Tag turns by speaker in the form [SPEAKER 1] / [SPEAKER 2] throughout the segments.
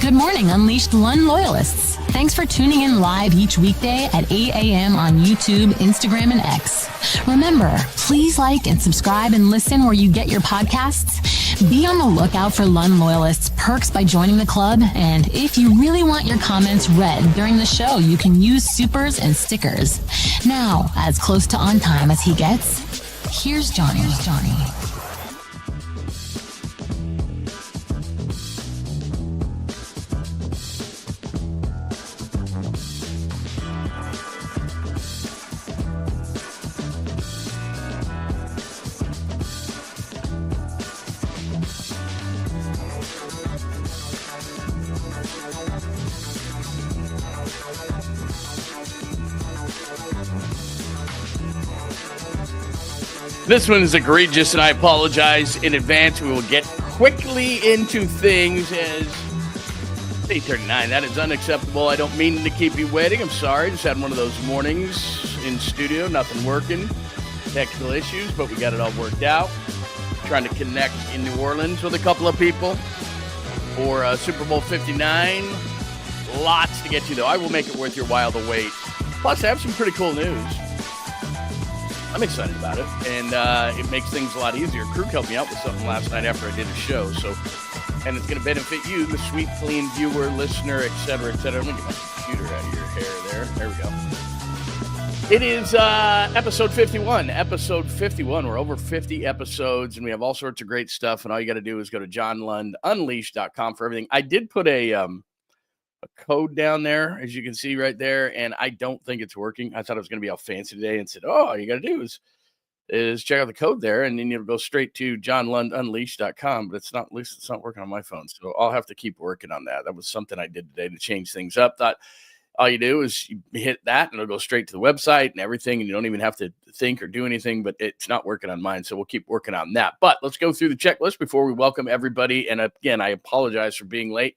[SPEAKER 1] Good morning, Unleashed Lund loyalists. Thanks for tuning in live each weekday at 8 a.m. on YouTube, Instagram, and X. Remember, please like and subscribe and listen where you get your podcasts. Be on the lookout for Lund loyalists perks by joining the club. And if you really want your comments read during the show, you can use supers and stickers. Now, as close to on time as he gets, here's Johnny.
[SPEAKER 2] This one is egregious, and I apologize in advance. We will get quickly into things as 8:39. That is unacceptable. I don't mean to keep you waiting. I'm sorry. Just had one of those mornings in studio, nothing working, technical issues, but we got it all worked out. Trying to connect in New Orleans with a couple of people for Super Bowl 59. Lots to get to, though. I will make it worth your while to wait. Plus, I have some pretty cool news. I'm excited about it, and it makes things a lot easier. Krug helped me out with something last night after I did a show, and it's going to benefit you, the sweet, clean viewer, listener, et cetera, et cetera. Let me get my computer out of your hair there. There we go. It is episode 51. Episode 51. We're over 50 episodes, and we have all sorts of great stuff, and all you got to do is go to johnlundunleashed.com for everything. I did put a code down there, as you can see right there, and I don't think it's working. I thought it was going to be all fancy today and said, all you got to do is check out the code there, and then you'll go straight to johnlundunleashed.com, but at least it's not working on my phone, so I'll have to keep working on that. That was something I did today to change things up. Thought all you do is you hit that, and it'll go straight to the website and everything, and you don't even have to think or do anything, but it's not working on mine, so we'll keep working on that. But let's go through the checklist before we welcome everybody, and again, I apologize for being late.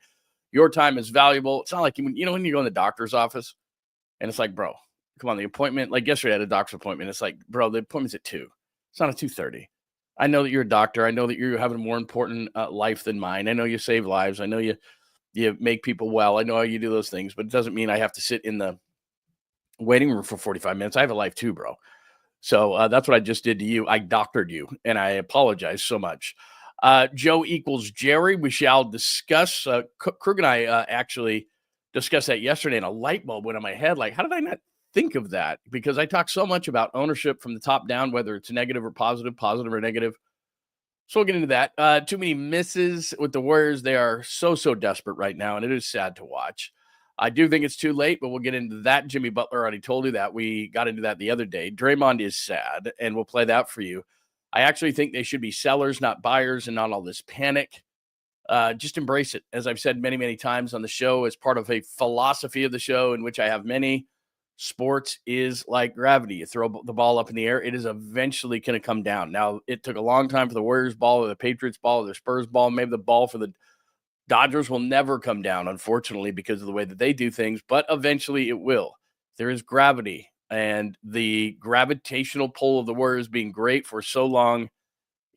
[SPEAKER 2] Your time is valuable. It's not like, when you go in the doctor's office and it's like, bro, come on, the appointment. Like yesterday I had a doctor's appointment. It's like, bro, the appointment's at 2. It's not at 2:30. I know that you're a doctor. I know that you have a more important life than mine. I know you save lives. I know you make people well. I know how you do those things, but it doesn't mean I have to sit in the waiting room for 45 minutes. I have a life too, bro. So that's what I just did to you. I doctored you, and I apologize so much. Joe equals Jerry. We shall discuss. Krug and I actually discussed that yesterday, and a light bulb went on my head. Like, how did I not think of that? Because I talk so much about ownership from the top down, whether it's negative or positive or negative. So we'll get into that. Too many misses with the Warriors. They are so desperate right now, and it is sad to watch. I do think it's too late, but we'll get into that. Jimmy Butler already told you that. We got into that the other day. Draymond is sad, and we'll play that for you. I actually think they should be sellers, not buyers, and not all this panic. Just embrace it. As I've said many, many times on the show, as part of a philosophy of the show, in which I have many, sports is like gravity. You throw the ball up in the air, it is eventually going to come down. Now, it took a long time for the Warriors ball or the Patriots ball or the Spurs ball. Maybe the ball for the Dodgers will never come down, unfortunately, because of the way that they do things, but eventually it will. There is gravity. And the gravitational pull of the Warriors being great for so long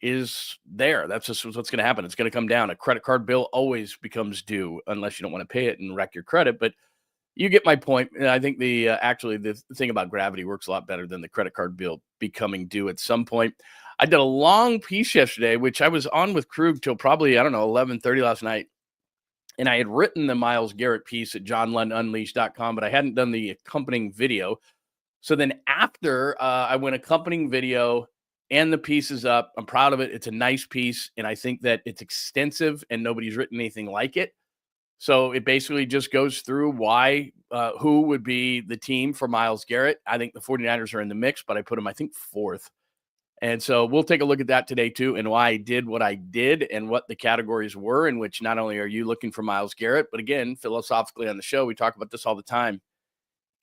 [SPEAKER 2] is there. That's just what's going to happen. It's going to come down. A credit card bill always becomes due unless you don't want to pay it and wreck your credit. But you get my point. And I think the thing about gravity works a lot better than the credit card bill becoming due at some point. I did a long piece yesterday, which I was on with Krug till probably, 11:30 last night. And I had written the Myles Garrett piece at johnlundunleashed.com, but I hadn't done the accompanying video. So then after I went accompanying video and the piece is up, I'm proud of it. It's a nice piece, and I think that it's extensive, and nobody's written anything like it. So it basically just goes through why, who would be the team for Myles Garrett. I think the 49ers are in the mix, but I put them, I think, 4th. And so we'll take a look at that today, too, and why I did what I did and what the categories were in which not only are you looking for Myles Garrett, but again, philosophically on the show, we talk about this all the time.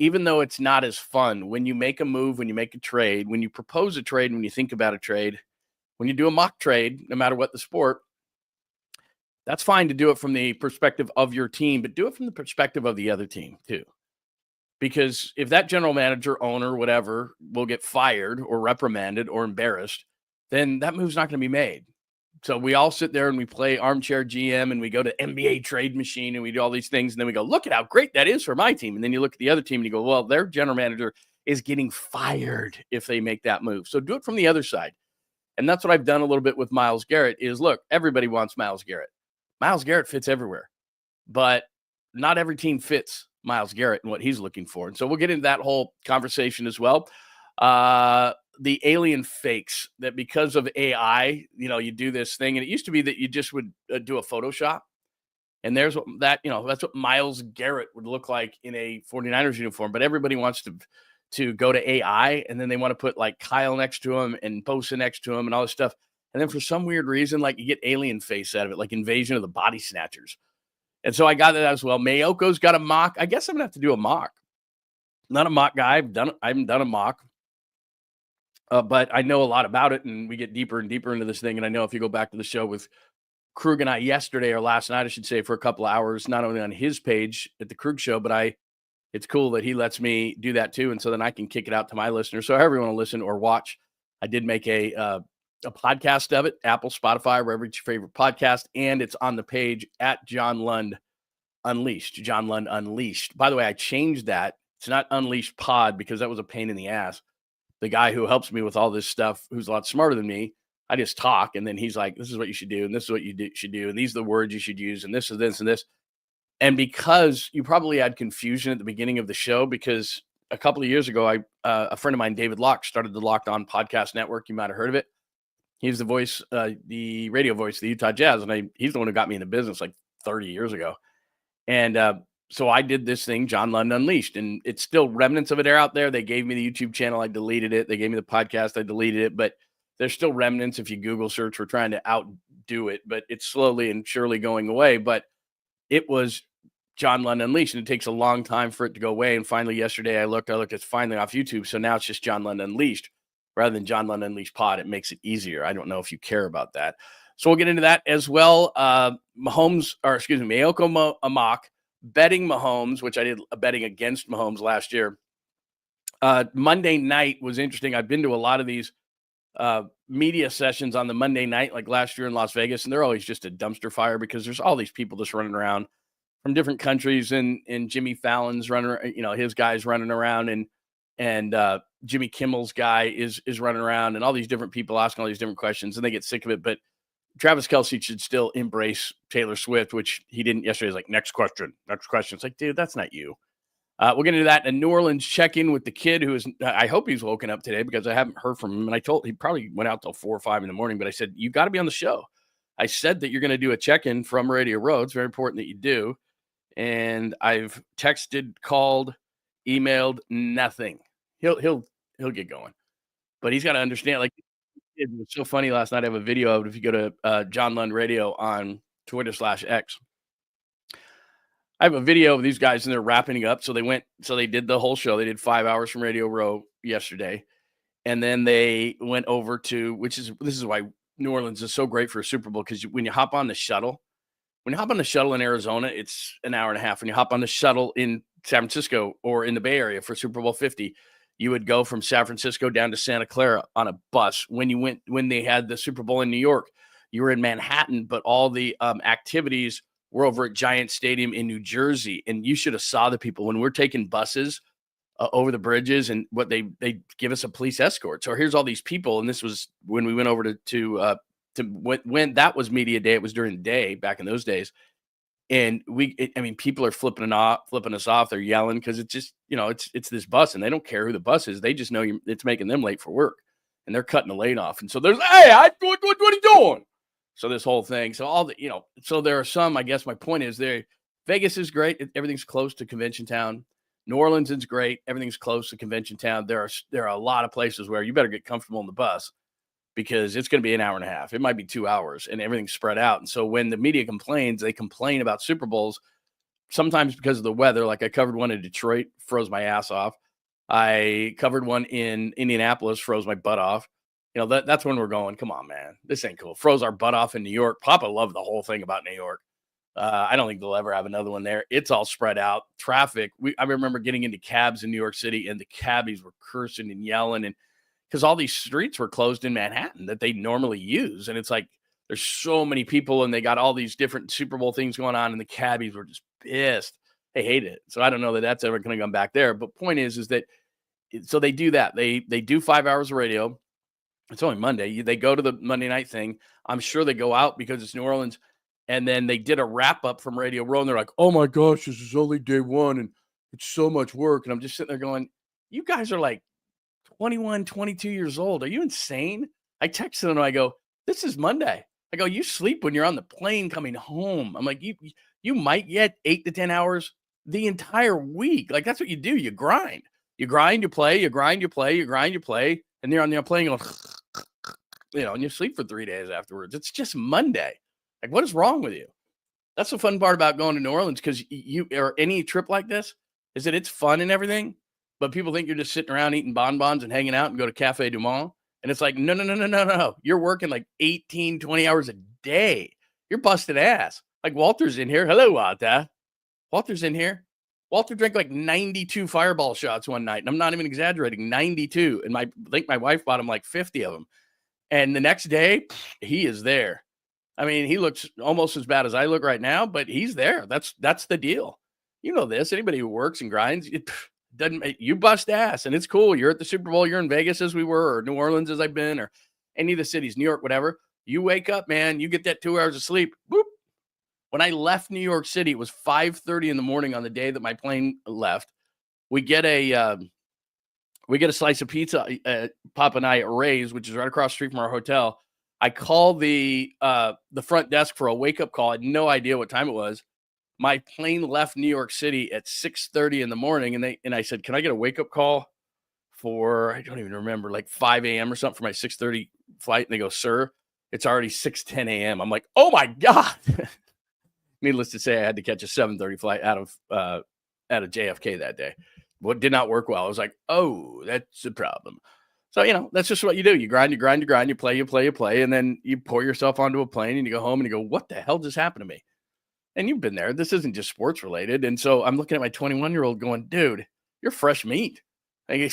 [SPEAKER 2] Even though it's not as fun, when you make a move, when you make a trade, when you propose a trade, when you think about a trade, when you do a mock trade, no matter what the sport, that's fine to do it from the perspective of your team, but do it from the perspective of the other team too. Because if that general manager, owner, whatever, will get fired or reprimanded or embarrassed, then that move's not going to be made. So we all sit there and we play armchair GM and we go to NBA trade machine and we do all these things. And then we go, look at how great that is for my team. And then you look at the other team and you go, well, their general manager is getting fired if they make that move. So do it from the other side. And that's what I've done a little bit with Myles Garrett is, look, everybody wants Myles Garrett. Myles Garrett fits everywhere, but not every team fits Myles Garrett and what he's looking for. And so we'll get into that whole conversation as well. The alien fakes that because of AI, you do this thing. And it used to be that you just would do a Photoshop. And there's what that's what Myles Garrett would look like in a 49ers uniform. But everybody wants to go to AI, and then they want to put like Kyle next to him and Bosa next to him and all this stuff. And then for some weird reason, like you get alien face out of it, like Invasion of the Body Snatchers. And so I got that as well. Mayoko's got a mock. I guess I'm gonna have to do a mock. Not a mock guy. I haven't done a mock. But I know a lot about it, and we get deeper and deeper into this thing. And I know if you go back to the show with Krug and I yesterday, or last night, I should say, for a couple of hours, not only on his page at the Krug show, but it's cool that he lets me do that too. And so then I can kick it out to my listeners. So however you want to listen or watch, I did make a podcast of it, Apple, Spotify, wherever it's your favorite podcast. And it's on the page at John Lund Unleashed, John Lund Unleashed. By the way, I changed that. It's not Unleashed Pod because that was a pain in the ass. The guy who helps me with all this stuff, who's a lot smarter than me, I just talk. And then he's like, this is what you should do. And this is what you should do. And these are the words you should use. And this is this and this. And because you probably had confusion at the beginning of the show, because a couple of years ago, a friend of mine, David Locke, started the Locked On Podcast Network. You might have heard of it. He's the voice, the radio voice of the Utah Jazz. And he's the one who got me into business like 30 years ago. And so I did this thing, John Lund Unleashed, and it's still remnants of it are out there. They gave me the YouTube channel. I deleted it. They gave me the podcast. I deleted it, but there's still remnants. If you Google search, we're trying to outdo it, but it's slowly and surely going away. But it was John Lund Unleashed, and it takes a long time for it to go away. And finally, yesterday I looked, it's finally off YouTube. So now it's just John Lund Unleashed rather than John Lund Unleashed Pod. It makes it easier. I don't know if you care about that. So we'll get into that as well. Mayoko mock, betting Mahomes, which I did a betting against Mahomes last year. Monday night was interesting. I've been to a lot of these media sessions on the Monday night, like last year in Las Vegas, and they're always just a dumpster fire because there's all these people just running around from different countries, and Jimmy Fallon's running, his guy's running around, and Jimmy Kimmel's guy is running around, and all these different people asking all these different questions, and they get sick of it. But Travis Kelce should still embrace Taylor Swift, which he didn't yesterday. He's like, next question. It's like, dude, that's not you. We'll get into that. And New Orleans check-in with the kid who is, I hope he's woken up today because I haven't heard from him. And he probably went out till 4 or 5 in the morning, but I said, you got to be on the show. I said that you're going to do a check-in from Radio Row. It's very important that you do. And I've texted, called, emailed, nothing. He'll get going, but he's got to understand, like, it was so funny last night. I have a video of it. If you go to John Lund Radio on Twitter/X, I have a video of these guys and they're wrapping up. So they did the whole show. They did 5 hours from Radio Row yesterday. And then they went over to, this is why New Orleans is so great for a Super Bowl. Because when you hop on the shuttle in Arizona, it's an hour and a half. When you hop on the shuttle in San Francisco or in the Bay Area for Super Bowl 50, you would go from San Francisco down to Santa Clara on a bus. When they had the Super Bowl in New York, you were in Manhattan, but all the activities were over at Giant Stadium in New Jersey. And you should have saw the people when we're taking buses over the bridges, and what they give us a police escort. So here's all these people, and this was when we went over to when that was media day. It was during the day back in those days. And people are flipping us off. They're yelling because it's just, it's this bus, and they don't care who the bus is. They just know it's making them late for work, and they're cutting the lane off. And so there's, hey, what are you doing? So this whole thing. So all the, so there are some. I guess my point is, Vegas is great. Everything's close to convention town. New Orleans is great. Everything's close to convention town. There are a lot of places where you better get comfortable on the bus, because it's going to be an hour and a half. It might be 2 hours, and everything's spread out. And so when the media complains, they complain about Super Bowls, sometimes because of the weather. Like I covered one in Detroit, froze my ass off. I covered one in Indianapolis, froze my butt off. That's when we're going, come on, man, this ain't cool. Froze our butt off in New York. Papa loved the whole thing about New York. I don't think they'll ever have another one there. It's all spread out. Traffic. I remember getting into cabs in New York City, and the cabbies were cursing and yelling, and because all these streets were closed in Manhattan that they normally use. And it's like, there's so many people and they got all these different Super Bowl things going on, and the cabbies were just pissed. They hated it. So I don't know that that's ever going to come back there. But point is that so they do that. They do 5 hours of radio. It's only Monday. They go to the Monday night thing. I'm sure they go out because it's New Orleans. And then they did a wrap up from Radio Row, and they're like, oh my gosh, this is only day one, and it's so much work. And I'm just sitting there going, you guys are like 21, 22 years old. Are you insane? I texted them, and I go, this is Monday. I go, you sleep when you're on the plane coming home. I'm like, you might get 8 to 10 hours the entire week. Like, that's what you do. You grind. You grind, you play, you grind, you play, you grind, you play. And you're on the plane going, and you sleep for 3 days afterwards. It's just Monday. Like, what is wrong with you? That's the fun part about going to New Orleans, because you or any trip like this is that it's fun and everything, but people think you're just sitting around eating bonbons and hanging out and go to Cafe Du Monde. And it's like, no. You're working like 18, 20 hours a day. You're busting ass. Like Walter's in here. Hello, Walter. Walter's in here. Walter drank like 92 Fireball shots one night. And I'm not even exaggerating, 92. And I think my wife bought him like 50 of them. And the next day, he is there. I mean, he looks almost as bad as I look right now, but he's there. That's the deal. You know this. Anybody who works and grinds, you bust ass, and it's cool. You're at the Super Bowl. You're in Vegas as we were, or New Orleans as I've been, or any of the cities, New York, whatever. You wake up, man. You get that 2 hours of sleep. Boop. When I left New York City, it was 5:30 in the morning on the day that my plane left. We get a slice of pizza. Pop and I at Ray's, which is right across the street from our hotel. I called the front desk for a wake-up call. I had no idea what time it was. My plane left New York City at 6:30 in the morning, and I said, can I get a wake-up call for, I don't even remember, like 5 a.m. or something for my 6:30 flight? And they go, sir, it's already 6:10 a.m. I'm like, oh, my God. Needless to say, I had to catch a 7:30 flight out of JFK that day. What did not work well. I was like, oh, that's a problem. So, that's just what you do. You grind, you play, and then you pour yourself onto a plane and you go home and you go, what the hell just happened to me? And you've been there. This isn't just sports related. And so I'm looking at my 21-year-old going, dude, you're fresh meat. Like,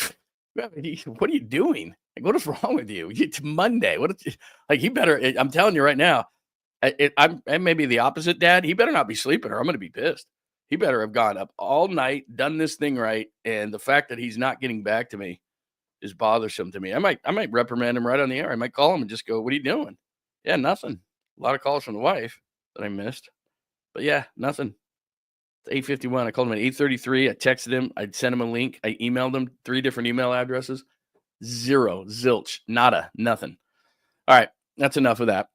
[SPEAKER 2] what are you doing? Like, what is wrong with you? It's Monday. He better, I'm telling you right now, I may be the opposite, Dad. He better not be sleeping or I'm going to be pissed. He better have gone up all night, done this thing right. And the fact that he's not getting back to me is bothersome to me. I might reprimand him right on the air. I might call him and just go, what are you doing? Yeah, nothing. A lot of calls from the wife that I missed. But yeah, nothing. It's 8:51. I called him at 8:33. I texted him. I sent him a link. I emailed him 3 different email addresses. Zero, zilch, nada, nothing. All right, that's enough of that.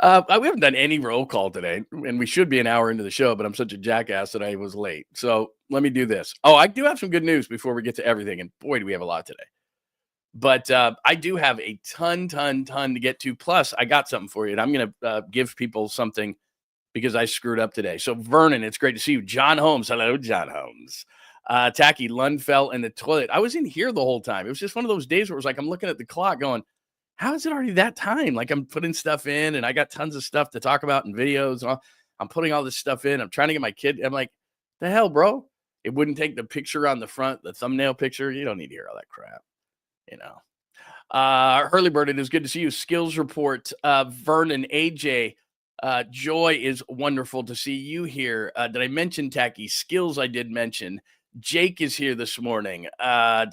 [SPEAKER 2] We haven't done any roll call today, and we should be an hour into the show, but I'm such a jackass that I was late. So let me do this. Oh, I do have some good news before we get to everything, and boy, do we have a lot today. But I do have a ton to get to. Plus, I got something for you, and I'm going to give people something because I screwed up today. So Vernon, it's great to see you. John Holmes. Hello, John Holmes. Tacky, Lund fell in the toilet. I was in here the whole time. It was just one of those days where it was like I'm looking at the clock going, how is it already that time? Like I'm putting stuff in and I got tons of stuff to talk about in videos. And I'm putting all this stuff in. I'm trying to get my kid. I'm like, the hell, bro? It wouldn't take the picture on the front, the thumbnail picture. You don't need to hear all that crap, Hurley Bird, it is good to see you. Skills report. Vernon, AJ, Joy, is wonderful to see you here. Did I mention Tacky? Skills I did mention. Jake is here this morning. Who else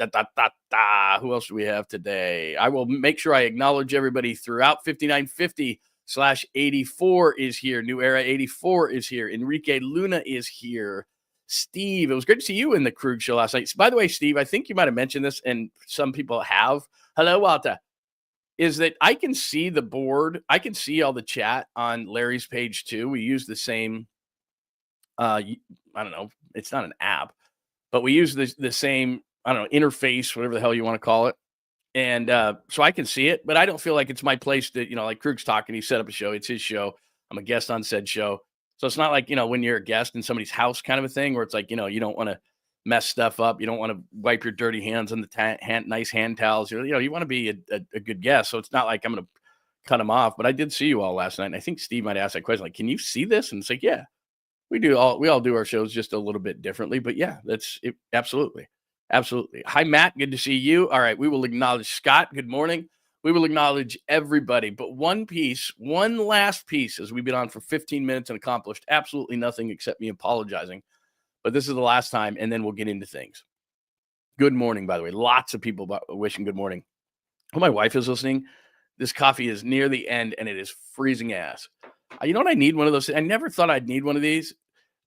[SPEAKER 2] do we have today? I will make sure I acknowledge everybody throughout. 5950/84 is here. New Era 84 is here. Enrique Luna is here. Steve, it was great to see you in the Krug show last night. By the way, Steve, I think you might have mentioned this, and some people have. Hello, Walter. Is that I can see the board. I can see all the chat on Larry's page too. We use the same, I don't know. It's not an app. But we use the same, I don't know, interface, whatever the hell you want to call it. And so I can see it, but I don't feel like it's my place to, like Krug's talking. He set up a show. It's his show. I'm a guest on said show. So it's not like, when you're a guest in somebody's house kind of a thing where it's like, you don't want to mess stuff up. You don't want to wipe your dirty hands on the nice hand towels. You want to be a good guest. So it's not like I'm going to cut them off. But I did see you all last night. And I think Steve might ask that question, like, can you see this? And it's like, yeah. We all do our shows just a little bit differently, but yeah, that's it. Absolutely. Hi, Matt. Good to see you. All right. We will acknowledge Scott. Good morning. We will acknowledge everybody. But one last piece, as we've been on for 15 minutes and accomplished absolutely nothing except me apologizing. But this is the last time, and then we'll get into things. Good morning, by the way. Lots of people wishing good morning. Oh, my wife is listening. This coffee is near the end, and it is freezing ass. You know what I need? One of those. I never thought I'd need one of these.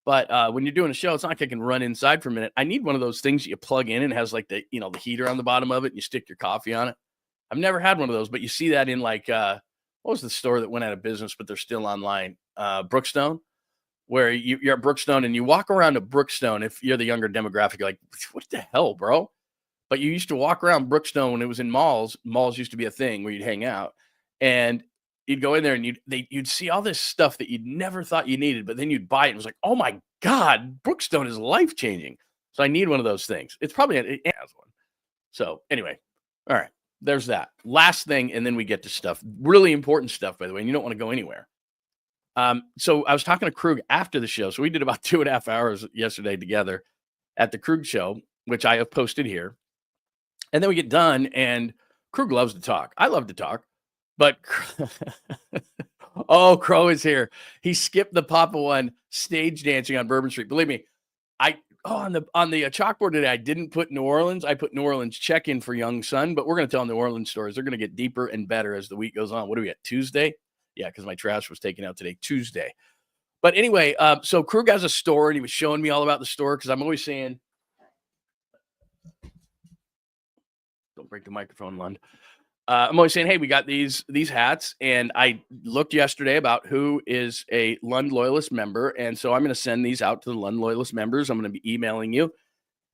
[SPEAKER 2] But when you're doing a show, it's not like I can run inside for a minute. I need one of those things that you plug in and has like the heater on the bottom of it, and you stick your coffee on it. I've never had one of those, but you see that in like what was the store that went out of business, but they're still online? Brookstone, where you're at Brookstone and you walk around to Brookstone. If you're the younger demographic, you're like, what the hell, bro? But you used to walk around Brookstone when it was in malls. Malls used to be a thing where you'd hang out, and you'd go in there and you'd see all this stuff that you'd never thought you needed, but then you'd buy it and it was like, oh my God, Brookstone is life-changing. So I need one of those things. It has one. So anyway, all right, there's that. Last thing, and then we get to stuff. Really important stuff, by the way, and you don't want to go anywhere. So I was talking to Krug after the show. So we did about 2.5 hours yesterday together at the Krug show, which I have posted here. And then we get done, and Krug loves to talk. I love to talk. But Crow is here. He skipped the Papa One stage dancing on Bourbon Street. Believe me, on the chalkboard today, I didn't put New Orleans. I put New Orleans check-in for Young Son, but we're going to tell New Orleans stories. They're going to get deeper and better as the week goes on. What are we at, Tuesday? Yeah, because my trash was taken out today, Tuesday. But anyway, so Krug has a store, and he was showing me all about the store because I'm always saying, don't break the microphone, Lund. I'm always saying, hey, we got these hats, and I looked yesterday about who is a Lund Loyalist member, and so I'm going to send these out to the Lund Loyalist members. I'm going to be emailing you,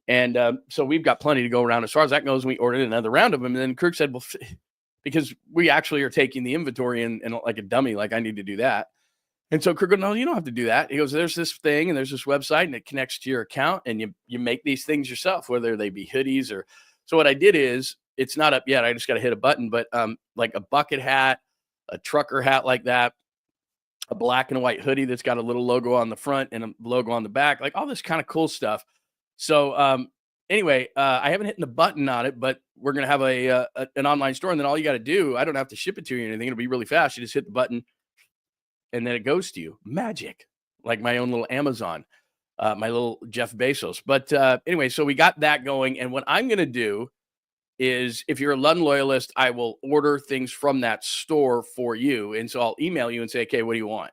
[SPEAKER 2] and so we've got plenty to go around. As far as that goes, we ordered another round of them, and then Kirk said, well, because we actually are taking the inventory and like a dummy, like I need to do that. And so Kirk goes, no, you don't have to do that. He goes, there's this thing, and there's this website, and it connects to your account, and you make these things yourself, whether they be hoodies or. So what I did is, it's not up yet. I just got to hit a button, but like a bucket hat, a trucker hat like that, a black and white hoodie that's got a little logo on the front and a logo on the back, like all this kind of cool stuff. So anyway, I haven't hit the button on it, but we're going to have an online store, and then all you got to do, I don't have to ship it to you or anything. It'll be really fast. You just hit the button and then it goes to you. Magic. Like my own little Amazon, my little Jeff Bezos. But anyway, so we got that going. And what I'm going to do is, if you're a Lund Loyalist, I will order things from that store for you. And so I'll email you and say, okay, what do you want?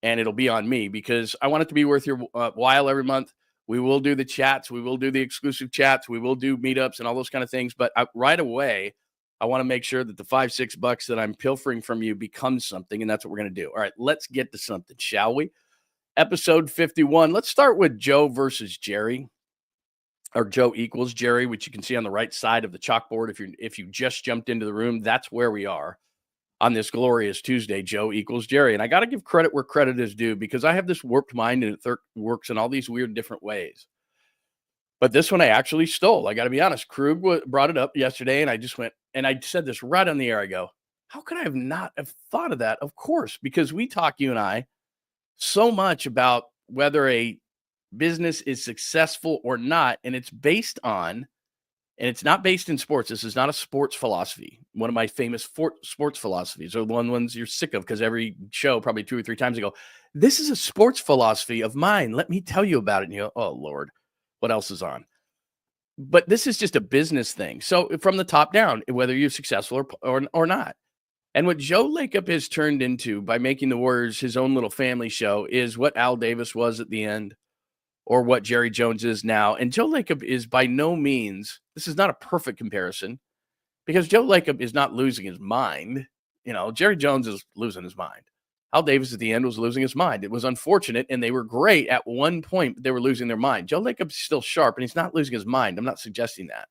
[SPEAKER 2] And it'll be on me because I want it to be worth your while every month. We will do the chats. We will do the exclusive chats. We will do meetups and all those kind of things. But right away, I want to make sure that the $5-6 that I'm pilfering from you becomes something. And that's what we're going to do. All right, let's get to something, shall we? Episode 51. Let's start with Joe versus Jerry. Or Joe equals Jerry, which you can see on the right side of the chalkboard. If you just jumped into the room, that's where we are on this glorious Tuesday. Joe equals Jerry. And I got to give credit where credit is due, because I have this warped mind and it works in all these weird different ways. But this one I actually stole. I got to be honest. Krug brought it up yesterday, and I just went, and I said this right on the air. I go, how could I have not have thought of that? Of course, because we talk, you and I, so much about whether a business is successful or not, and it's based on, and it's not based in sports. This is not a sports philosophy. One of my famous sports philosophies, or the ones you're sick of because every show probably 2 or 3 times ago, this is a sports philosophy of mine. Let me tell you about it. And you go, oh Lord, what else is on? But this is just a business thing. So from the top down, whether you're successful or not. And what Joe Lacob has turned into by making the Warriors his own little family show is what Al Davis was at the end, or what Jerry Jones is now. And Joe Lacob is by no means, this is not a perfect comparison, because Joe Lacob is not losing his mind. Jerry Jones is losing his mind. Al Davis at the end was losing his mind. It was unfortunate, and they were great at one point, but they were losing their mind. Joe Lacob's still sharp, and he's not losing his mind. I'm not suggesting that.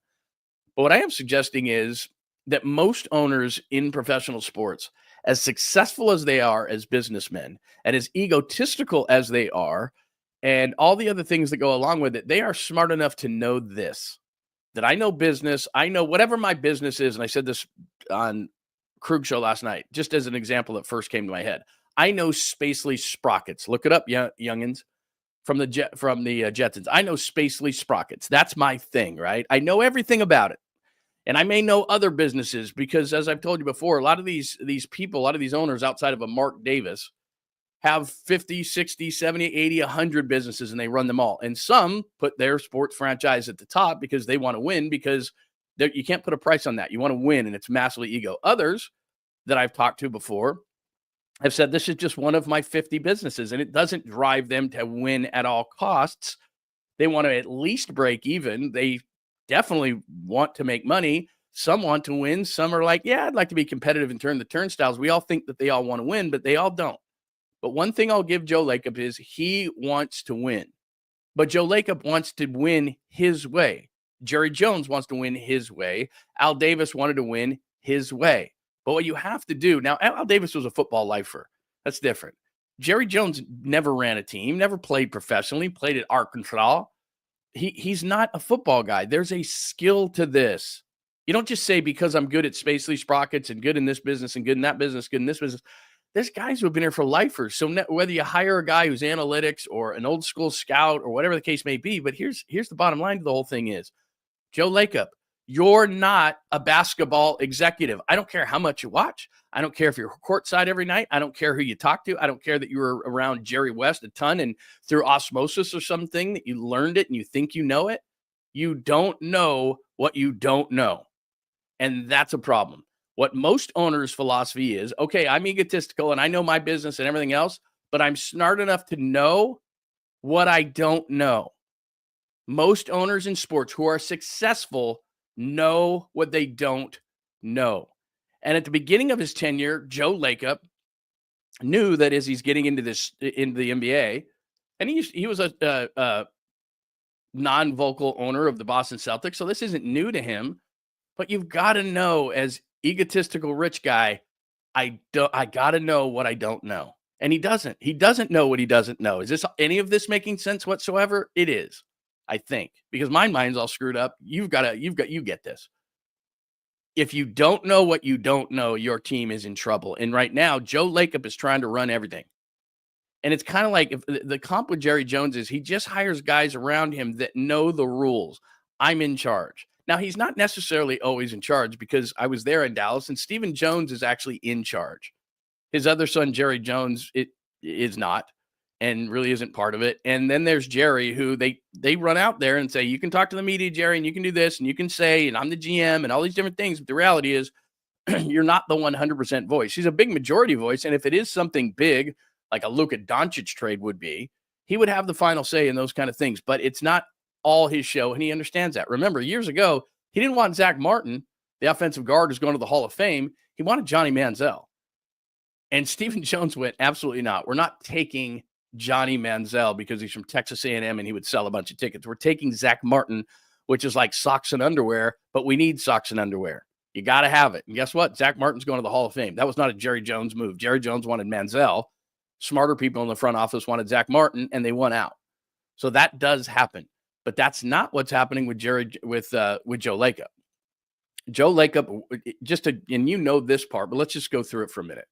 [SPEAKER 2] But what I am suggesting is that most owners in professional sports, as successful as they are as businessmen, and as egotistical as they are, and all the other things that go along with it, they are smart enough to know this, that I know business. I know whatever my business is. And I said this on Krug show last night, just as an example that first came to my head. I know Spacely Sprockets. Look it up, youngins, from the Jetsons. I know Spacely Sprockets. That's my thing, right? I know everything about it. And I may know other businesses because, as I've told you before, a lot of these people, a lot of these owners outside of a Mark Davis have 50, 60, 70, 80, 100 businesses, and they run them all. And some put their sports franchise at the top because they want to win, because you can't put a price on that. You want to win, and it's massively ego. Others that I've talked to before have said, this is just one of my 50 businesses, and it doesn't drive them to win at all costs. They want to at least break even. They definitely want to make money. Some want to win. Some are like, yeah, I'd like to be competitive and turn the turnstiles. We all think that they all want to win, but they all don't. But one thing I'll give Joe Lacob is he wants to win. But Joe Lacob wants to win his way. Jerry Jones wants to win his way. Al Davis wanted to win his way. But what you have to do now, Al Davis was a football lifer. That's different. Jerry Jones never ran a team, never played professionally, played at Arkansas. He's not a football guy. There's a skill to this. You don't just say, because I'm good at Spacely Sprockets and good in this business and good in that business, good in this business. There's guys who have been here for lifers. So whether you hire a guy who's analytics or an old school scout or whatever the case may be, but here's the bottom line to the whole thing is, Joe Lacob, you're not a basketball executive. I don't care how much you watch. I don't care if you're courtside every night. I don't care who you talk to. I don't care that you were around Jerry West a ton and through osmosis or something that you learned it and you think you know it. You don't know what you don't know. And that's a problem. What most owners' philosophy is, okay, I'm egotistical and I know my business and everything else, but I'm smart enough to know what I don't know. Most owners in sports who are successful know what they don't know. And at the beginning of his tenure, Joe Lacob knew that as he's getting into the NBA, and he was a non-vocal owner of the Boston Celtics, so this isn't new to him. But you've got to know, as egotistical rich guy, I got to know what I don't know. And he doesn't. He doesn't know what he doesn't know. Is any of this making sense whatsoever? It is, I think, because my mind's all screwed up. You get this. If you don't know what you don't know, your team is in trouble. And right now, Joe Lacob is trying to run everything. And it's kind of like, if the comp with Jerry Jones is he just hires guys around him that know the rules. I'm in charge. Now, he's not necessarily always in charge, because I was there in Dallas and Stephen Jones is actually in charge. His other son, Jerry Jones, it is not and really isn't part of it. And then there's Jerry, who they run out there and say, you can talk to the media, Jerry, and you can do this and you can say, and I'm the GM and all these different things. But the reality is you're not the 100% voice. He's a big majority voice. And if it is something big, like a Luka Doncic trade would be, he would have the final say in those kind of things. But it's not all his show, and he understands that. Remember, years ago, he didn't want Zach Martin, the offensive guard who's going to the Hall of Fame. He wanted Johnny Manziel. And Stephen Jones went, absolutely not. We're not taking Johnny Manziel because he's from Texas A&M and he would sell a bunch of tickets. We're taking Zach Martin, which is like socks and underwear, but we need socks and underwear. You got to have it. And guess what? Zach Martin's going to the Hall of Fame. That was not a Jerry Jones move. Jerry Jones wanted Manziel. Smarter people in the front office wanted Zach Martin, and they won out. So that does happen. But that's not what's happening with Joe Lacob. Joe Lacob, and you know this part, but let's just go through it for a minute.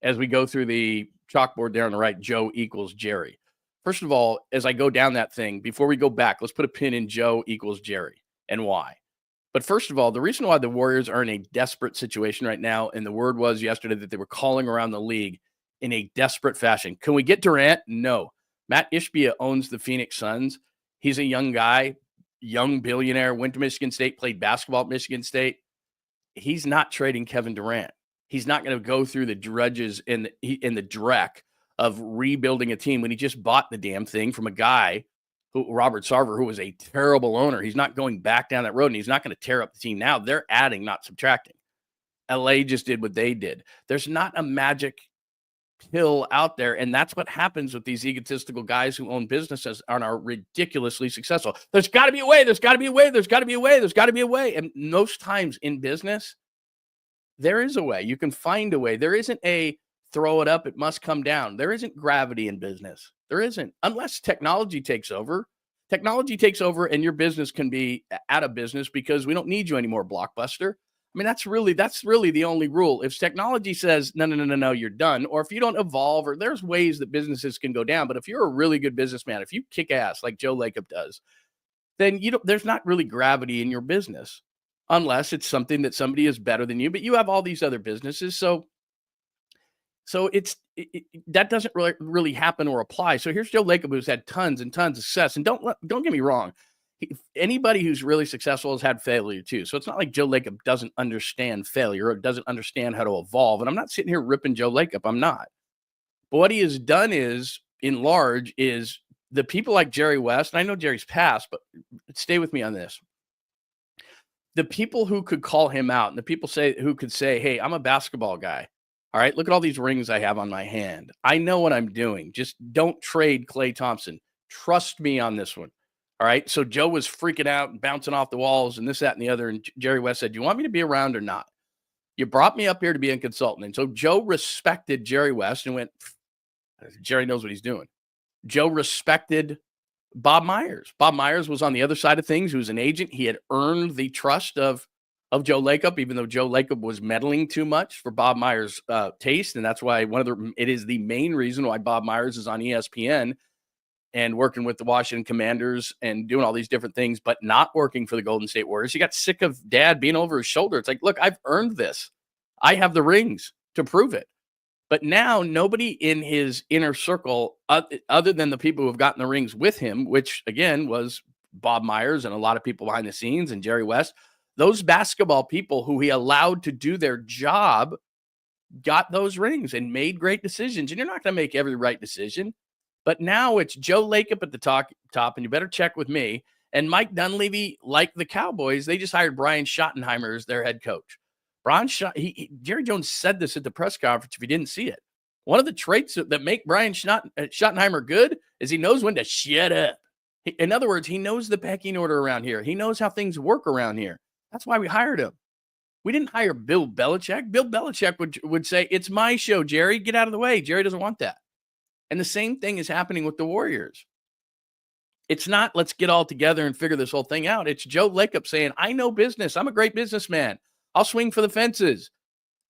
[SPEAKER 2] As we go through the chalkboard there on the right, Joe equals Jerry. First of all, as I go down that thing, before we go back, let's put a pin in Joe equals Jerry and why. But first of all, the reason why the Warriors are in a desperate situation right now, and the word was yesterday that they were calling around the league in a desperate fashion. Can we get Durant? No. Matt Ishbia owns the Phoenix Suns. He's a young guy, young billionaire, went to Michigan State, played basketball at Michigan State. He's not trading Kevin Durant. He's not going to go through the drudges in the dreck of rebuilding a team when he just bought the damn thing from a guy, Robert Sarver, who was a terrible owner. He's not going back down that road, and he's not going to tear up the team now. They're adding, not subtracting. LA just did what they did. There's not a magic pill out there, and that's what happens with these egotistical guys who own businesses and are ridiculously successful. There's got to be a way. There's got to be a way. There's got to be a way. There's got to be a way. And most times in business, there is a way. You can find a way. There isn't a throw it up, it must come down. There isn't gravity in business. There isn't, unless technology takes over. Technology takes over and your business can be out of business because we don't need you anymore, Blockbuster. I mean, that's really the only rule. If technology says, no, you're done, or if you don't evolve, or there's ways that businesses can go down. But if you're a really good businessman, if you kick ass like Joe Lacob does, then there's not really gravity in your business. unless it's something that somebody is better than you, but you have all these other businesses. So that doesn't really happen or apply. So here's Joe Lacob, who's had tons and tons of success. And don't get me wrong. Anybody who's really successful has had failure too. So it's not like Joe Lacob doesn't understand failure or doesn't understand how to evolve. And I'm not sitting here ripping Joe Lacob. I'm not. But what he has done is, in large, is the people like Jerry West, and I know Jerry's passed, but stay with me on this. The people who could call him out and the people who could say, hey, I'm a basketball guy. All right, look at all these rings I have on my hand. I know what I'm doing. Just don't trade Klay Thompson. Trust me on this one. All right. So Joe was freaking out and bouncing off the walls and this, that, and the other. And Jerry West said, do you want me to be around or not? You brought me up here to be a consultant. And so Joe respected Jerry West and went, Jerry knows what he's doing. Joe respected Bob Myers. Bob Myers was on the other side of things. He was an agent. He had earned the trust of Joe Lacob, even though Joe Lacob was meddling too much for Bob Myers' taste. And that's why it is the main reason why Bob Myers is on ESPN and working with the Washington Commanders and doing all these different things, but not working for the Golden State Warriors. He got sick of dad being over his shoulder. It's like, look, I've earned this. I have the rings to prove it. But now nobody in his inner circle, other than the people who have gotten the rings with him, which again was Bob Myers and a lot of people behind the scenes and Jerry West, those basketball people who he allowed to do their job got those rings and made great decisions. And you're not going to make every right decision. But now it's Joe Lacob at the top, and you better check with me. And Mike Dunleavy, like the Cowboys, they just hired Brian Schottenheimer as their head coach. Jerry Jones said this at the press conference if you didn't see it. One of the traits that make Brian Schottenheimer good is he knows when to shut up. In other words, he knows the pecking order around here. He knows how things work around here. That's why we hired him. We didn't hire Bill Belichick. Bill Belichick would say, it's my show, Jerry. Get out of the way. Jerry doesn't want that. And the same thing is happening with the Warriors. It's not, let's get all together and figure this whole thing out. It's Joe Lacob saying, I know business. I'm a great businessman. I'll swing for the fences.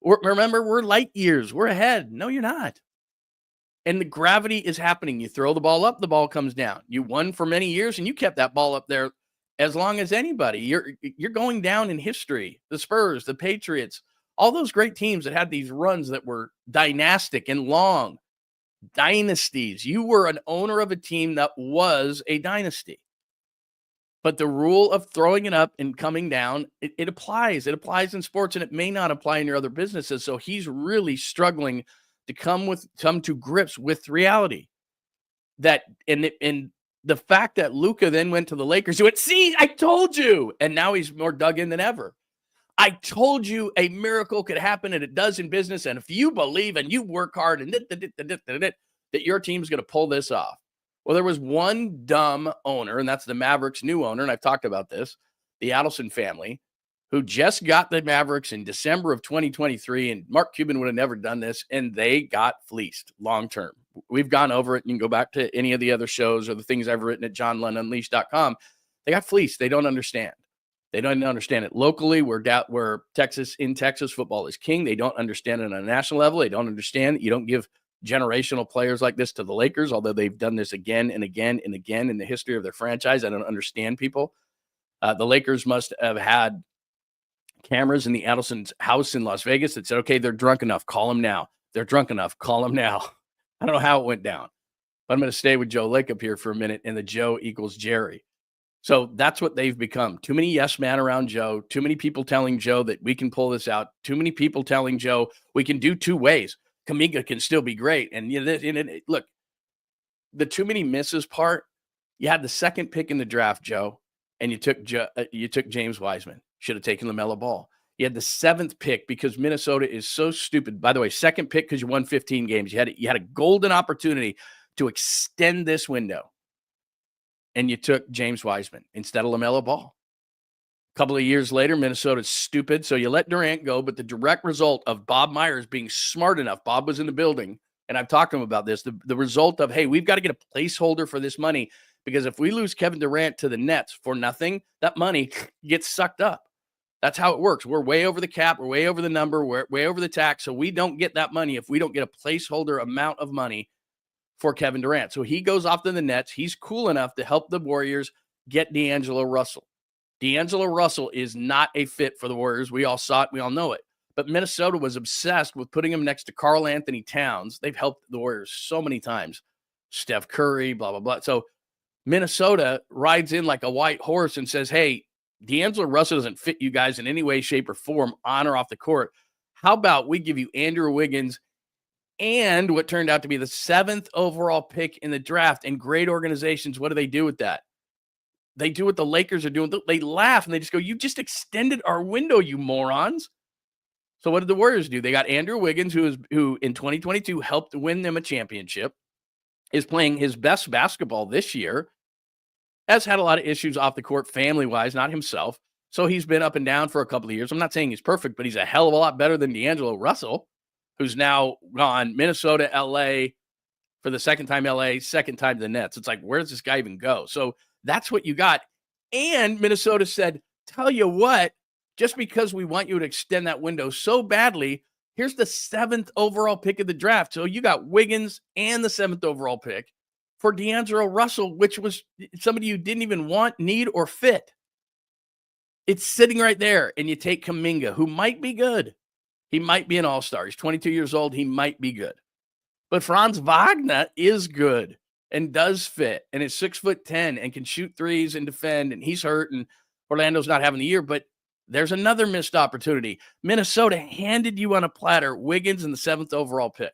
[SPEAKER 2] Remember, we're light years. We're ahead. No, you're not. And the gravity is happening. You throw the ball up, the ball comes down. You won for many years, and you kept that ball up there as long as anybody. You're going down in history. The Spurs, the Patriots, all those great teams that had these runs that were dynastic and long. Dynasties. You were an owner of a team that was a dynasty. But the rule of throwing it up and coming down, it applies. It applies in sports, and it may not apply in your other businesses. So he's really struggling to come to grips with reality. That and the fact that Luka then went to the Lakers, he went, see, I told you. And now he's more dug in than ever. I told you a miracle could happen, and it does in business. And if you believe and you work hard and that your team's going to pull this off. Well, there was one dumb owner, and that's the Mavericks' new owner, and I've talked about this, the Adelson family, who just got the Mavericks in December of 2023, and Mark Cuban would have never done this, and they got fleeced long-term. We've gone over it. You can go back to any of the other shows or the things I've written at johnlundunleashed.com. They got fleeced. They don't understand. They don't understand it locally. Where Texas football is king. They don't understand it on a national level. They don't understand that you don't give generational players like this to the Lakers, although they've done this again and again and again in the history of their franchise. I don't understand people. The Lakers must have had cameras in the Adelson's house in Las Vegas that said, okay, they're drunk enough. Call them now. They're drunk enough. Call them now. I don't know how it went down, but I'm going to stay with Joe Lacob here for a minute, and the Joe equals Jerry. So that's what they've become. Too many yes men around Joe. Too many people telling Joe that we can pull this out. Too many people telling Joe we can do two ways. Kuminga can still be great. And look, the too many misses part, you had the second pick in the draft, Joe, and you took James Wiseman. Should have taken LaMelo Ball. You had the 7th pick because Minnesota is so stupid. By the way, 2nd pick because you won 15 games. You had a golden opportunity to extend this window. And you took James Wiseman instead of LaMelo Ball. A couple of years later, Minnesota's stupid, so you let Durant go, but the direct result of Bob Myers being smart enough, Bob was in the building, and I've talked to him about this, the result of, hey, we've got to get a placeholder for this money, because if we lose Kevin Durant to the Nets for nothing, that money gets sucked up. That's how it works. We're way over the cap, we're way over the number, we're way over the tax, so we don't get that money if we don't get a placeholder amount of money for Kevin Durant. So he goes off to the Nets. He's cool enough to help the Warriors get D'Angelo Russell. D'Angelo Russell is not a fit for the Warriors. We all saw it. We all know it. But Minnesota was obsessed with putting him next to Karl Anthony Towns. They've helped the Warriors so many times. Steph Curry, blah, blah, blah. So Minnesota rides in like a white horse and says, hey, D'Angelo Russell doesn't fit you guys in any way, shape, or form, on or off the court. How about we give you Andrew Wiggins and what turned out to be the 7th overall pick in the draft? And great organizations, what do they do with that? They do what the Lakers are doing. They laugh and they just go, you just extended our window, you morons. So what did the Warriors do? They got Andrew Wiggins, who in 2022 helped win them a championship, is playing his best basketball this year, has had a lot of issues off the court family-wise, not himself. So he's been up and down for a couple of years. I'm not saying he's perfect, but he's a hell of a lot better than D'Angelo Russell, who's now gone Minnesota, LA, for the second time LA, second time the Nets. It's like, where does this guy even go? So that's what you got. And Minnesota said, tell you what, just because we want you to extend that window so badly, here's the 7th overall pick of the draft. So you got Wiggins and the 7th overall pick for D'Angelo Russell, which was somebody you didn't even want, need, or fit. It's sitting right there. And you take Kuminga, who might be good. He might be an all-star. He's 22 years old. He might be good. But Franz Wagner is good and does fit and is 6'10" and can shoot threes and defend. And he's hurt and Orlando's not having the year, but there's another missed opportunity. Minnesota handed you on a platter Wiggins in the 7th overall pick.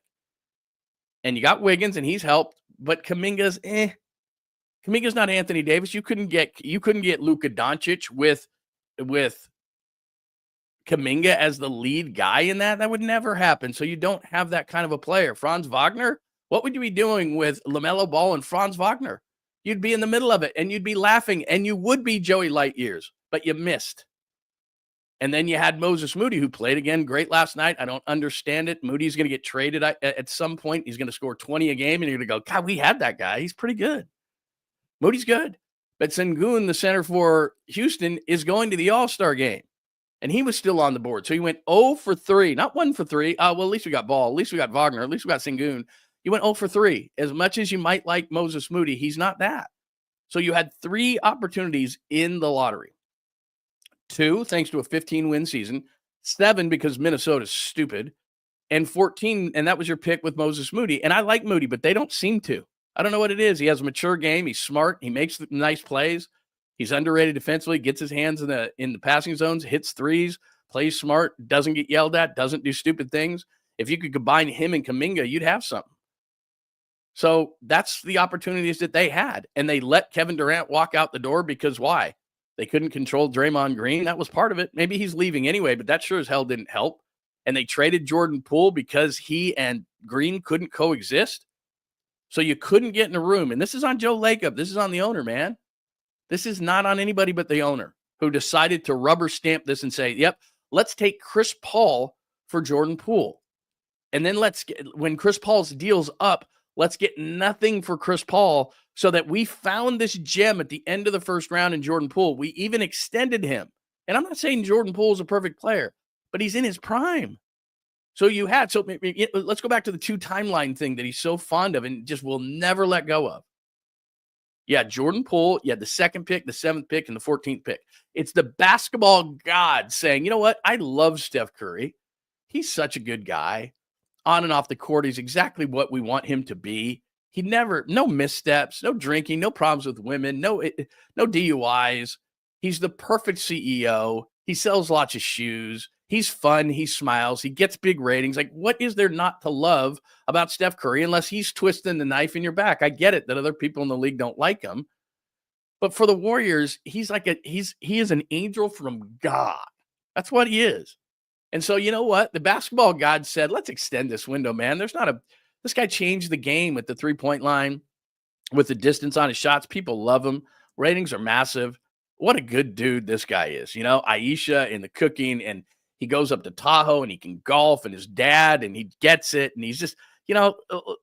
[SPEAKER 2] And you got Wiggins and he's helped, but Kuminga's Kuminga's not Anthony Davis. You couldn't get Luka Doncic with Kuminga as the lead guy in that. That would never happen. So you don't have that kind of a player. Franz Wagner, what would you be doing with LaMelo Ball and Franz Wagner? You'd be in the middle of it and you'd be laughing and you would be Joey Light years, but you missed. And then you had Moses Moody, who played again great last night. I don't understand it. Moody's going to get traded at some point. He's going to score 20 a game, and you're going to go, God, we had that guy. He's pretty good. Moody's good. But Sengun, the center for Houston, is going to the All-Star game. And he was still on the board. So he went 0 for 3. Not 1 for 3. Well, at least we got Ball. At least we got Wagner. At least we got Sengun. You went 0 for 3. As much as you might like Moses Moody, he's not that. So you had 3 opportunities in the lottery. 2, thanks to a 15-win season. 7, because Minnesota's stupid. And 14, and that was your pick with Moses Moody. And I like Moody, but they don't seem to. I don't know what it is. He has a mature game. He's smart. He makes nice plays. He's underrated defensively, gets his hands in the passing zones, hits threes, plays smart, doesn't get yelled at, doesn't do stupid things. If you could combine him and Kuminga, you'd have something. So that's the opportunities that they had. And they let Kevin Durant walk out the door because why? They couldn't control Draymond Green. That was part of it. Maybe he's leaving anyway, but that sure as hell didn't help. And they traded Jordan Poole because he and Green couldn't coexist. So you couldn't get in a room. And this is on Joe Lacob. This is on the owner, man. This is not on anybody but the owner, who decided to rubber stamp this and say, yep, let's take Chris Paul for Jordan Poole. And then when Chris Paul's deal's up, let's get nothing for Chris Paul so that we found this gem at the end of the first round in Jordan Poole. We even extended him. And I'm not saying Jordan Poole is a perfect player, but he's in his prime. So let's go back to the 2 timeline thing that he's so fond of and just will never let go of. Yeah, Jordan Poole, you had the 2nd pick, the 7th pick, and the 14th pick. It's the basketball god saying, you know what? I love Steph Curry. He's such a good guy. On and off the court, he's exactly what we want him to be. No missteps, no drinking, no problems with women, no DUIs. He's the perfect CEO. He sells lots of shoes. He's fun. He smiles. He gets big ratings. Like, what is there not to love about Steph Curry unless he's twisting the knife in your back? I get it that other people in the league don't like him. But for the Warriors, he is an angel from God. That's what he is. And so, you know what? The basketball god said, let's extend this window, man. This guy changed the game with the 3-point line, with the distance on his shots. People love him. Ratings are massive. What a good dude this guy is. You know, Aisha and the cooking, and he goes up to Tahoe and he can golf, and his dad, and he gets it. And he's just,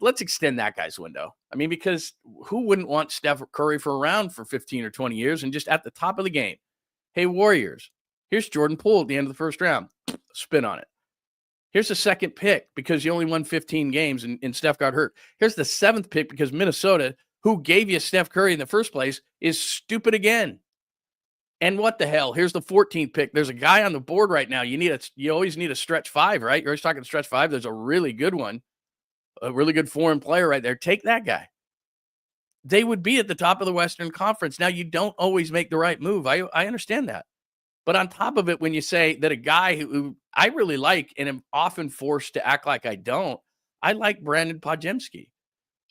[SPEAKER 2] let's extend that guy's window. I mean, because who wouldn't want Steph Curry around for 15 or 20 years and just at the top of the game? Hey, Warriors, here's Jordan Poole at the end of the first round. Spin on it. Here's the 2nd pick because you only won 15 games and Steph got hurt. Here's the 7th pick because Minnesota, who gave you Steph Curry in the first place, is stupid again. And what the hell? Here's the 14th pick. There's a guy on the board right now. You always need a stretch five, right? You're always talking stretch five. There's a really good one, a really good foreign player right there. Take that guy. They would be at the top of the Western Conference. Now, you don't always make the right move. I understand that. But on top of it, when you say that a guy who I really like and am often forced to act like I don't, I like Brandon Podjemski.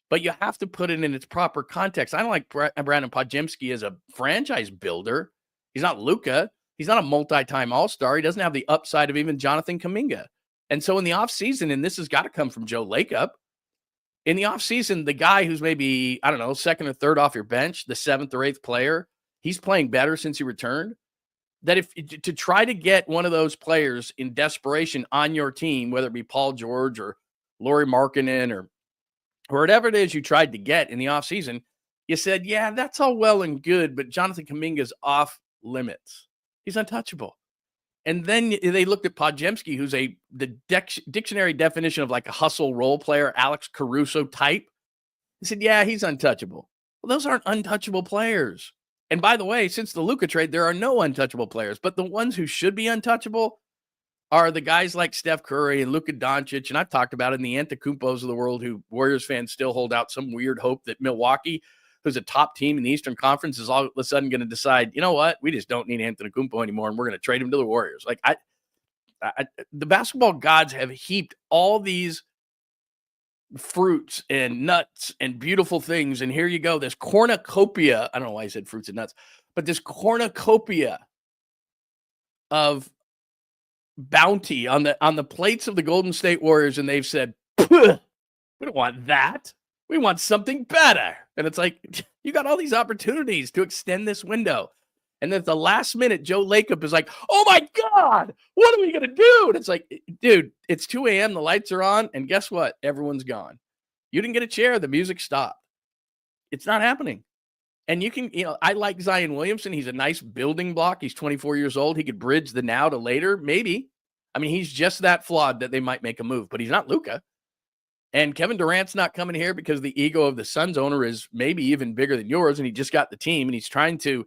[SPEAKER 2] But you have to put it in its proper context. I don't like Brandon Podjemski as a franchise builder. He's not Luka. He's not a multi-time all-star. He doesn't have the upside of even Jonathan Kuminga. And so in the offseason, and this has got to come from Joe Lacob, in the offseason, the guy who's maybe, I don't know, second or third off your bench, the seventh or eighth player, he's playing better since he returned. That if to try to get one of those players in desperation on your team, whether it be Paul George or Lauri Markkanen or whatever it is you tried to get in the offseason, you said, yeah, that's all well and good, but Jonathan Kuminga's off limits. He's untouchable. And then they looked at Podjemski, who's the dictionary definition of like a hustle role player, Alex Caruso type. They said, yeah, he's untouchable. Well, those aren't untouchable players. And by the way, since the Luka trade, there are no untouchable players. But the ones who should be untouchable are the guys like Steph Curry and Luka Doncic. And I've talked about it in the Antetokounmpos of the world, who Warriors fans still hold out some weird hope that Milwaukee, who's a top team in the Eastern Conference, is all of a sudden going to decide, you know what, we just don't need Antetokounmpo anymore, and we're going to trade him to the Warriors. Like the basketball gods have heaped all these fruits and nuts and beautiful things, and here you go, this cornucopia. I don't know why I said fruits and nuts, but this cornucopia of bounty on the plates of the Golden State Warriors, and they've said, we don't want that. We want something better. And it's like, you got all these opportunities to extend this window. And then at the last minute, Joe Lacob is like, oh my God, what are we going to do? And it's like, dude, it's 2 a.m. The lights are on. And guess what? Everyone's gone. You didn't get a chair. The music stopped. It's not happening. And you can, I like Zion Williamson. He's a nice building block. He's 24 years old. He could bridge the now to later. Maybe. I mean, he's just that flawed that they might make a move, but he's not Luka. And Kevin Durant's not coming here because the ego of the Suns owner is maybe even bigger than yours. And he just got the team, and he's trying to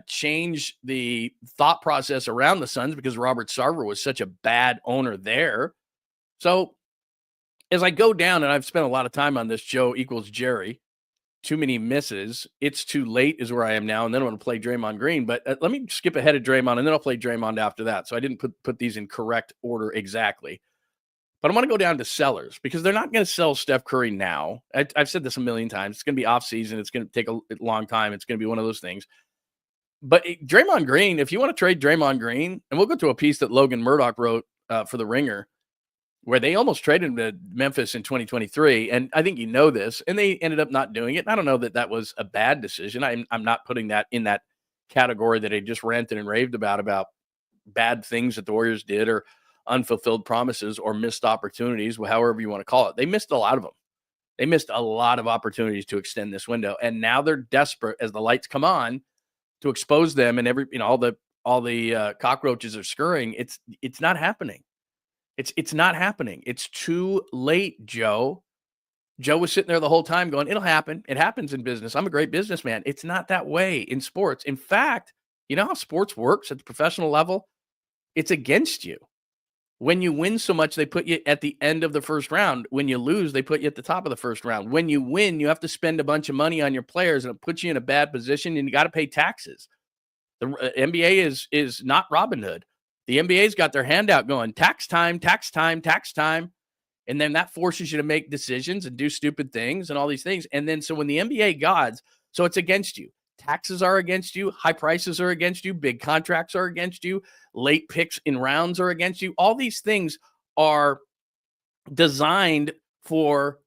[SPEAKER 2] change the thought process around the Suns because Robert Sarver was such a bad owner there. So as I go down, and I've spent a lot of time on this, Joe equals Jerry, too many misses. It's too late is where I am now. And then I'm going to play Draymond Green, but let me skip ahead of Draymond, and then I'll play Draymond after that. So I didn't put these in correct order exactly. But I want to go down to sellers because they're not going to sell Steph Curry now. I've said this a million times. It's going to be off season. It's going to take a long time. It's going to be one of those things. But Draymond Green, if you want to trade Draymond Green, and we'll go to a piece that Logan Murdoch wrote for The Ringer, where they almost traded him to Memphis in 2023. And I think you know this, and they ended up not doing it. And I don't know that that was a bad decision. I'm not putting that in that category that I just ranted and raved about bad things that the Warriors did or unfulfilled promises or missed opportunities, however you want to call it. They missed a lot of them. They missed a lot of opportunities to extend this window. And now they're desperate as the lights come on to expose them, and all the cockroaches are scurrying. It's not happening. It's not happening. It's too late, Joe. Joe was sitting there the whole time going, it'll happen. It happens in business. I'm a great businessman. It's not that way in sports. In fact, you know how sports works at the professional level? It's against you. When you win so much, they put you at the end of the first round. When you lose, they put you at the top of the first round. When you win, you have to spend a bunch of money on your players, and it puts you in a bad position, and you got to pay taxes. The NBA is not Robin Hood. The NBA's got their hand out going, tax time, tax time, tax time. And then that forces you to make decisions and do stupid things and all these things. And then so when the NBA gods, so it's against you. Taxes are against you. High prices are against you. Big contracts are against you. Late picks in rounds are against you. All these things are designed for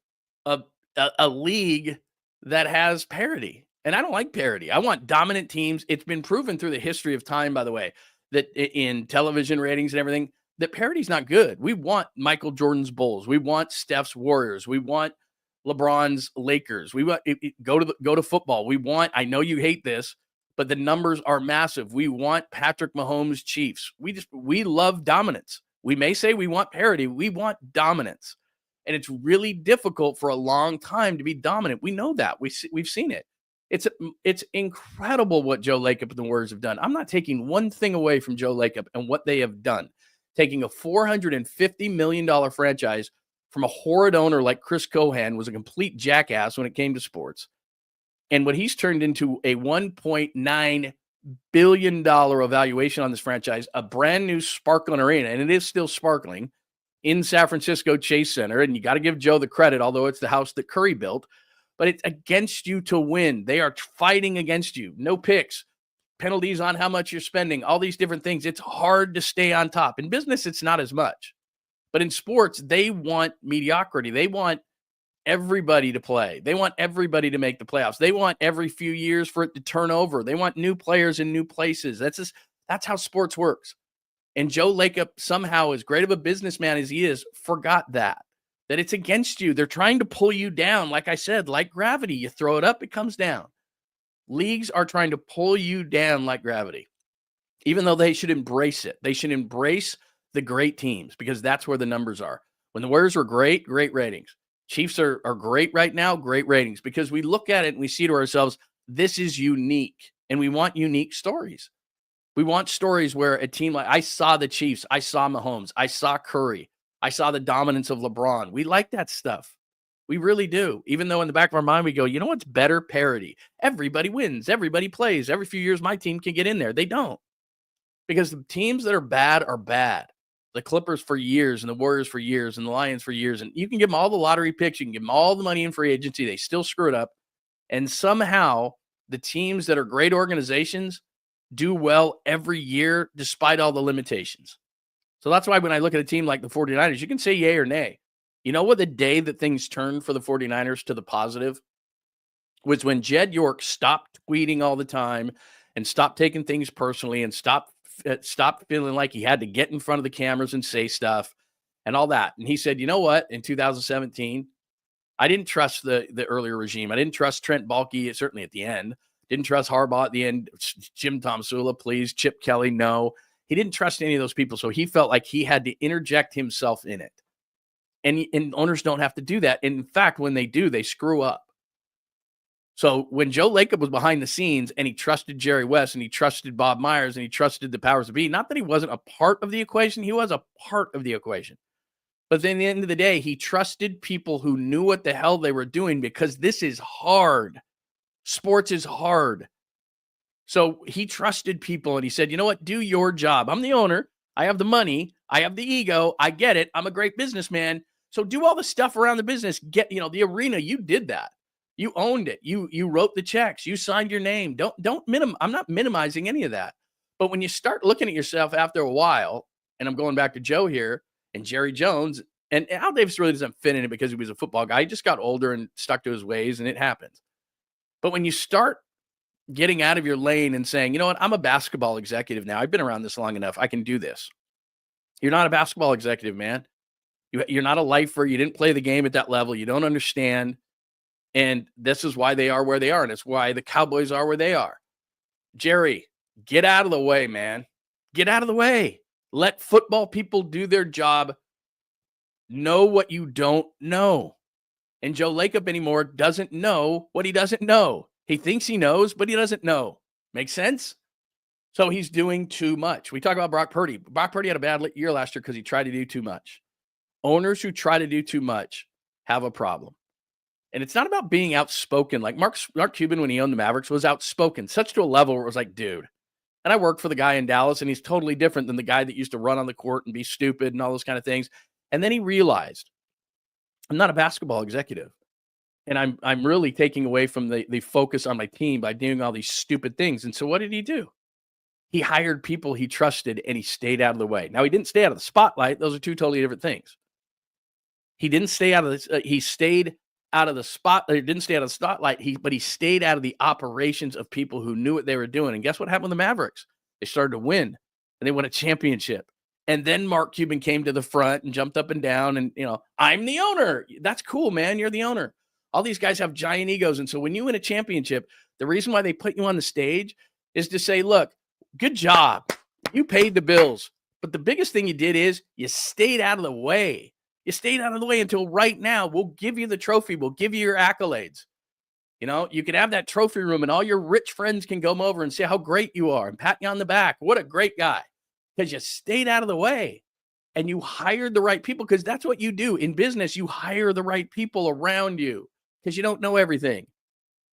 [SPEAKER 2] a league that has parity. And I don't like parity. I want dominant teams. It's been proven through the history of time, by the way, that in television ratings and everything, that parity's not good. We want Michael Jordan's Bulls. We want Steph's Warriors. We want LeBron's Lakers. We want go to football. We want, I know you hate this, but the numbers are massive. We want Patrick Mahomes Chiefs. We love dominance. We may say we want parity. We want dominance. And it's really difficult for a long time to be dominant. We know that. We've seen it. It's incredible what Joe Lacob and the Warriors have done. I'm not taking one thing away from Joe Lacob and what they have done. Taking a $450 million franchise from a horrid owner like Chris Cohan was a complete jackass when it came to sports. And what he's turned into a $1.9 billion evaluation on this franchise, a brand new sparkling arena, and it is still sparkling, in San Francisco Chase Center. And you got to give Joe the credit, although it's the house that Curry built. But it's against you to win. They are fighting against you. No picks, penalties on how much you're spending, all these different things. It's hard to stay on top. In business, it's not as much. But in sports, they want mediocrity. They want everybody to play. They want everybody to make the playoffs. They want every few years for it to turn over. They want new players in new places. That's how sports works. And Joe Lacob, somehow, as great of a businessman as he is, forgot that it's against you. They're trying to pull you down. Like I said, like gravity, you throw it up, it comes down. Leagues are trying to pull you down like gravity, even though they should embrace it. They should embrace the great teams because that's where the numbers are. When the Warriors were great ratings. Chiefs are great right now, great ratings, because we look at it and we see to ourselves, this is unique, and we want unique stories. We want stories where a team like, I saw the Chiefs, I saw Mahomes, I saw Curry, I saw the dominance of LeBron. We like that stuff. We really do. Even though in the back of our mind, we go, you know what's better? Parity. Everybody wins. Everybody plays. Every few years, my team can get in there. They don't. Because the teams that are bad are bad. The Clippers for years and the Warriors for years and the Lions for years. And you can give them all the lottery picks. You can give them all the money in free agency. They still screw it up. And somehow the teams that are great organizations do well every year despite all the limitations. So that's why when I look at a team like the 49ers, you can say yay or nay. You know what the day that things turned for the 49ers to the positive was when Jed York stopped tweeting all the time and stopped taking things personally and stopped feeling like he had to get in front of the cameras and say stuff and all that. And he said, you know what? In 2017, I didn't trust the earlier regime. I didn't trust Trent Baalke, certainly at the end. Didn't trust Harbaugh at the end. Jim Tomsula, please. Chip Kelly, no. He didn't trust any of those people, so he felt like he had to interject himself in it. And owners don't have to do that. In fact, when they do, they screw up. So when Joe Lacob was behind the scenes and he trusted Jerry West and he trusted Bob Myers and he trusted the powers that be, not that he wasn't a part of the equation, he was a part of the equation. But then at the end of the day, he trusted people who knew what the hell they were doing because this is hard. Sports is hard. So he trusted people and he said, you know what? Do your job. I'm the owner. I have the money. I have the ego. I get it. I'm a great businessman. So do all the stuff around the business. Get, the arena. You did that. You owned it. You wrote the checks. You signed your name. I'm not minimizing any of that. But when you start looking at yourself after a while, and I'm going back to Joe here and Jerry Jones, and Al Davis really doesn't fit in it because he was a football guy. He just got older and stuck to his ways, and it happens. But when you start getting out of your lane and saying, you know what, I'm a basketball executive now. I've been around this long enough. I can do this. You're not a basketball executive, man. You're not a lifer. You didn't play the game at that level. You don't understand. And this is why they are where they are. And it's why the Cowboys are where they are. Jerry, get out of the way, man. Get out of the way. Let football people do their job. Know what you don't know. And Joe Lacob anymore doesn't know what he doesn't know. He thinks he knows, but he doesn't know. Make sense? So he's doing too much. We talk about Brock Purdy. Brock Purdy had a bad year last year because he tried to do too much. Owners who try to do too much have a problem. And it's not about being outspoken. Like Mark Cuban, when he owned the Mavericks, was outspoken, such to a level where it was like, dude. And I worked for the guy in Dallas, and he's totally different than the guy that used to run on the court and be stupid and all those kind of things. And then he realized, I'm not a basketball executive. And I'm really taking away from the focus on my team by doing all these stupid things. And so what did he do? He hired people he trusted, and he stayed out of the way. Now, he didn't stay out of the spotlight. Those are two totally different things. He didn't stay out of this. He stayed out of the spot. He didn't stay out of the spotlight. But he stayed out of the operations of people who knew what they were doing. And guess what happened with the Mavericks? They started to win, and they won a championship. And then Mark Cuban came to the front and jumped up and down. And, I'm the owner. That's cool, man. You're the owner. All these guys have giant egos. And so when you win a championship, the reason why they put you on the stage is to say, look, good job. You paid the bills. But the biggest thing you did is you stayed out of the way. You stayed out of the way until right now. We'll give you the trophy. We'll give you your accolades. You can have that trophy room and all your rich friends can come over and say how great you are and pat you on the back. What a great guy. Because you stayed out of the way and you hired the right people, because that's what you do in business. You hire the right people around you because you don't know everything.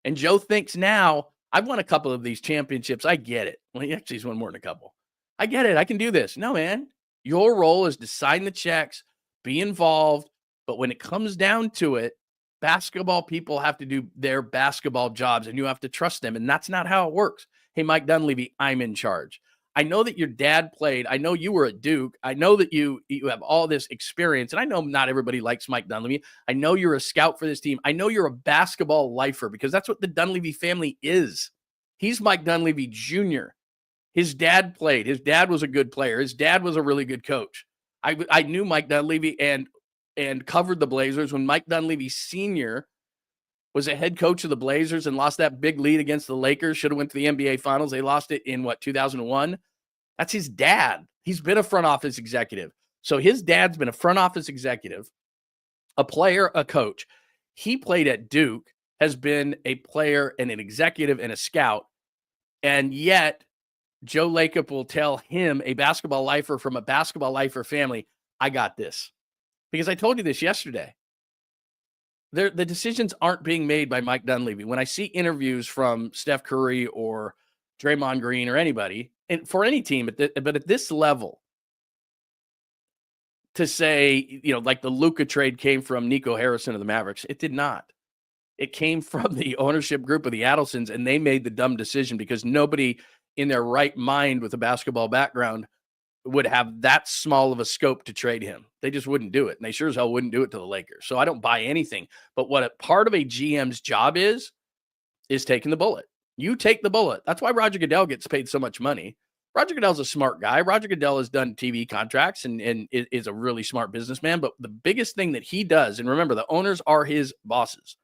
[SPEAKER 2] And Joe thinks now, I've won a couple of these championships. I get it. Well, he actually has won more than a couple. I get it. I can do this. No, man. Your role is to sign the checks, be involved. But when it comes down to it, basketball people have to do their basketball jobs and you have to trust them. And that's not how it works. Hey, Mike Dunleavy, I'm in charge. I know that your dad played. I know you were at Duke. I know that you have all this experience. And I know not everybody likes Mike Dunleavy. I know you're a scout for this team. I know you're a basketball lifer, because that's what the Dunleavy family is. He's Mike Dunleavy Jr. His dad played. His dad was a good player. His dad was a really good coach. I knew Mike Dunleavy and covered the Blazers when Mike Dunleavy Sr. was a head coach of the Blazers and lost that big lead against the Lakers. Should have went to the NBA Finals. They lost it in, 2001? That's his dad. He's been a front office executive. So his dad's been a front office executive, a player, a coach. He played at Duke, has been a player and an executive and a scout. And yet Joe Lacob will tell him, a basketball lifer from a basketball lifer family, I got this. Because I told you this yesterday. The decisions aren't being made by Mike Dunleavy. When I see interviews from Steph Curry or Draymond Green or anybody, and for any team, but at this level, to say, like the Luka trade came from Nico Harrison of the Mavericks, it did not. It came from the ownership group of the Adelsons, and they made the dumb decision because nobody in their right mind with a basketball background would have that small of a scope to trade him. They just wouldn't do it. And they sure as hell wouldn't do it to the Lakers. So I don't buy anything. But what a part of a GM's job is taking the bullet. You take the bullet. That's why Roger Goodell gets paid so much money. Roger Goodell's a smart guy. Roger Goodell has done TV contracts and is a really smart businessman. But the biggest thing that he does, and remember, the owners are his bosses.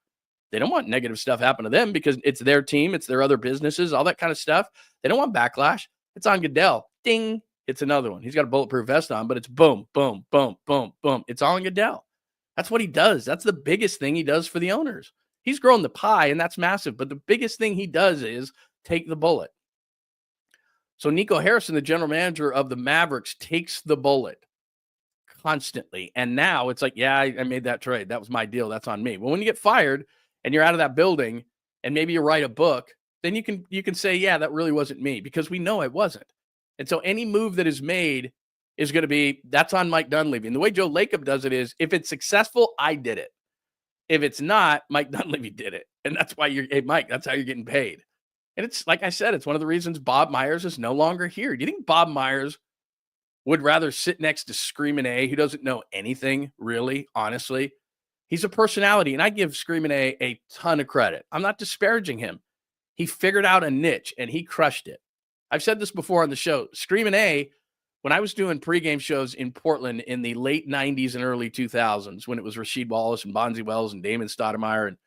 [SPEAKER 2] They don't want negative stuff happen to them because it's their team, it's their other businesses, all that kind of stuff. They don't want backlash. It's on Goodell. Ding. It's another one. He's got a bulletproof vest on, but it's boom, boom, boom, boom, boom. It's all on Goodell. That's what he does. That's the biggest thing he does for the owners. He's grown the pie, and that's massive. But the biggest thing he does is take the bullet. So Nico Harrison, the general manager of the Mavericks, takes the bullet constantly. And now it's like, yeah, I made that trade. That was my deal. That's on me. Well, when you get fired and you're out of that building and maybe you write a book, then you can say, yeah, that really wasn't me, because we know it wasn't. And so any move that is made is going to be, that's on Mike Dunleavy. And the way Joe Lacob does it is, if it's successful, I did it. If it's not, Mike Dunleavy did it. And that's why hey, Mike, that's how you're getting paid. And it's like I said, it's one of the reasons Bob Myers is no longer here. Do you think Bob Myers would rather sit next to Screamin' A, who doesn't know anything, really, honestly? He's a personality, and I give Screamin' A ton of credit. I'm not disparaging him. He figured out a niche, and he crushed it. I've said this before on the show. Screamin' A, when I was doing pregame shows in Portland in the late 90s and early 2000s, when it was Rasheed Wallace and Bonzi Wells and Damon Stoudemire and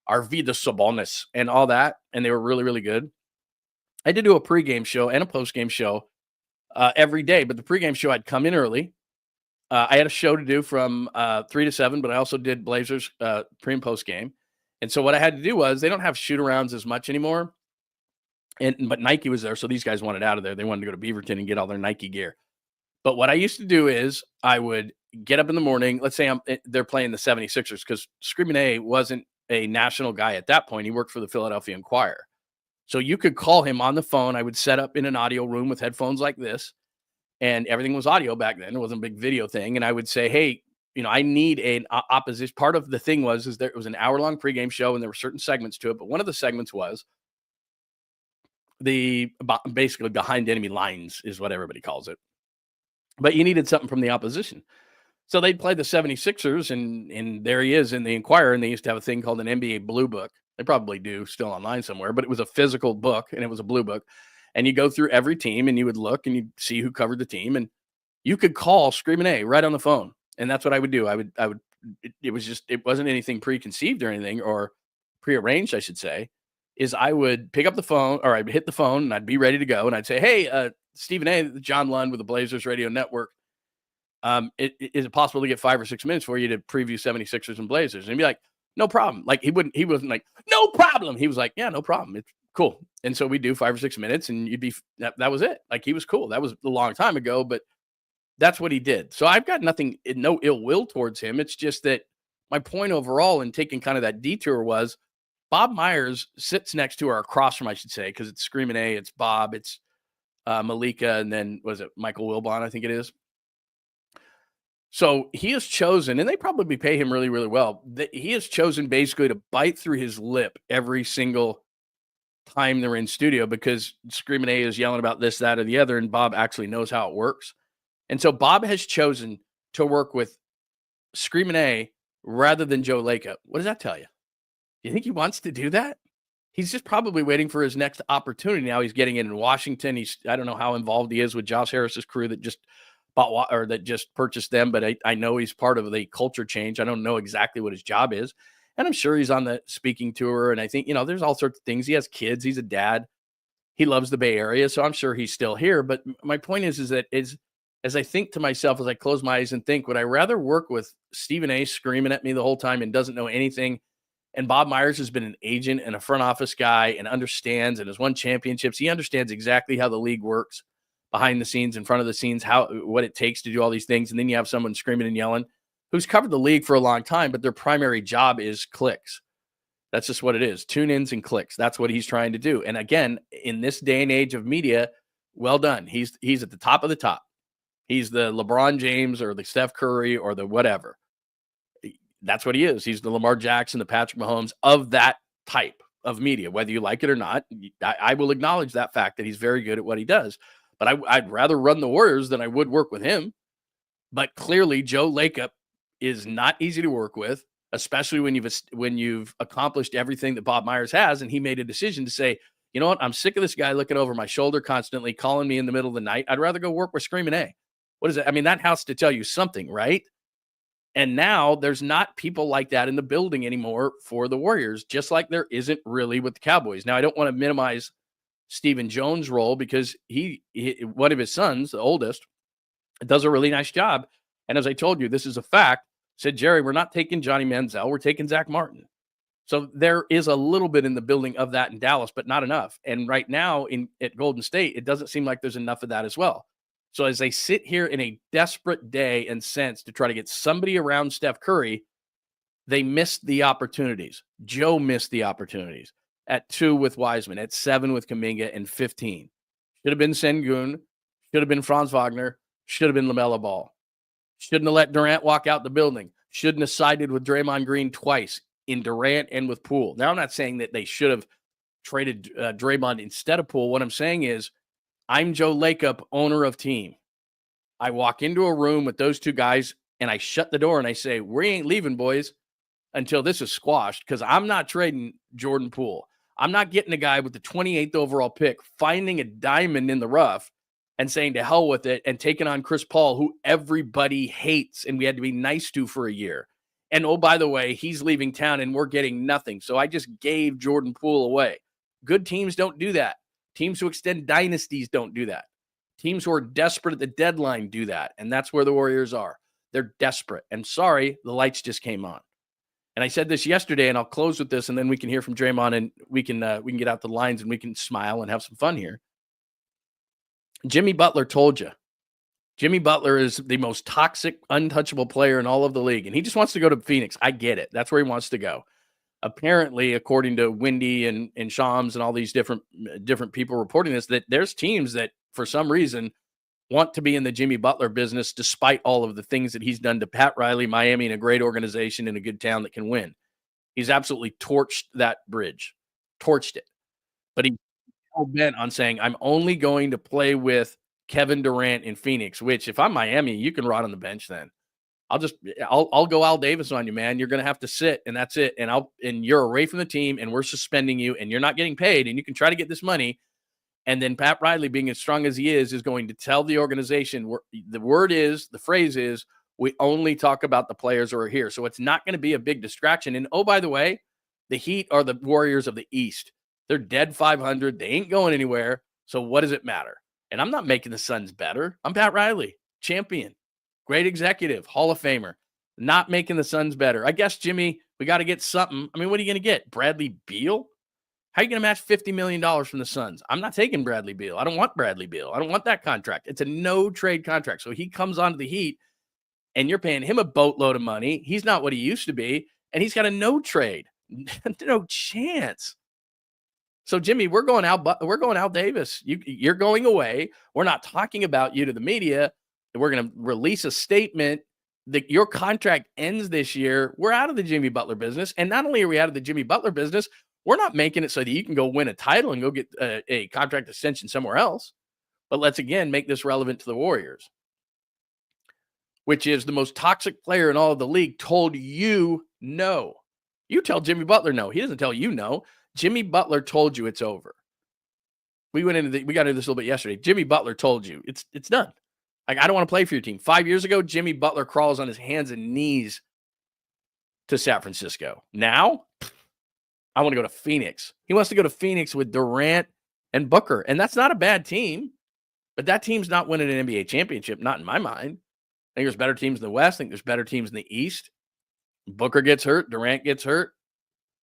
[SPEAKER 2] Arvydas Sabonis and all that, and they were really, really good. I did do a pregame show and a postgame show every day, but the pregame show, I'd come in early. I had a show to do from 3 to 7, but I also did Blazers pre and post game. And so what I had to do was, they don't have shoot-arounds as much anymore. But Nike was there, so these guys wanted out of there. They wanted to go to Beaverton and get all their Nike gear. But what I used to do is, I would get up in the morning. Let's say they're playing the 76ers, because Screamin' A wasn't a national guy at that point. He worked for the Philadelphia Inquirer. So you could call him on the phone. I would set up in an audio room with headphones like this, and everything was audio back then. It wasn't a big video thing. And I would say, hey, I need an opposition. Part of the thing was, it was an hour-long pregame show, and there were certain segments to it. But one of the segments was basically behind enemy lines, is what everybody calls it. But you needed something from the opposition. So they'd play the 76ers, and there he is in the Inquirer, and they used to have a thing called an NBA Blue Book. They probably do still online somewhere, but it was a physical book, and it was a blue book. And you go through every team, and you would look, and you'd see who covered the team, and you could call Screamin' A right on the phone. And that's what I would do. It wasn't anything preconceived or anything, or prearranged, I should say, is I would pick up the phone, or I'd hit the phone, and I'd be ready to go. And I'd say, hey, Stephen A., John Lund with the Blazers Radio Network. Is it possible to get 5 or 6 minutes for you to preview 76ers and Blazers? And he'd be like, No problem. Like he wasn't like, no problem. He was like, yeah, no problem. It's cool. And so we do 5 or 6 minutes and that was it. Like he was cool. That was a long time ago, but that's what he did. So I've got no ill will towards him. It's just that my point overall in taking kind of that detour was Bob Myers sits next to or across from, I should say, because it's Screaming A, it's Bob, it's Malika, and then was it Michael Wilbon, I think it is. So he has chosen, and they probably pay him really, really well. He has chosen basically to bite through his lip every single time they're in studio because Screaming A is yelling about this, that, or the other, and Bob actually knows how it works. And so Bob has chosen to work with Screaming A rather than Joe Lacob. What does that tell you? You think he wants to do that? He's just probably waiting for his next opportunity. Now he's getting it in Washington. I don't know how involved he is with Josh Harris's crew that just that just purchased them, but I know he's part of the culture change. I don't know exactly what his job is. And I'm sure he's on the speaking tour. And I think, there's all sorts of things. He has kids. He's a dad. He loves the Bay Area. So I'm sure he's still here. But my point is that as I think to myself, as I close my eyes and think, would I rather work with Stephen A screaming at me the whole time and doesn't know anything? And Bob Myers has been an agent and a front office guy and understands and has won championships. He understands exactly how the league works behind the scenes, in front of the scenes, what it takes to do all these things. And then you have someone screaming and yelling who's covered the league for a long time, but their primary job is clicks. That's just what it is. Tune-ins and clicks. That's what he's trying to do. And again, in this day and age of media, well done. He's at the top of the top. He's the LeBron James or the Steph Curry or the whatever. That's what he is. He's the Lamar Jackson, the Patrick Mahomes of that type of media, whether you like it or not. I will acknowledge that fact that he's very good at what he does. But I'd rather run the Warriors than I would work with him. But clearly, Joe Lacob is not easy to work with, especially when you've accomplished everything that Bob Myers has. And he made a decision to say, you know what? I'm sick of this guy looking over my shoulder constantly, calling me in the middle of the night. I'd rather go work with Screaming A. What is it? I mean, that has to tell you something, right? And now there's not people like that in the building anymore for the Warriors, just like there isn't really with the Cowboys. Now, I don't want to minimize Stephen Jones' role because he one of his sons, the oldest, does a really nice job. And as I told you, this is a fact. Said, Jerry, we're not taking Johnny Manziel. We're taking Zach Martin. So there is a little bit in the building of that in Dallas, but not enough. And right now at Golden State, it doesn't seem like there's enough of that as well. So as they sit here in a desperate day and sense to try to get somebody around Steph Curry, they missed the opportunities. Joe missed the opportunities at 2 with Wiseman, at 7 with Kuminga, and 15. Should have been Sengun, should have been Franz Wagner, should have been LaMelo Ball. Shouldn't have let Durant walk out the building. Shouldn't have sided with Draymond Green twice in Durant and with Poole. Now, I'm not saying that they should have traded Draymond instead of Poole. What I'm saying is I'm Joe Lacob, owner of team. I walk into a room with those two guys, and I shut the door, and I say, we ain't leaving, boys, until this is squashed, because I'm not trading Jordan Poole. I'm not getting a guy with the 28th overall pick, finding a diamond in the rough and saying to hell with it and taking on Chris Paul, who everybody hates and we had to be nice to for a year. And, oh, by the way, he's leaving town and we're getting nothing. So I just gave Jordan Poole away. Good teams don't do that. Teams who extend dynasties don't do that. Teams who are desperate at the deadline do that. And that's where the Warriors are. They're desperate. And sorry, the lights just came on. And I said this yesterday, and I'll close with this, and then we can hear from Draymond, and we can get out the lines, and we can smile and have some fun here. Jimmy Butler told you. Jimmy Butler is the most toxic, untouchable player in all of the league, and he just wants to go to Phoenix. I get it. That's where he wants to go. Apparently, according to Wendy and Shams and all these different people reporting this, that there's teams that, for some reason, want to be in the Jimmy Butler business despite all of the things that he's done to Pat Riley, Miami, and a great organization in a good town that can win. He's absolutely torched that bridge, torched it. But he's so bent on saying, I'm only going to play with Kevin Durant in Phoenix, which if I'm Miami, you can rot on the bench then. I'll go Al Davis on you, man. You're going to have to sit, and that's it. And you're away from the team, and we're suspending you, and you're not getting paid, and you can try to get this money. And then Pat Riley, being as strong as he is going to tell the organization, the phrase is, we only talk about the players who are here. So it's not going to be a big distraction. And, oh, by the way, the Heat are the Warriors of the East. They're dead 500. They ain't going anywhere. So what does it matter? And I'm not making the Suns better. I'm Pat Riley, champion, great executive, Hall of Famer, not making the Suns better. I guess Jimmy We got to get something. I mean, what are you going to get? Bradley Beal? How are you going to match $50 million from the Suns? I'm not taking Bradley Beal. I don't want Bradley Beal. I don't want that contract. It's a no-trade contract. So he comes onto the Heat, and you're paying him a boatload of money. He's not what he used to be, and he's got a no-trade. No chance. So, Jimmy, we're going out Davis. You're going away. We're not talking about you to the media. We're going to release a statement that your contract ends this year. We're out of the Jimmy Butler business. And not only are we out of the Jimmy Butler business, we're not making it so that you can go win a title and go get a contract extension somewhere else. But let's, again, make this relevant to the Warriors, which is the most toxic player in all of the league told you no. You tell Jimmy Butler no. He doesn't tell you no. Jimmy Butler told you it's over. We got into this a little bit yesterday. Jimmy Butler told you it's done. Like, I don't want to play for your team. 5 years ago, Jimmy Butler crawls on his hands and knees to San Francisco. Now, I want to go to Phoenix. He wants to go to Phoenix with Durant and Booker. And that's not a bad team, but that team's not winning an NBA championship, not in my mind. I think there's better teams in the West. I think there's better teams in the East. Booker gets hurt. Durant gets hurt.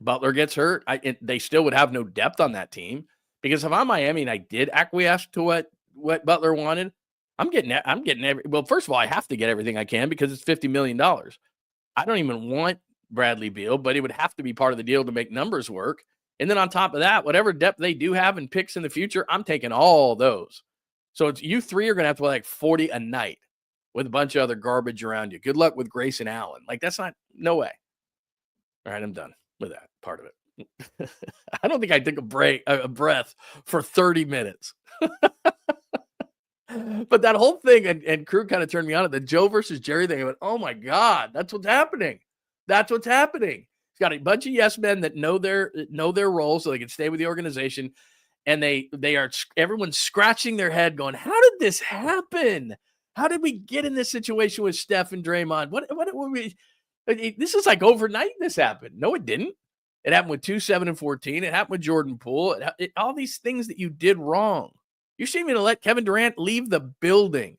[SPEAKER 2] Butler gets hurt. They still would have no depth on that team, because if I'm Miami and I did acquiesce to what Butler wanted, I'm getting well, first of all, I have to get everything I can because it's $50 million. I don't even want Bradley Beal, but it would have to be part of the deal to make numbers work. And then on top of that, whatever depth they do have in picks in the future, I'm taking all those. So it's you three are going to have to play like 40 a night with a bunch of other garbage around you. Good luck with Grayson Allen. Like, that's not, no way. All right, I'm done with that part of it. I don't think I took a breath for 30 minutes. But that whole thing, and Crew kind of turned me on it, the Joe versus Jerry thing. I went, oh my God, that's what's happening. That's what's happening. He's got a bunch of yes men that know their role so they can stay with the organization. And everyone's scratching their head going, how did this happen? How did we get in this situation with Steph and Draymond? What were we? This is like overnight this happened. No, it didn't. It happened with 2, 7, and 14. It happened with Jordan Poole. All these things that you did wrong. You shouldn't even let Kevin Durant leave the building.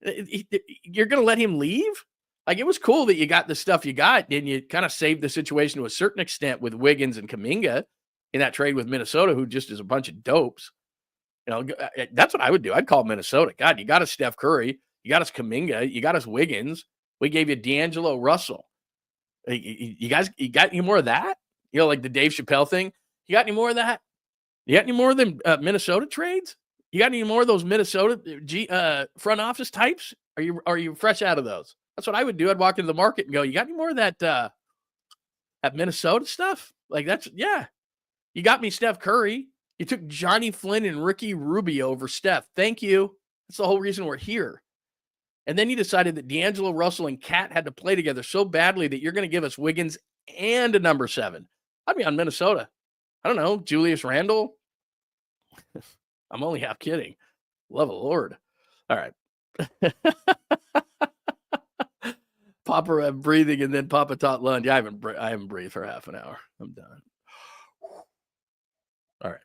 [SPEAKER 2] You're going to let him leave? Like, it was cool that you got the stuff you got, and you kind of saved the situation to a certain extent with Wiggins and Kuminga in that trade with Minnesota, who just is a bunch of dopes. You know, that's what I would do. I'd call Minnesota. God, you got us Steph Curry. You got us Kuminga. You got us Wiggins. We gave you D'Angelo Russell. You guys, you got any more of that? You know, like the Dave Chappelle thing. You got any more of that? You got any more of them Minnesota trades? You got any more of those Minnesota front office types? Are you fresh out of those? That's what I would do. I'd walk into the market and go, you got any more of that Minnesota stuff? Like, that's, yeah. You got me Steph Curry. You took Johnny Flynn and Ricky Rubio over Steph. Thank you. That's the whole reason we're here. And then you decided that D'Angelo Russell and Cat had to play together so badly that you're going to give us Wiggins and a number 7. I'd be on Minnesota. I don't know, Julius Randle. I'm only half kidding. Love the Lord. All right. Papa breathing, and then Papa taught Lund. Yeah, I haven't breathed for half an hour. I'm done. All right.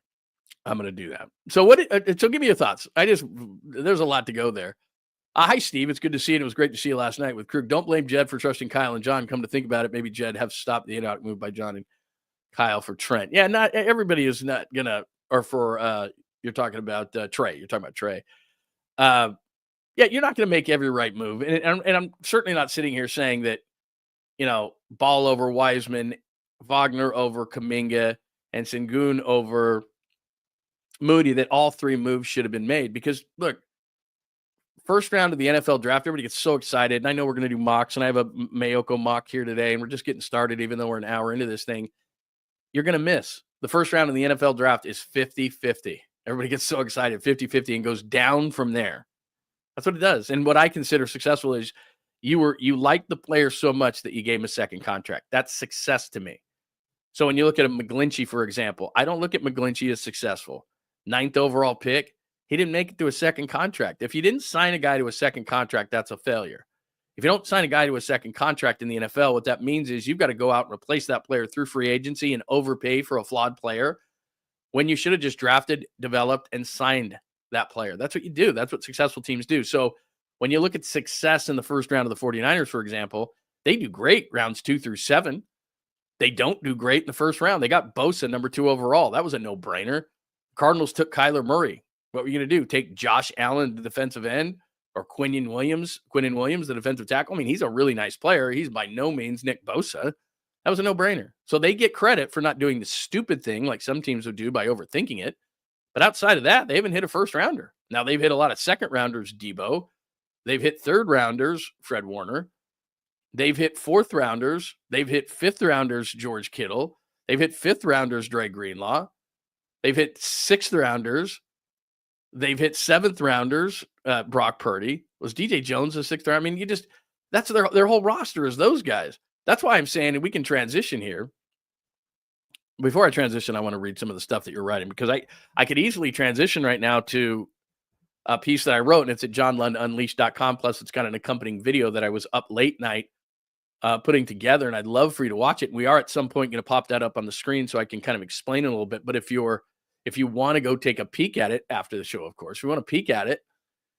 [SPEAKER 2] I'm going to do that. So so give me your thoughts. There's a lot to go there. Hi, Steve. It's good to see you. And it was great to see you last night with Krug. Don't blame Jed for trusting Kyle and John. Come to think about it, maybe Jed have stopped the in-out move by John and Kyle for Trent. Yeah, not everybody is not going to, or for, you're talking about Trey. You're talking about Trey. Yeah, you're not going to make every right move. And I'm certainly not sitting here saying that, you know, Ball over Wiseman, Wagner over Kuminga, and Sengun over Moody, that all 3 moves should have been made. Because, look, first round of the NFL draft, everybody gets so excited. And I know we're going to do mocks, and I have a Mayoko mock here today, and we're just getting started, even though we're an hour into this thing. You're going to miss. The first round of the NFL draft is 50-50. Everybody gets so excited, 50-50, and goes down from there. That's what it does. And what I consider successful is you like the player so much that you gave him a second contract. That's success to me. So when you look at a McGlinchey, for example, I don't look at McGlinchey as successful. 9th overall pick. He didn't make it to a second contract. If you didn't sign a guy to a second contract, that's a failure. If you don't sign a guy to a second contract in the NFL, what that means is you've got to go out and replace that player through free agency and overpay for a flawed player when you should have just drafted, developed, and signed that player. That's what you do. That's what successful teams do. So when you look at success in the first round of the 49ers, for example, they do great rounds 2 through 7. They don't do great in the first round. They got Bosa number 2 overall. That was a no-brainer. Cardinals took Kyler Murray. What were you going to do? Take Josh Allen, the defensive end, or Quinnen Williams, the defensive tackle? I mean, he's a really nice player. He's by no means Nick Bosa. That was a no-brainer. So they get credit for not doing the stupid thing like some teams would do by overthinking it. But outside of that, they haven't hit a first-rounder. Now, they've hit a lot of second-rounders, Debo. They've hit third-rounders, Fred Warner. They've hit fourth-rounders. They've hit fifth-rounders, George Kittle. They've hit fifth-rounders, Dre Greenlaw. They've hit sixth-rounders. They've hit seventh-rounders, Brock Purdy. Was DJ Jones a sixth round? I mean, that's their whole roster is those guys. That's why I'm saying, and we can transition here. Before I transition, I want to read some of the stuff that you're writing, because I could easily transition right now to a piece that I wrote, and it's at johnlundunleashed.com. Plus, it's got an accompanying video that I was up late night putting together, and I'd love for you to watch it. We are at some point going to pop that up on the screen so I can kind of explain it a little bit. But if you want to go take a peek at it after the show, of course, if you want to peek at it,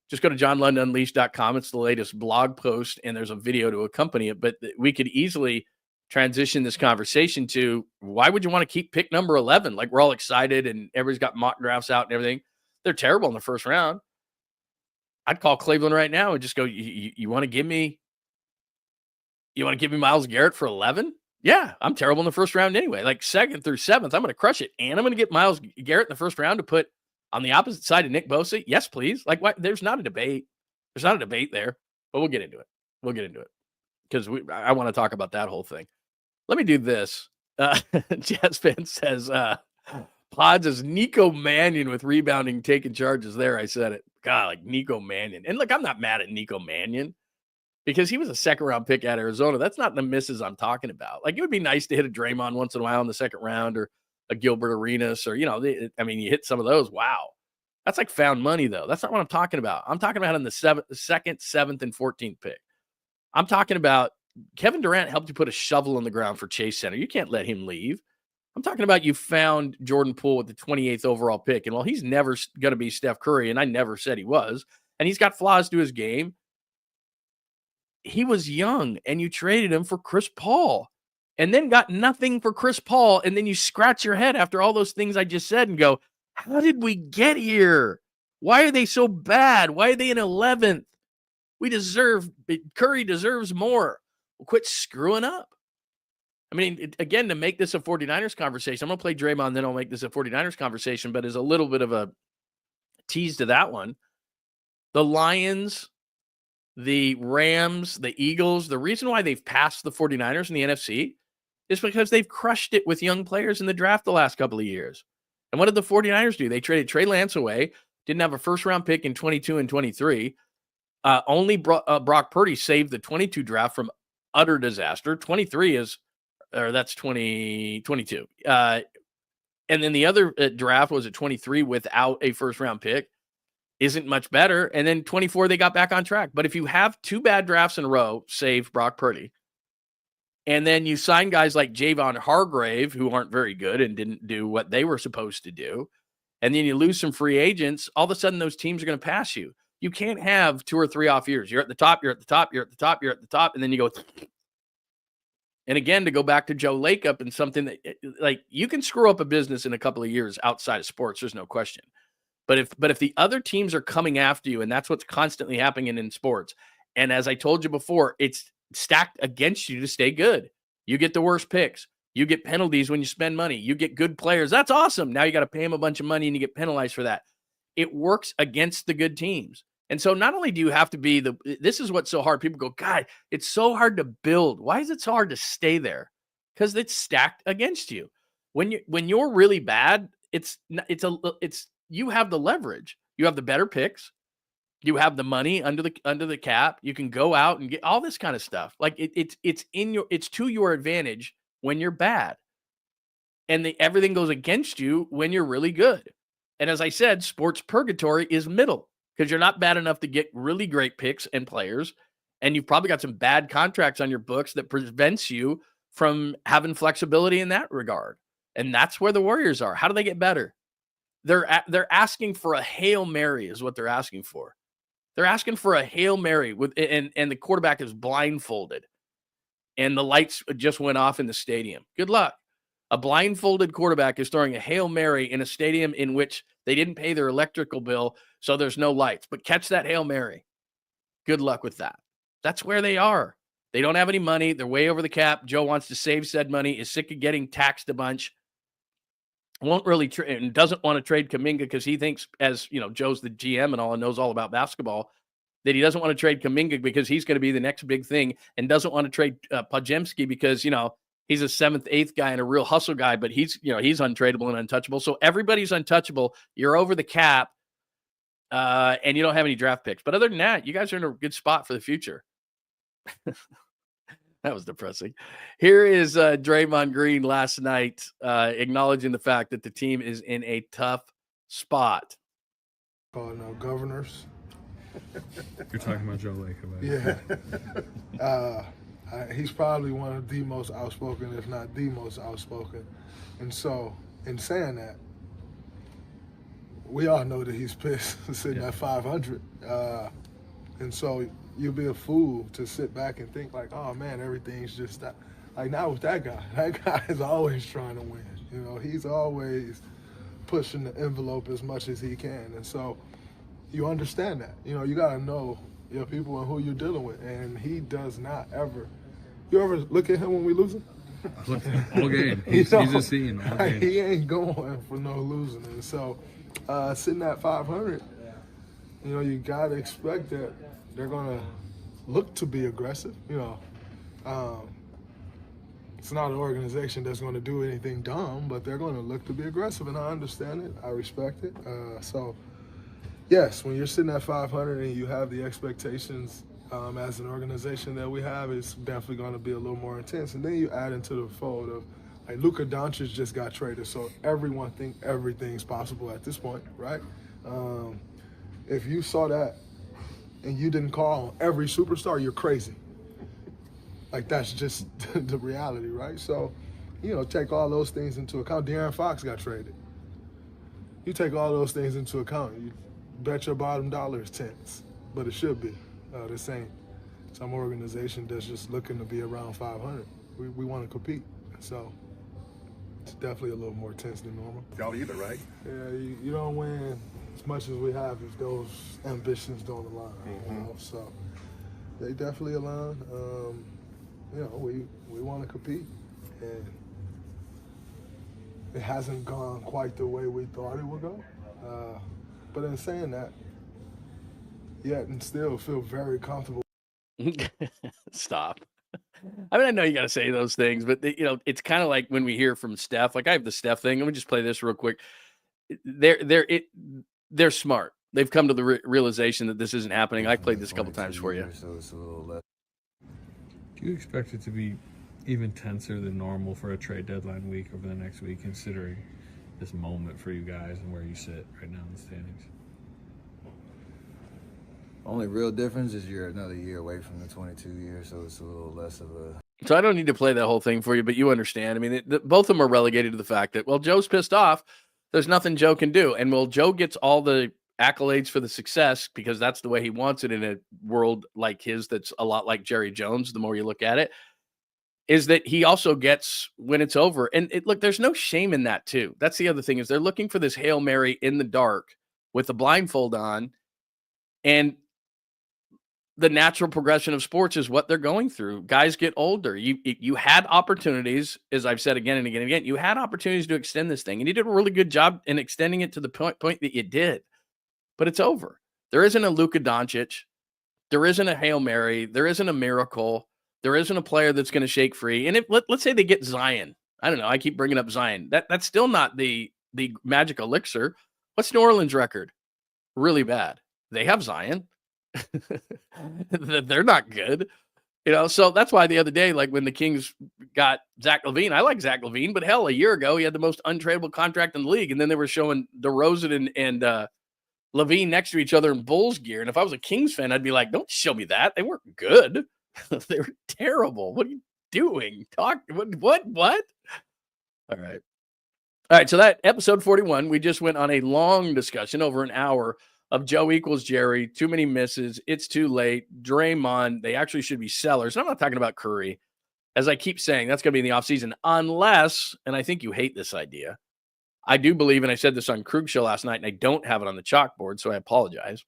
[SPEAKER 2] just go to johnlundunleashed.com. It's the latest blog post, and there's a video to accompany it. But we could easily transition this conversation to, why would you want to keep pick number 11? Like, we're all excited and everybody's got mock drafts out and everything. They're terrible in the first round. I'd call Cleveland right now and just go, you want to give me Myles Garrett for 11? Yeah, I'm terrible in the first round anyway. Like, second through seventh, I'm going to crush it. And I'm going to get Myles Garrett in the first round to put on the opposite side of Nick Bosa. Yes, please. Like, what? There's not a debate. There's not a debate there, but we'll get into it. Because I want to talk about that whole thing. Let me do this. Jazz fan says, Pods is Nico Mannion with rebounding, taking charges there. I said it. God, like Nico Mannion. And look, I'm not mad at Nico Mannion, because he was a second-round pick at Arizona. That's not the misses I'm talking about. Like, it would be nice to hit a Draymond once in a while in the second round, or a Gilbert Arenas, or, you hit some of those. Wow. That's like found money, though. That's not what I'm talking about. I'm talking about in the second, 7th, and 14th pick. I'm talking about Kevin Durant helped you put a shovel in the ground for Chase Center. You can't let him leave. I'm talking about you found Jordan Poole with the 28th overall pick. And while he's never going to be Steph Curry, and I never said he was, and he's got flaws to his game, he was young, and you traded him for Chris Paul and then got nothing for Chris Paul. And then you scratch your head after all those things I just said and go, how did we get here? Why are they so bad? Why are they in 11th? Curry deserves more. Well, quit screwing up. I mean, again, to make this a 49ers conversation, I'm going to play Draymond, then I'll make this a 49ers conversation, but as a little bit of a tease to that one, the Lions, the Rams, the Eagles, the reason why they've passed the 49ers in the NFC is because they've crushed it with young players in the draft the last couple of years. And what did the 49ers do? They traded Trey Lance away, didn't have a first-round pick in 22 and 23. Only Brock Purdy saved the 22 draft from utter disaster. 23 is, or that's 2022. And then the other draft was at 23 without a first-round pick. Isn't much better. And then 24, they got back on track. But if you have two bad drafts in a row, save Brock Purdy, and then you sign guys like Javon Hargrave, who aren't very good and didn't do what they were supposed to do, and then you lose some free agents, all of a sudden those teams are going to pass you. You can't have 2 or 3 off years. You're at the top, you're at the top, you're at the top, you're at the top, and then you go. And again, to go back to Joe Lacob and something that, like, you can screw up a business in a couple of years outside of sports, there's no question. But if the other teams are coming after you, and that's what's constantly happening in sports, and as I told you before, it's stacked against you to stay good. You get the worst picks. You get penalties when you spend money. You get good players. That's awesome. Now you got to pay them a bunch of money and you get penalized for that. It works against the good teams. And so not only do you have to be this is what's so hard. People go, God, it's so hard to build. Why is it so hard to stay there? Because it's stacked against you. When you're really bad, it's you have the leverage. You have the better picks. You have the money under the cap. You can go out and get all this kind of stuff. Like it's to your advantage when you're bad, and everything goes against you when you're really good. And as I said, sports purgatory is middle, because you're not bad enough to get really great picks and players, and you've probably got some bad contracts on your books that prevents you from having flexibility in that regard. And that's where the Warriors are. How do they get better? They're asking for a Hail Mary is what they're asking for. They're asking for a Hail Mary and the quarterback is blindfolded. and the lights just went off in the stadium. Good luck. A blindfolded quarterback is throwing a Hail Mary in a stadium in which they didn't pay their electrical bill, so there's no lights. But catch that Hail Mary. Good luck with that. That's where they are. They don't have any money. They're way over the cap. Joe wants to save said money, is sick of getting taxed a bunch. Won't really and doesn't want to trade Kuminga because he thinks, as you know, Joe's the GM and all and knows all about basketball, that he doesn't want to trade Kuminga because he's going to be the next big thing, and doesn't want to trade Podziemski because, you know, he's a 7th, 8th guy and a real hustle guy, but he's untradeable and untouchable. So everybody's untouchable. You're over the cap, and you don't have any draft picks. But other than that, you guys are in a good spot for the future. That was depressing. Here is Draymond Green last night acknowledging the fact that the team is in a tough spot.
[SPEAKER 3] Calling out governors.
[SPEAKER 4] You're talking about Joe Lacob.
[SPEAKER 3] Yeah. He's probably one of the most outspoken, if not the most outspoken. And so, in saying that, we all know that he's pissed sitting at 500. And so you'd be a fool to sit back and think like, oh man, everything's just that. Like, not with that guy. That guy is always trying to win. You know, he's always pushing the envelope as much as he can. And so you understand that. You know, you got to know your people and who you're dealing with. And he does not ever. You ever look at him when we losing?
[SPEAKER 4] Look, all game. He's a scene. All game.
[SPEAKER 3] He ain't going for no losing. And so sitting at 500, you know, you got to expect that they're going to look to be aggressive. You know, it's not an organization that's going to do anything dumb, but they're going to look to be aggressive, and I understand it. I respect it. So, yes, when you're sitting at 500 and you have the expectations as an organization that we have, it's definitely going to be a little more intense. And then you add into the fold of, like, Luka Doncic just got traded, so everyone think everything's possible at this point, right? If you saw that and you didn't call on every superstar, you're crazy. Like, that's just the reality, right? So, you know, take all those things into account. De'Aaron Fox got traded. You take all those things into account. You bet your bottom dollar is tense, but it should be the same. Some organization that's just looking to be around 500. We want to compete. So it's definitely a little more tense than normal.
[SPEAKER 5] Y'all either, right?
[SPEAKER 3] Yeah, you don't win as much as we have if those ambitions don't align.
[SPEAKER 5] Mm-hmm.
[SPEAKER 3] You know? So they definitely align. You know, we want to compete, and it hasn't gone quite the way we thought it would go. But in saying that, yet and still feel very comfortable.
[SPEAKER 2] Stop. I mean, I know you got to say those things, but you know, it's kind of like when we hear from Steph. Like, I have the Steph thing. Let me just play this real quick. They're smart. They've come to the realization that this isn't happening. I played this a couple times for you.
[SPEAKER 5] So it's a little less.
[SPEAKER 4] Do you expect it to be even tenser than normal for a trade deadline week over the next week, considering this moment for you guys and where you sit right now in the standings?
[SPEAKER 5] Only real difference is you're another year away from the 22 years, so it's a little less of a.
[SPEAKER 2] So I don't need to play that whole thing for you, but you understand. I mean, both of them are relegated to the fact that, well, Joe's pissed off. There's nothing Joe can do. And, well, Joe gets all the accolades for the success because that's the way he wants it in a world like his that's a lot like Jerry Jones, the more you look at it, is that he also gets when it's over. And look, there's no shame in that, too. That's the other thing, is they're looking for this Hail Mary in the dark with the blindfold on, and the natural progression of sports is what they're going through. Guys get older. You had opportunities, as I've said again and again and again, you had opportunities to extend this thing, and you did a really good job in extending it to the point that you did. But it's over. There isn't a Luka Doncic. There isn't a Hail Mary. There isn't a miracle. There isn't a player that's going to shake free. And let's say they get Zion. I don't know. I keep bringing up Zion. That's still not the magic elixir. What's New Orleans' record? Really bad. They have Zion. They're not good. You know, so that's why the other day, like when the Kings got Zach LaVine, I like Zach LaVine, but hell, a year ago, he had the most untradeable contract in the league. And then they were showing DeRozan and LaVine next to each other in Bulls gear. And if I was a Kings fan, I'd be like, don't show me that. They weren't good. They were terrible. What are you doing? What? All right. So that episode 41, we just went on a long discussion over an hour of Joe equals Jerry, too many misses, it's too late, Draymond, they actually should be sellers. And I'm not talking about Curry. As I keep saying, that's going to be in the offseason, unless, and I think you hate this idea, I do believe, and I said this on Krug Show last night, and I don't have it on the chalkboard, so I apologize.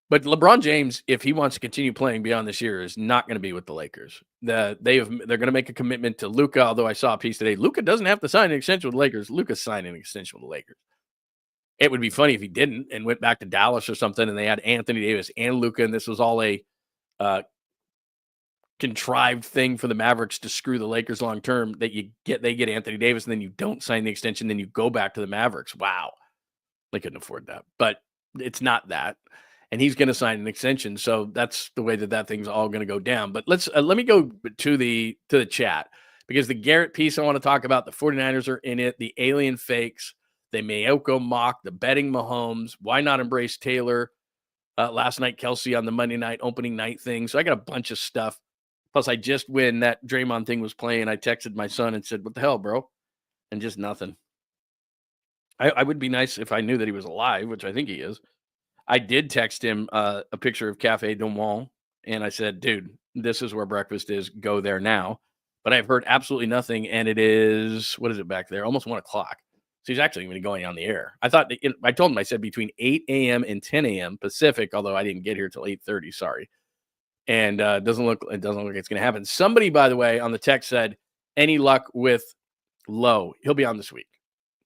[SPEAKER 2] But LeBron James, if he wants to continue playing beyond this year, is not going to be with the Lakers. They're going to make a commitment to Luka, although I saw a piece today. Luka doesn't have to sign an extension with the Lakers. Luka's signing an extension with the Lakers. It would be funny if he didn't and went back to Dallas or something, and they had Anthony Davis and Luka, and this was all a contrived thing for the Mavericks to screw the Lakers long term. That they get Anthony Davis, and then you don't sign the extension, then you go back to the Mavericks. Wow, they couldn't afford that, but it's not that. And he's going to sign an extension, so that's the way that thing's all going to go down. But let me go to the chat, because the Garrett piece I want to talk about, the 49ers are in it, the alien fakes, the Mayoko mock, the betting Mahomes, why not embrace Taylor, last night Kelce on the Monday night opening night thing. So I got a bunch of stuff. Plus, I just, when that Draymond thing was playing, I texted my son and said, "What the hell, bro?" And just nothing. I would be nice if I knew that he was alive, which I think he is. I did text him a picture of Cafe Du Monde, and I said, "Dude, this is where breakfast is. Go there now." But I've heard absolutely nothing, and it is, what is it back there? Almost 1 o'clock. So he's actually going to be going on the air. I told him, I said between 8 a.m. and 10 a.m. Pacific, although I didn't get here till 8:30. Sorry. And it doesn't look like it's going to happen. Somebody, by the way, on the text said, any luck with Lowe? He'll be on this week.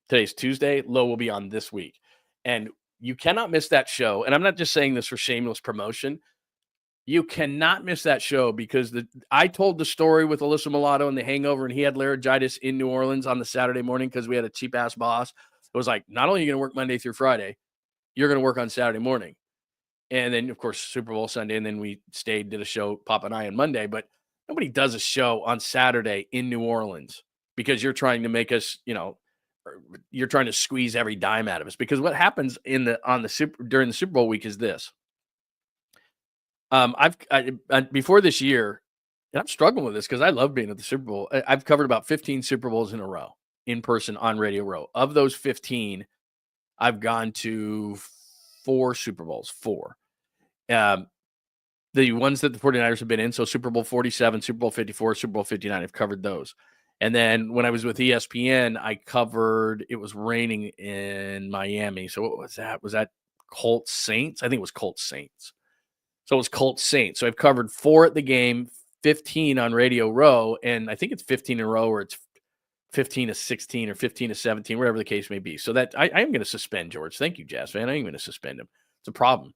[SPEAKER 2] Today's Tuesday. Lowe will be on this week. And you cannot miss that show. And I'm not just saying this for shameless promotion. You cannot miss that show, because I told the story with Alyssa Mulatto and the hangover, and he had laryngitis in New Orleans on the Saturday morning because we had a cheap-ass boss. It was like, not only are you going to work Monday through Friday, you're going to work on Saturday morning. And then, of course, Super Bowl Sunday, and then we did a show, Papa and I, on Monday. But nobody does a show on Saturday in New Orleans because you're trying to make us, you're trying to squeeze every dime out of us. Because what happens during the Super Bowl week is this. Before this year, and I'm struggling with this because I love being at the Super Bowl. I've covered about 15 Super Bowls in a row, in person on Radio Row. Of those 15, I've gone to 4 Super Bowls, 4. The ones that the 49ers have been in, so Super Bowl 47, Super Bowl 54, Super Bowl 59, I've covered those. And then when I was with ESPN, I covered, it was raining in Miami. So what was that? Was that Colts Saints? I think it was Colts Saints. So it was Colts Saints. So I've covered 4 at the game, 15 on Radio Row, and I think it's 15 in a row, or it's 15 to 16 or 15 to 17, whatever the case may be. So that I am going to suspend George. Thank you, Jazz fan. I am going to suspend him. It's a problem.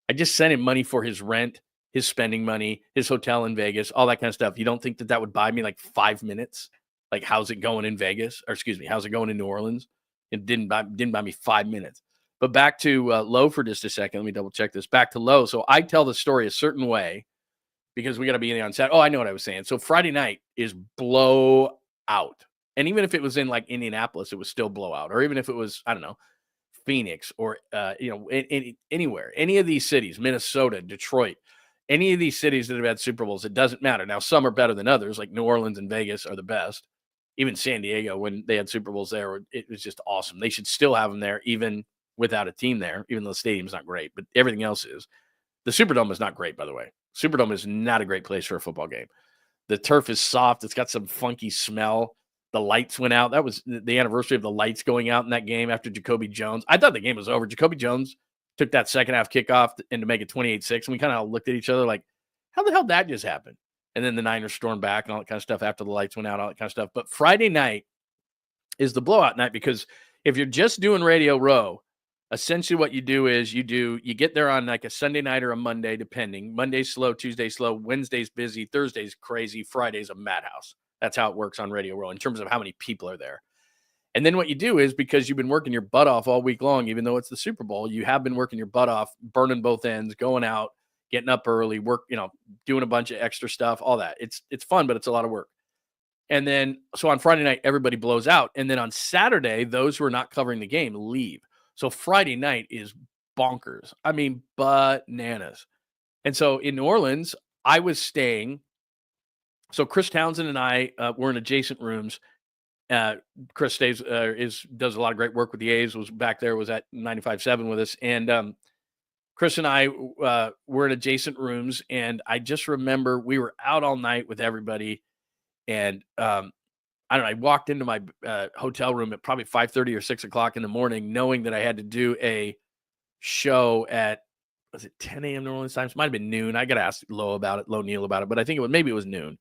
[SPEAKER 2] I just sent him money for his rent, his spending money, his hotel in Vegas, all that kind of stuff. You don't think that would buy me like 5 minutes? Like, how's it going in Vegas? Or excuse me, how's it going in New Orleans? It didn't buy me 5 minutes. But back to Lowe for just a second. Let me double check this. Back to Lowe. So I tell the story a certain way because we got to be in on Saturday. Oh, I know what I was saying. So Friday night is blowout. And even if it was in like Indianapolis, it was still blowout. Or even if it was, I don't know, Phoenix or, anywhere, any of these cities, Minnesota, Detroit, any of these cities that have had Super Bowls, it doesn't matter. Now, some are better than others, like New Orleans and Vegas are the best. Even San Diego, when they had Super Bowls there, it was just awesome. They should still have them there, even without a team there, even though the stadium's not great, but everything else is. The Superdome is not great, by the way. Superdome is not a great place for a football game. The turf is soft. It's got some funky smell. The lights went out. That was the anniversary of the lights going out in that game after Jacoby Jones. I thought the game was over. Jacoby Jones took that second half kickoff and to make it 28-6, and we kind of looked at each other like, how the hell did that just happen? And then the Niners stormed back and all that kind of stuff after the lights went out, all that kind of stuff. But Friday night is the blowout night, because if you're just doing Radio Row, essentially what you do is you get there on like a Sunday night or a Monday, depending. Monday's slow, Tuesday's slow, Wednesday's busy, Thursday's crazy, Friday's a madhouse. That's how it works on Radio Row in terms of how many people are there. And then what you do is, because you've been working your butt off all week long, even though it's the Super Bowl, you have been working your butt off, burning both ends, going out, getting up early, doing a bunch of extra stuff, all that. It's fun, but it's a lot of work. And then, so on Friday night, everybody blows out. And then on Saturday, those who are not covering the game leave. So Friday night is bonkers. I mean, bananas. And so in New Orleans, I was staying. So Chris Townsend and I were in adjacent rooms. Chris does a lot of great work with the A's, was back there, was at 95.7 with us. And Chris and I were in adjacent rooms, and I just remember we were out all night with everybody, and I don't know. I walked into my hotel room at probably 5:30 or 6:00 in the morning, knowing that I had to do a show at, was it 10 a.m. New Orleans time? It might have been noon. I got to ask Lo Neal about it, but I think maybe it was noon.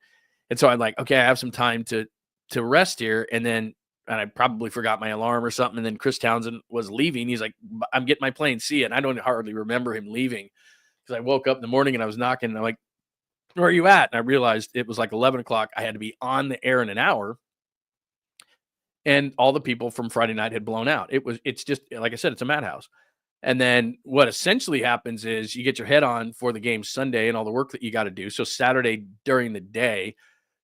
[SPEAKER 2] And so I'm like, okay, I have some time to rest here, and I probably forgot my alarm or something. And then Chris Townsend was leaving. He's like, I'm getting my plane. See you. And I don't hardly remember him leaving because I woke up in the morning and I was knocking. And I'm like, where are you at? And I realized it was like 11 o'clock. I had to be on the air in an hour. And all the people from Friday night had blown out. It's just, like I said, it's a madhouse. And then what essentially happens is you get your head on for the game Sunday and all the work that you got to do. So Saturday during the day,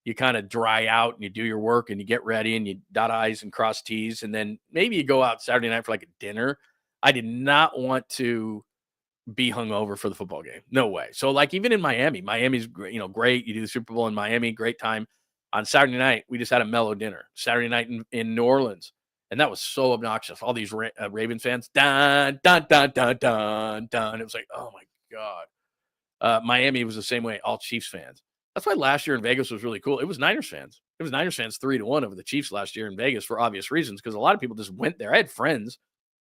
[SPEAKER 2] you kind of dry out and you do your work and you get ready and you dot I's and cross T's. And then maybe you go out Saturday night for like a dinner. I did not want to be hungover for the football game. No way. So like even in Miami's great. You do the Super Bowl in Miami, great time. On Saturday night, we just had a mellow dinner. Saturday night in New Orleans. And that was so obnoxious. All these Ravens fans, dun, dun, dun, dun, dun, dun. It was like, oh my God. Miami was the same way, all Chiefs fans. That's why last year in Vegas was really cool. It was Niners fans. It was Niners fans 3-1 over the Chiefs last year in Vegas for obvious reasons, because a lot of people just went there. I had friends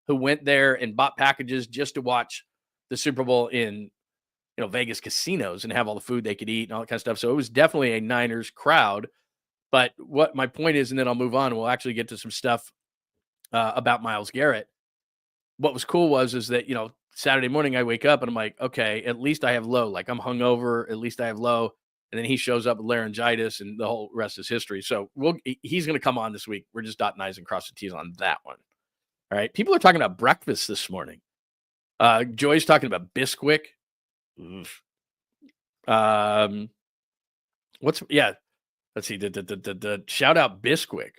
[SPEAKER 2] who went there and bought packages just to watch the Super Bowl in Vegas casinos and have all the food they could eat and all that kind of stuff. So it was definitely a Niners crowd. But what my point is, and then I'll move on, we'll actually get to some stuff about Myles Garrett. What was cool is that, Saturday morning I wake up and I'm like, okay, at least I have Lo. Like I'm hungover, at least I have Lo. And then he shows up with laryngitis and the whole rest is history. So he's going to come on this week. We're just dotting I's and crossing T's on that one. All right. People are talking about breakfast this morning. Joy's talking about Bisquick. Let's see. The shout out Bisquick.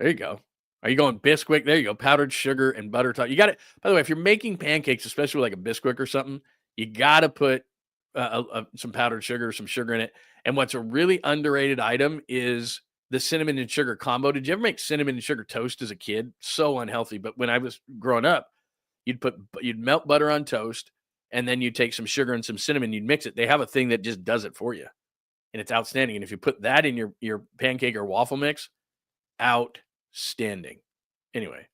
[SPEAKER 2] There you go. Are you going Bisquick? There you go. Powdered sugar and butter. You got it. By the way, if you're making pancakes, especially like a Bisquick or something, you got to put some powdered sugar, some sugar in it. And what's a really underrated item is the cinnamon and sugar combo. Did you ever make cinnamon and sugar toast as a kid? So unhealthy. But when I was growing up, you'd melt butter on toast, and then you'd take some sugar and some cinnamon, you'd mix it. They have a thing that just does it for you, and it's outstanding. And if you put that in your pancake or waffle mix, outstanding. Anyway,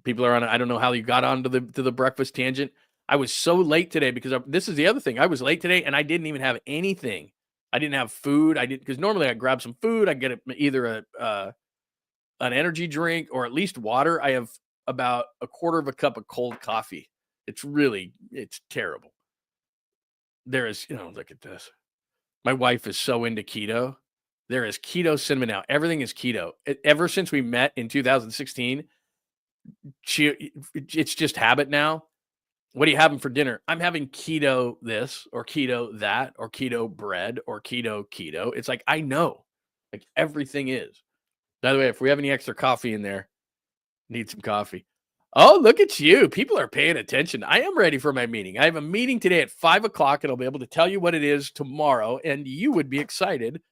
[SPEAKER 2] people are on. I don't know how you got onto the breakfast tangent. I was so late today because this is the other thing. I was late today and I didn't even have anything. I didn't have food. Because normally I grab some food. I get either an energy drink or at least water. I have about a quarter of a cup of cold coffee. It's terrible. There is, look at this. My wife is so into keto. There is keto cinnamon now. Everything is keto. Ever since we met in 2016, it's just habit now. What are you having for dinner? I'm having keto this or keto that or keto bread or keto. It's like, I know, like everything is. By the way, if we have any extra coffee in there, need some coffee. Oh, look at you. People are paying attention. I am ready for my meeting. I have a meeting today at 5:00 and I'll be able to tell you what it is tomorrow. And you would be excited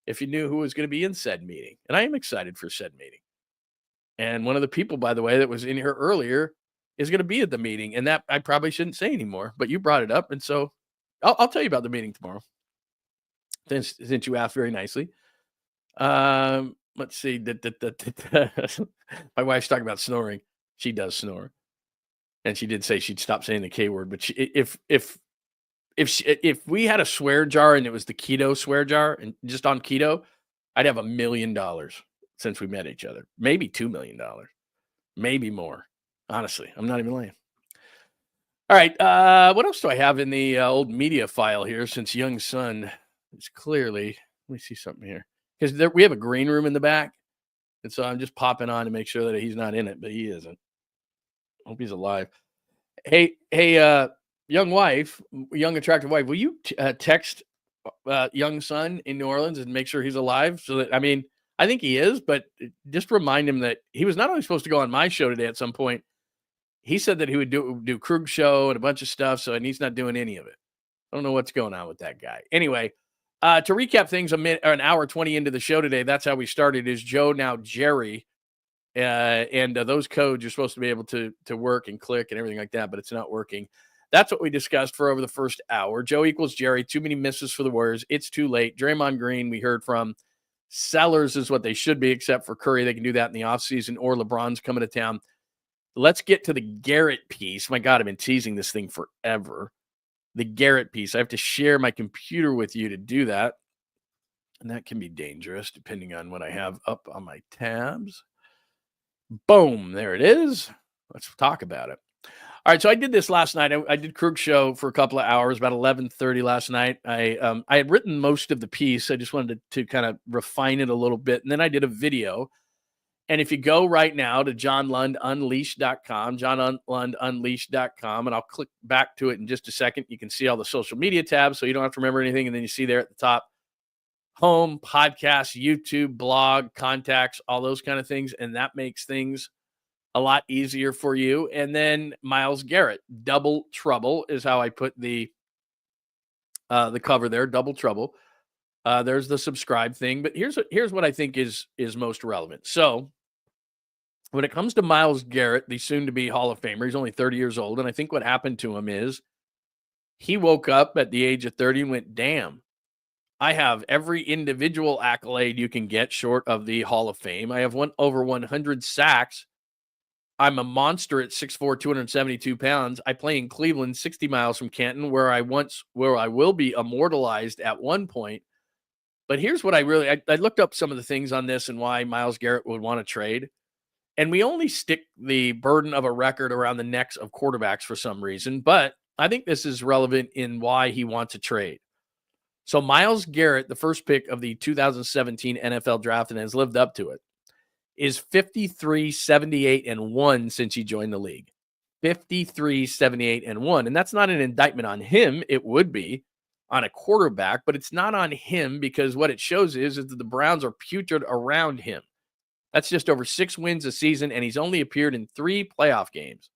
[SPEAKER 2] if you knew who was going to be in said meeting. And I am excited for said meeting. And one of the people, by the way, that was in here earlier is going to be at the meeting, and that I probably shouldn't say anymore, but you brought it up. And so I'll tell you about the meeting tomorrow. Since you asked very nicely. Let's see. My wife's talking about snoring. She does snore. And she did say she'd stop saying the K word, but if we had a swear jar and it was the keto swear jar and just on keto, I'd have $1 million since we met each other. Maybe $2 million. Maybe more. Honestly, I'm not even lying. All right. What else do I have in the old media file here? Since Young Son is clearly, let me see something here. Because we have a green room in the back. And so I'm just popping on to make sure that he's not in it, but he isn't. Hope he's alive. Hey, young attractive wife, will you text Young Son in New Orleans and make sure he's alive? So that, I think he is, but just remind him that he was not only supposed to go on my show today at some point. He said that he would do Krug's show and a bunch of stuff, and he's not doing any of it. I don't know what's going on with that guy. Anyway, to recap things, an hour 20 into the show today, that's how we started, is Joe, now Jerry. And those codes you're supposed to be able to work and click and everything like that, but it's not working. That's what we discussed for over the first hour. Joe equals Jerry. Too many misses for the Warriors. It's too late. Draymond Green, we heard from. Sellers is what they should be, except for Curry. They can do that in the offseason, or LeBron's coming to town. Let's get to the Garrett piece. My God, I've been teasing this thing forever. The Garrett piece. I have to share my computer with you to do that. And that can be dangerous depending on what I have up on my tabs. Boom. There it is. Let's talk about it. All right, so I did this last night. I did Krug Show for a couple of hours, about 11:30 last night. I had written most of the piece. I just wanted to kind of refine it a little bit. And then I did a video. And if you go right now to johnlundunleashed.com, johnlundunleashed.com, and I'll click back to it in just a second. You can see all the social media tabs, so you don't have to remember anything. And then you see there at the top, home, podcast, YouTube, blog, contacts, all those kind of things. And that makes things a lot easier for you. And then Myles Garrett, double trouble is how I put the cover there, double trouble. There's the subscribe thing, but here's what I think is most relevant. So when it comes to Myles Garrett, the soon-to-be Hall of Famer, he's only 30 years old, and I think what happened to him is he woke up at the age of 30 and went, damn, I have every individual accolade you can get short of the Hall of Fame. I have over 100 sacks. I'm a monster at 6'4", 272 pounds. I play in Cleveland, 60 miles from Canton, where I will be immortalized at one point. But here's what I looked up some of the things on this and why Myles Garrett would want to trade. And we only stick the burden of a record around the necks of quarterbacks for some reason. But I think this is relevant in why he wants to trade. So Myles Garrett, the first pick of the 2017 NFL draft, and has lived up to it, is 53-78-1 since he joined the league. 53-78-1. And that's not an indictment on him. It would be on a quarterback, but it's not on him because what it shows is that the Browns are putrid around him. That's just over 6 wins a season, and he's only appeared in 3 playoff games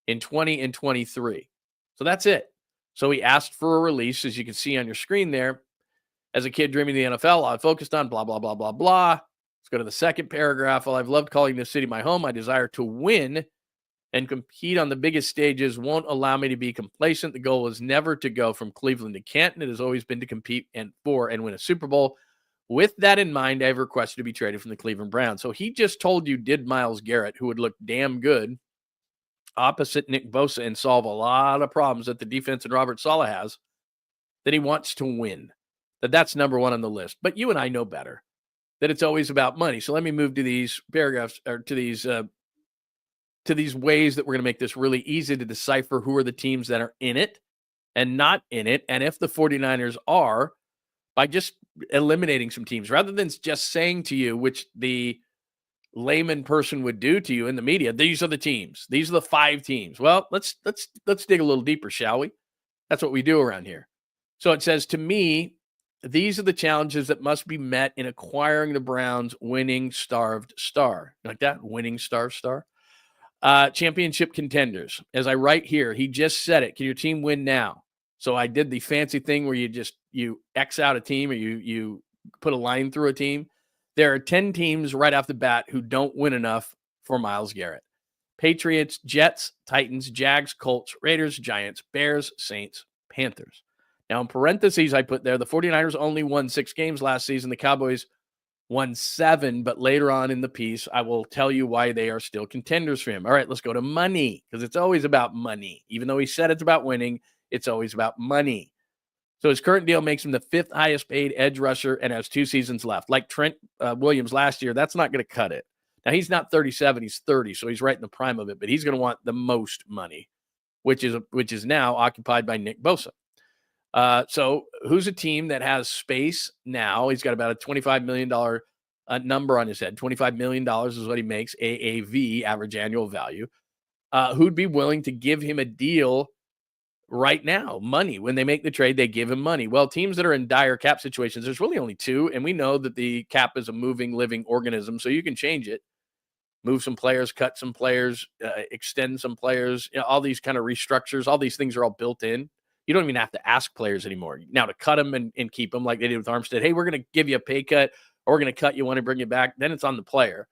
[SPEAKER 2] in 20 and 23. So that's it. So he asked for a release, as you can see on your screen there. As a kid dreaming of the NFL, I focused on blah, blah, blah, blah, blah. Let's go to the second paragraph. While I've loved calling this city my home, my desire to win and compete on the biggest stages won't allow me to be complacent. The goal is never to go from Cleveland to Canton. It has always been to compete and win a Super Bowl. With that in mind, I have requested to be traded from the Cleveland Browns. So he just told you did Myles Garrett, who would look damn good opposite Nick Bosa and solve a lot of problems that the defense and Robert Saleh has, that he wants to win. That's number one on the list. But you and I know better, that it's always about money. So let me move to these paragraphs, or to these ways that we're going to make this really easy to decipher who are the teams that are in it and not in it. And if the 49ers are, by just eliminating some teams, rather than just saying to you, which the layman person would do to you in the media, these are the teams. These are the 5 teams. Well, let's dig a little deeper, shall we? That's what we do around here. So it says, to me, these are the challenges that must be met in acquiring the Browns' winning starved star. Like that? Winning starved star? Championship contenders. As I write here, he just said it. Can your team win now? So I did the fancy thing where you X out a team, or you put a line through a team. There are 10 teams right off the bat who don't win enough for Myles Garrett. Patriots, Jets, Titans, Jags, Colts, Raiders, Giants, Bears, Saints, Panthers. Now, in parentheses, I put there, the 49ers only won 6 games last season. The Cowboys won 7, but later on in the piece, I will tell you why they are still contenders for him. All right, let's go to money, because it's always about money. Even though he said it's about winning, it's always about money. So his current deal makes him the 5th highest paid edge rusher and has 2 seasons left. Like Trent Williams last year, that's not going to cut it. Now, he's not 37, he's 30, so he's right in the prime of it, but he's going to want the most money, which is now occupied by Nick Bosa. So who's a team that has space now? He's got about a $25 million number on his head. $25 million is what he makes, AAV, average annual value. Who'd be willing to give him a deal right now? Money. When they make the trade, they give him money. Well, teams that are in dire cap situations, there's really only 2, and we know that the cap is a moving, living organism, so you can change it. Move some players, cut some players, extend some players, all these kind of restructures, all these things are all built in. You don't even have to ask players anymore. Now, to cut them and keep them like they did with Armstead, hey, we're going to give you a pay cut, or we're going to cut you, want to bring you back, then it's on the player.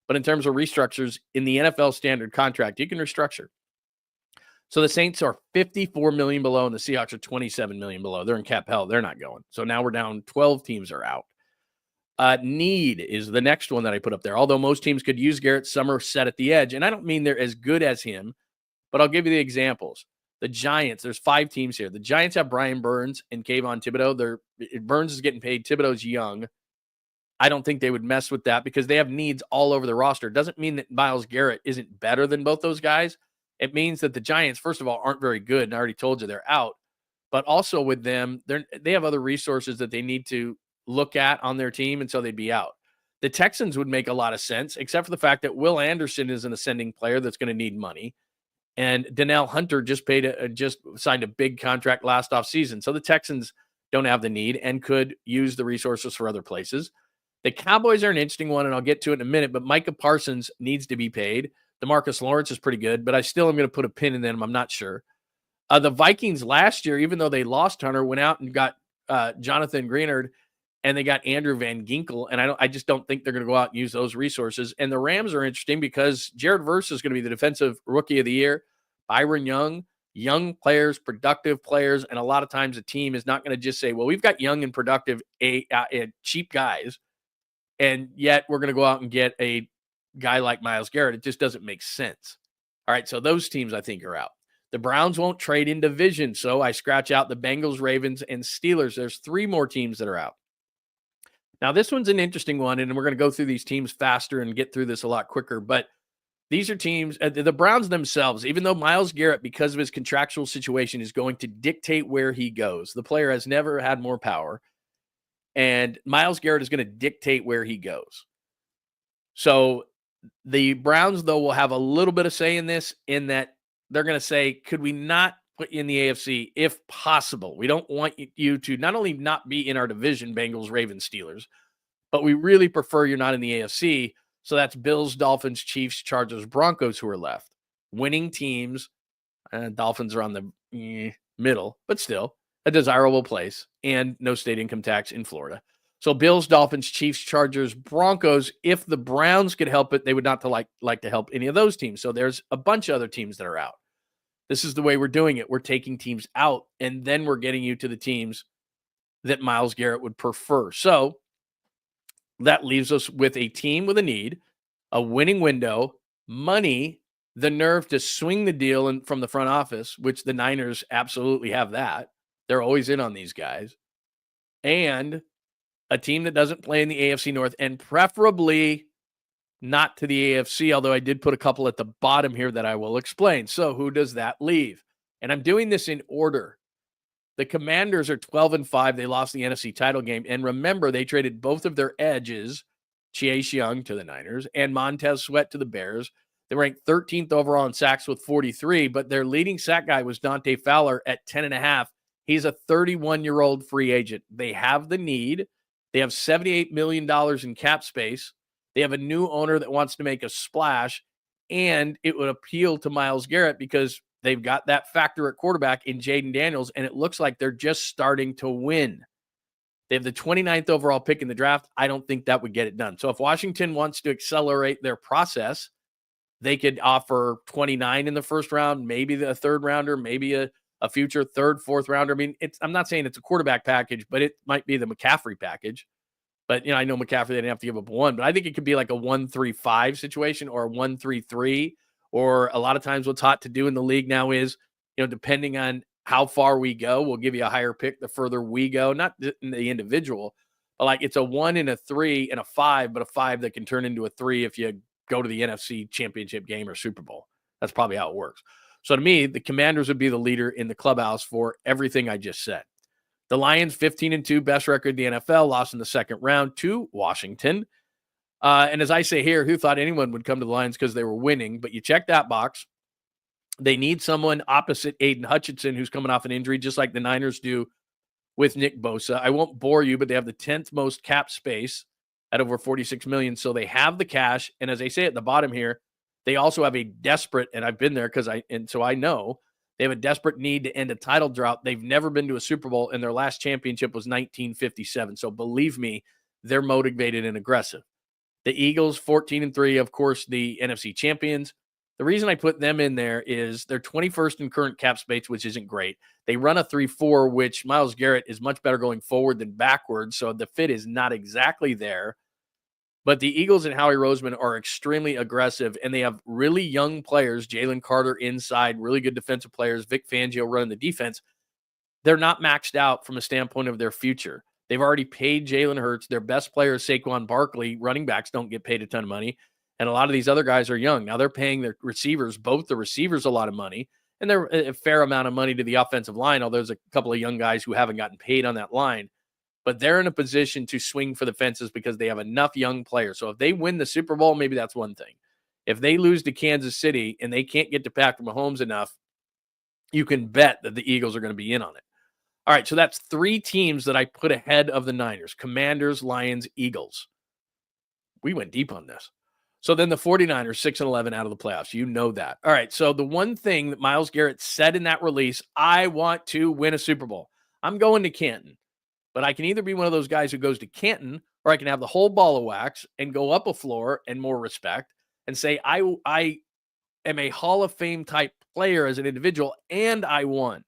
[SPEAKER 2] But in terms of restructures, in the NFL standard contract, you can restructure. So the Saints are $54 million below, and the Seahawks are $27 million below. They're in cap hell. They're not going. So now we're down 12 teams are out. Need is the next one that I put up there. Although most teams could use Garrett, some are set at the edge. And I don't mean they're as good as him, but I'll give you the examples. The Giants, there's 5 teams here. The Giants have Brian Burns and Kayvon Thibodeau. Burns is getting paid. Thibodeau's young. I don't think they would mess with that because they have needs all over the roster. It doesn't mean that Myles Garrett isn't better than both those guys. It means that the Giants, first of all, aren't very good. And I already told you they're out. But also with them, they have other resources that they need to look at on their team, and so they'd be out. The Texans would make a lot of sense, except for the fact that Will Anderson is an ascending player that's going to need money. And Donnell Hunter just signed a big contract last offseason. So the Texans don't have the need and could use the resources for other places. The Cowboys are an interesting one, and I'll get to it in a minute, but Micah Parsons needs to be paid. DeMarcus Lawrence is pretty good, but I still am going to put a pin in them. I'm not sure. The Vikings last year, even though they lost Hunter, went out and got Jonathan Greenard, and they got Andrew Van Ginkel, and I just don't think they're going to go out and use those resources. And the Rams are interesting because Jared Verse is going to be the defensive rookie of the year. Byron young players, productive players, and a lot of times a team is not going to just say, well, we've got young and productive cheap guys, and yet we're going to go out and get a guy like Myles Garrett. It just doesn't make sense. All right, so those teams I think are out. The Browns won't trade in division, so I scratch out the Bengals, Ravens, and Steelers. There's 3 more teams that are out. Now, this one's an interesting one, and we're going to go through these teams faster and get through this a lot quicker, but these are teams, the Browns themselves, even though Myles Garrett, because of his contractual situation, is going to dictate where he goes. The player has never had more power, and Myles Garrett is going to dictate where he goes. So the Browns, though, will have a little bit of say in this, in that they're going to say, could we not put you in the AFC if possible? We don't want you to not only not be in our division, Bengals, Ravens, Steelers, but we really prefer you're not in the AFC. So that's Bills, Dolphins, Chiefs, Chargers, Broncos who are left. Winning teams, Dolphins are on the middle, but still a desirable place, and no state income tax in Florida. So Bills, Dolphins, Chiefs, Chargers, Broncos. If the Browns could help it, they would not like to help any of those teams. So there's a bunch of other teams that are out. This is the way we're doing it. We're taking teams out, and then we're getting you to the teams that Myles Garrett would prefer. So that leaves us with a team with a need, a winning window, money, the nerve to swing the deal from the front office, which the Niners absolutely have that. They're always in on these guys. And a team that doesn't play in the AFC North, and preferably not to the AFC, although I did put a couple at the bottom here that I will explain. So who does that leave? And I'm doing this in order. The Commanders are 12-5. They lost the NFC title game. And remember, they traded both of their edges, Chase Young to the Niners and Montez Sweat to the Bears. They ranked 13th overall in sacks with 43, but their leading sack guy was Dante Fowler at 10.5. He's a 31-year-old free agent. They have the need. They have $78 million in cap space. They have a new owner that wants to make a splash, and it would appeal to Myles Garrett because they've got that factor at quarterback in Jaden Daniels, and it looks like they're just starting to win. They have the 29th overall pick in the draft. I don't think that would get it done. So if Washington wants to accelerate their process, they could offer 29 in the first round, maybe the third rounder, maybe a future third, fourth rounder. I mean, I'm not saying it's a quarterback package, but it might be the McCaffrey package. But, I know McCaffrey, they didn't have to give up one, but I think it could be like a 1-3-5 situation or a 1-3-3, or a lot of times what's hot to do in the league now is, depending on how far we go, we'll give you a higher pick the further we go, not in the individual, but like it's a 1 and a 3 and a 5, but a 5 that can turn into a 3 if you go to the NFC Championship game or Super Bowl. That's probably how it works. So to me, the Commanders would be the leader in the clubhouse for everything I just said. The Lions, 15-2, best record in the NFL, lost in the second round to Washington. And as I say here, who thought anyone would come to the Lions because they were winning? But you check that box. They need someone opposite Aiden Hutchinson, who's coming off an injury, just like the Niners do with Nick Bosa. I won't bore you, but they have the 10th most cap space at over $46 million. So they have the cash. And as I say at the bottom here, they also have a desperate, and I've been there so I know, they have a desperate need to end a title drought. They've never been to a Super Bowl, and their last championship was 1957. So believe me, they're motivated and aggressive. The Eagles, 14-3, of course, the NFC champions. The reason I put them in there is they're 21st in current cap space, which isn't great. They run a 3-4, which Myles Garrett is much better going forward than backwards, so the fit is not exactly there. But the Eagles and Howie Roseman are extremely aggressive, and they have really young players, Jalen Carter inside, really good defensive players, Vic Fangio running the defense. They're not maxed out from a standpoint of their future. They've already paid Jalen Hurts. Their best player is Saquon Barkley. Running backs don't get paid a ton of money. And a lot of these other guys are young. Now they're paying their receivers, both the receivers, a lot of money, and they're a fair amount of money to the offensive line, although there's a couple of young guys who haven't gotten paid on that line. But they're in a position to swing for the fences because they have enough young players. So if they win the Super Bowl, maybe that's one thing. If they lose to Kansas City and they can't get to Patrick Mahomes enough, you can bet that the Eagles are going to be in on it. All right, so that's 3 teams that I put ahead of the Niners: Commanders, Lions, Eagles. We went deep on this. So then the 49ers, 6-11 out of the playoffs. You know that. All right, so the one thing that Myles Garrett said in that release, I want to win a Super Bowl. I'm going to Canton, but I can either be one of those guys who goes to Canton, or I can have the whole ball of wax and go up a floor and more respect and say, I am a Hall of Fame type player as an individual, and I won.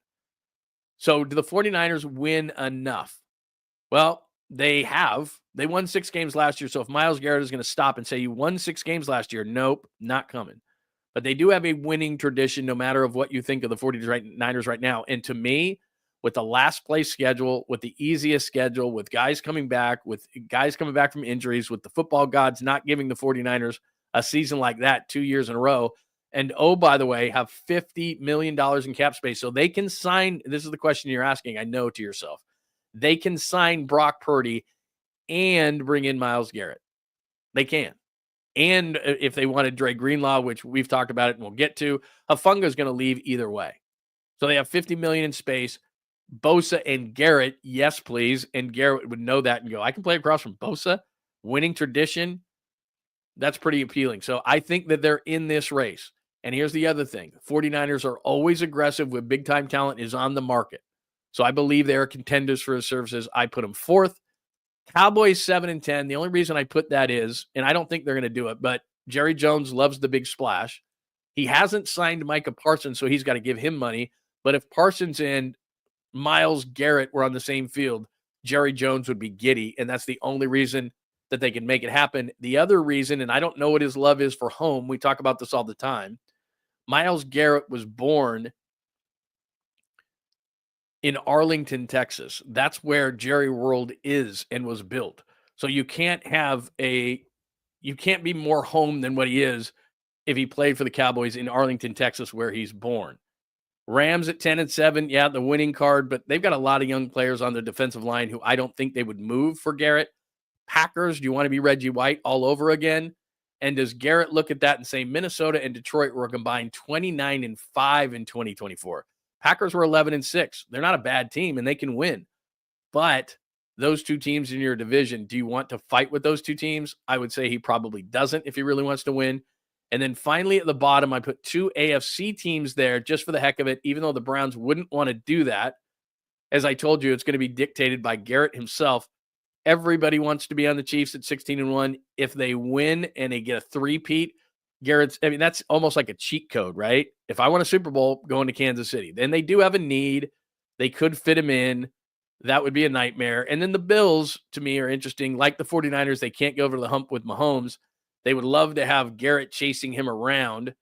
[SPEAKER 2] So do the 49ers win enough? Well, they have. They won 6 games last year. So if Myles Garrett is going to stop and say you won 6 games last year, nope, not coming. But they do have a winning tradition no matter of what you think of the 49ers right now. And to me, with the last place schedule, with the easiest schedule, with guys coming back from injuries, with the football gods not giving the 49ers a season like that 2 years in a row, and oh, by the way, have $50 million in cap space. So they can sign, this is the question you're asking, I know, to yourself. They can sign Brock Purdy and bring in Myles Garrett. They can. And if they wanted Dre Greenlaw, which we've talked about it and we'll get to, Hufanga is going to leave either way. So they have $50 million in space. Bosa and Garrett, yes, please. And Garrett would know that and go, I can play across from Bosa. Winning tradition, that's pretty appealing. So I think that they're in this race. And here's the other thing. 49ers are always aggressive with big-time talent is on the market. So I believe they are contenders for his services. I put them 4th. Cowboys 7-10. The only reason I put that is, and I don't think they're going to do it, but Jerry Jones loves the big splash. He hasn't signed Micah Parsons, so he's got to give him money. But if Parsons and Myles Garrett were on the same field, Jerry Jones would be giddy, and that's the only reason that they can make it happen. The other reason, and I don't know what his love is for home, we talk about this all the time, Myles Garrett was born in Arlington, Texas. That's where Jerry World is and was built. So you can't be more home than what he is if he played for the Cowboys in Arlington, Texas, where he's born. Rams at 10-7, yeah, the winning card, but they've got a lot of young players on their defensive line who I don't think they would move for Garrett. Packers, do you want to be Reggie White all over again? And does Garrett look at that and say Minnesota and Detroit were combined 29-5 in 2024? Packers were 11-6. They're not a bad team, and they can win. But those 2 teams in your division, do you want to fight with those 2 teams? I would say he probably doesn't if he really wants to win. And then finally at the bottom, I put 2 AFC teams there just for the heck of it, even though the Browns wouldn't want to do that. As I told you, it's going to be dictated by Garrett himself. Everybody wants to be on the Chiefs at 16-1. If they win and they get a three-peat, that's almost like a cheat code, right? If I want a Super Bowl, going to Kansas City. Then they do have a need. They could fit him in. That would be a nightmare. And then the Bills, to me, are interesting. Like the 49ers, they can't go over the hump with Mahomes. They would love to have Garrett chasing him around.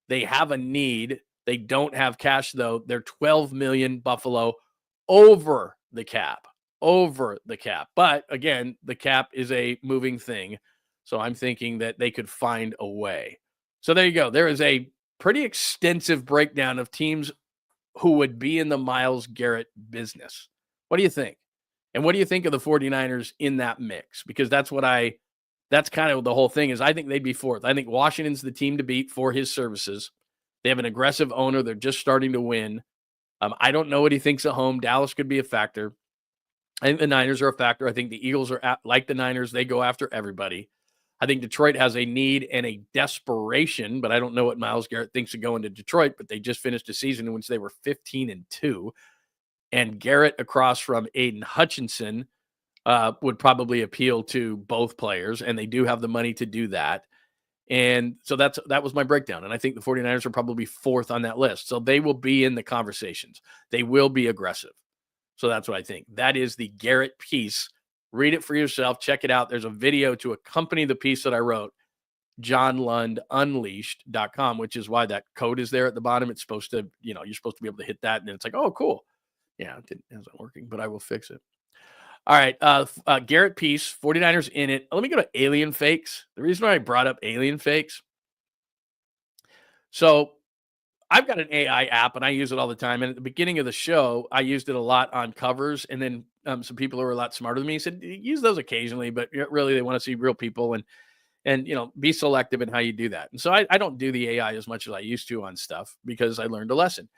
[SPEAKER 2] They have a need. They don't have cash, though. They're $12 million, Buffalo, over the cap. But again, the cap is a moving thing. So I'm thinking that they could find a way. So there you go. There is a pretty extensive breakdown of teams who would be in the Myles Garrett business. What do you think? And what do you think of the 49ers in that mix? Because that's kind of the whole thing is I think they'd be 4th. I think Washington's the team to beat for his services. They have an aggressive owner. They're just starting to win. I don't know what he thinks at home. Dallas could be a factor. I think the Niners are a factor. I think the Eagles are like the Niners. They go after everybody. I think Detroit has a need and a desperation, but I don't know what Myles Garrett thinks of going to Detroit, but they just finished a season in which they were 15-2. And Garrett across from Aiden Hutchinson would probably appeal to both players, and they do have the money to do that. And so that was my breakdown. And I think the 49ers are probably fourth on that list. So they will be in the conversations. They will be aggressive. So that's what I think. That is the Garrett piece. Read it for yourself. Check it out. There's a video to accompany the piece that I wrote, johnlundunleashed.com, which is why that code is there at the bottom. It's supposed to, you're supposed to be able to hit that. And then it's like, oh, cool. Yeah, it isn't working, but I will fix it. All right. Garrett piece, 49ers in it. Let me go to alien fakes. The reason why I brought up alien fakes. So I've got an AI app and I use it all the time. And at the beginning of the show, I used it a lot on covers. And then some people who are a lot smarter than me said, use those occasionally, but really they want to see real people and be selective in how you do that. And so I don't do the AI as much as I used to on stuff because I learned a lesson.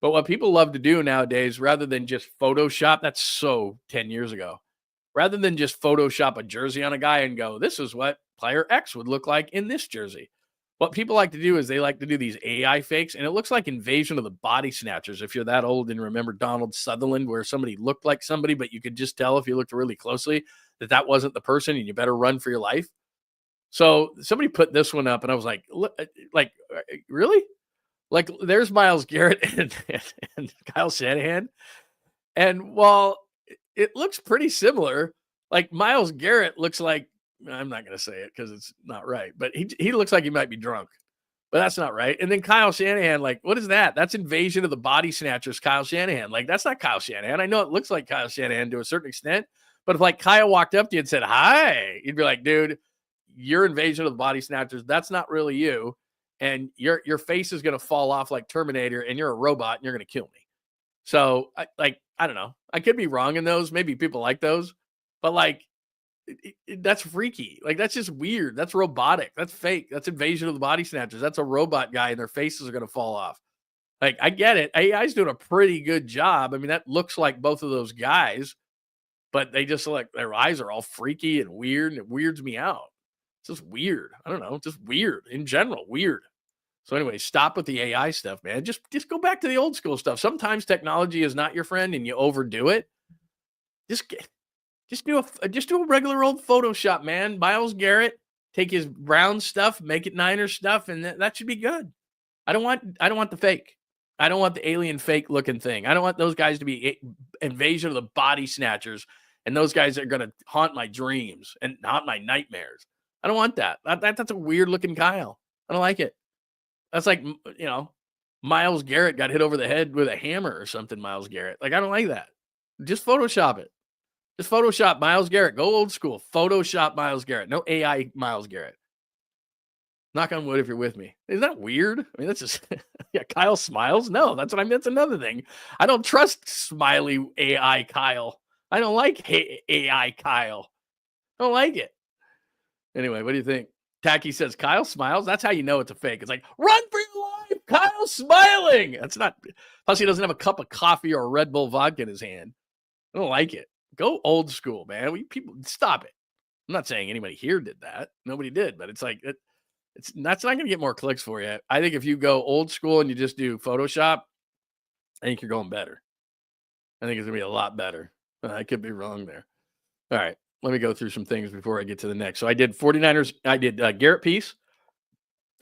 [SPEAKER 2] But what people love to do nowadays, rather than just Photoshop, that's so 10 years ago, rather than just Photoshop a jersey on a guy and go, this is what player X would look like in this jersey. What people like to do is they like to do these AI fakes, and it looks like Invasion of the Body Snatchers. If you're that old and remember Donald Sutherland, where somebody looked like somebody, but you could just tell if you looked really closely that wasn't the person and you better run for your life. So somebody put this one up, and I was like, really? Like, there's Myles Garrett and Kyle Shanahan. And while it looks pretty similar, like Myles Garrett looks like, I'm not going to say it because it's not right, but he looks like he might be drunk, but that's not right. And then Kyle Shanahan, like, what is that? That's Invasion of the Body Snatchers, Kyle Shanahan. Like, that's not Kyle Shanahan. I know it looks like Kyle Shanahan to a certain extent, but if like Kyle walked up to you and said, hi, you'd be like, dude, you're Invasion of the Body Snatchers. That's not really you. And your face is going to fall off like Terminator, and you're a robot, and you're going to kill me. So, I don't know. I could be wrong in those. Maybe people like those. But, like, that's freaky. Like, that's just weird. That's robotic. That's fake. That's Invasion of the Body Snatchers. That's a robot guy, and their faces are going to fall off. Like, I get it. AI's doing a pretty good job. I mean, that looks like both of those guys. But they just, like, their eyes are all freaky and weird, and it weirds me out. It's just weird. I don't know. Just weird in general. Weird. So anyway, stop with the AI stuff, man. Just go back to the old school stuff. Sometimes technology is not your friend and you overdo it. Just do a regular old Photoshop, man. Myles Garrett, take his brown stuff, make it Niners stuff, and that should be good. I don't want the fake. I don't want the alien fake looking thing. I don't want those guys to be Invasion of the Body Snatchers, and those guys are going to haunt my dreams and haunt my nightmares. I don't want that. That's a weird looking Kyle. I don't like it. That's like, Myles Garrett got hit over the head with a hammer or something, Myles Garrett. Like, I don't like that. Just Photoshop it. Just Photoshop Myles Garrett. Go old school. Photoshop Myles Garrett. No AI Myles Garrett. Knock on wood if you're with me. Isn't that weird? I mean, that's just, yeah, Kyle smiles? No, that's what I mean. That's another thing. I don't trust smiley AI Kyle. I don't like AI Kyle. I don't like it. Anyway, what do you think? Tacky says, Kyle smiles? That's how you know it's a fake. It's like, run for your life! Kyle's smiling! That's not... Plus, he doesn't have a cup of coffee or a Red Bull vodka in his hand. I don't like it. Go old school, man. People, stop it. I'm not saying anybody here did that. Nobody did, but it's like, that's not going to get more clicks for you. I think if you go old school and you just do Photoshop, I think you're going better. I think it's going to be a lot better. I could be wrong there. All right. Let me go through some things before I get to the next. So I did 49ers. I did Garrett piece.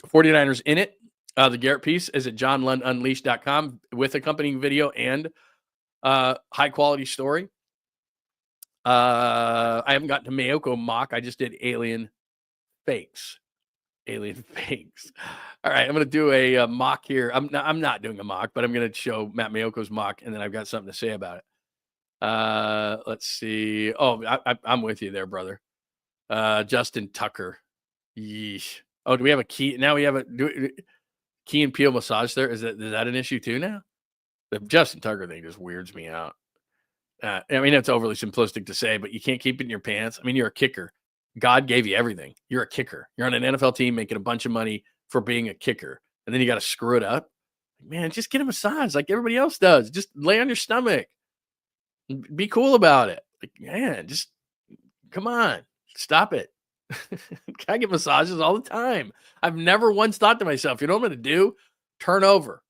[SPEAKER 2] 49ers in it. The Garrett piece is at johnlundunleashed.com with accompanying video and high quality story. I haven't gotten to Mayoko mock. I just did alien fakes. Alien fakes. All right, I'm going to do a mock here. I'm not doing a mock, but I'm going to show Matt Mayoko's mock, and then I've got something to say about it. Let's see. Oh, I'm with you there, brother. Justin Tucker. Yeesh. Oh, do we have a key? Now we have a key and peel massage there. Is that an issue too now? The Justin Tucker thing just weirds me out. I mean, it's overly simplistic to say, but you can't keep it in your pants. I mean, you're a kicker. God gave you everything. You're a kicker. You're on an NFL team making a bunch of money for being a kicker. And then you got to screw it up. Man, just get a massage like everybody else does. Just lay on your stomach. Be cool about it. Like, man, just come on. Stop it. I get massages all the time. I've never once thought to myself, you know what I'm going to do? Turn over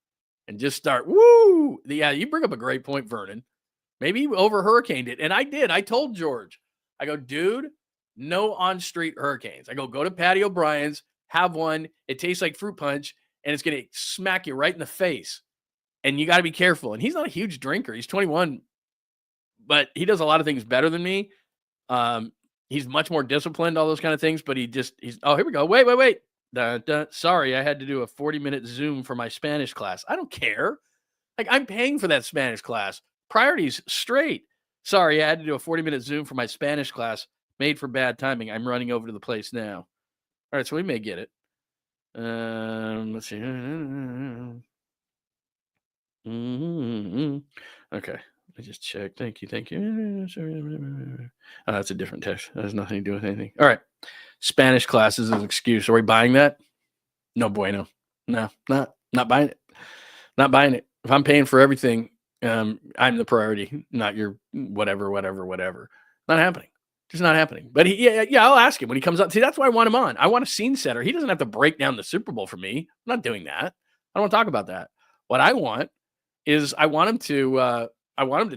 [SPEAKER 2] and just start. Woo! Yeah, you bring up a great point, Vernon. Maybe over hurricaned it. And I did. I told George, I go, dude, no on-street hurricanes. I go to Patty O'Brien's, have one. It tastes like fruit punch, and it's going to smack you right in the face. And you got to be careful. And he's not a huge drinker. He's 21, but he does a lot of things better than me. He's much more disciplined, all those kind of things, but oh, here we go. Wait. Sorry, I had to do a 40-minute Zoom for my Spanish class. I don't care. Like, I'm paying for that Spanish class. Priorities straight. Sorry, I had to do a 40-minute Zoom for my Spanish class. Made for bad timing. I'm running over to the place now. All right, so we may get it. Let's see. Okay. I just checked. Thank you. Oh, that's a different text. That has nothing to do with anything. All right. Spanish class is an excuse. Are we buying that? No bueno. No, not buying it. Not buying it. If I'm paying for everything, I'm the priority, not your whatever. Not happening. Just not happening. But I'll ask him when he comes up. See, that's why I want him on. I want a scene setter. He doesn't have to break down the Super Bowl for me. I'm not doing that. I don't want to talk about that. What I want is I want him to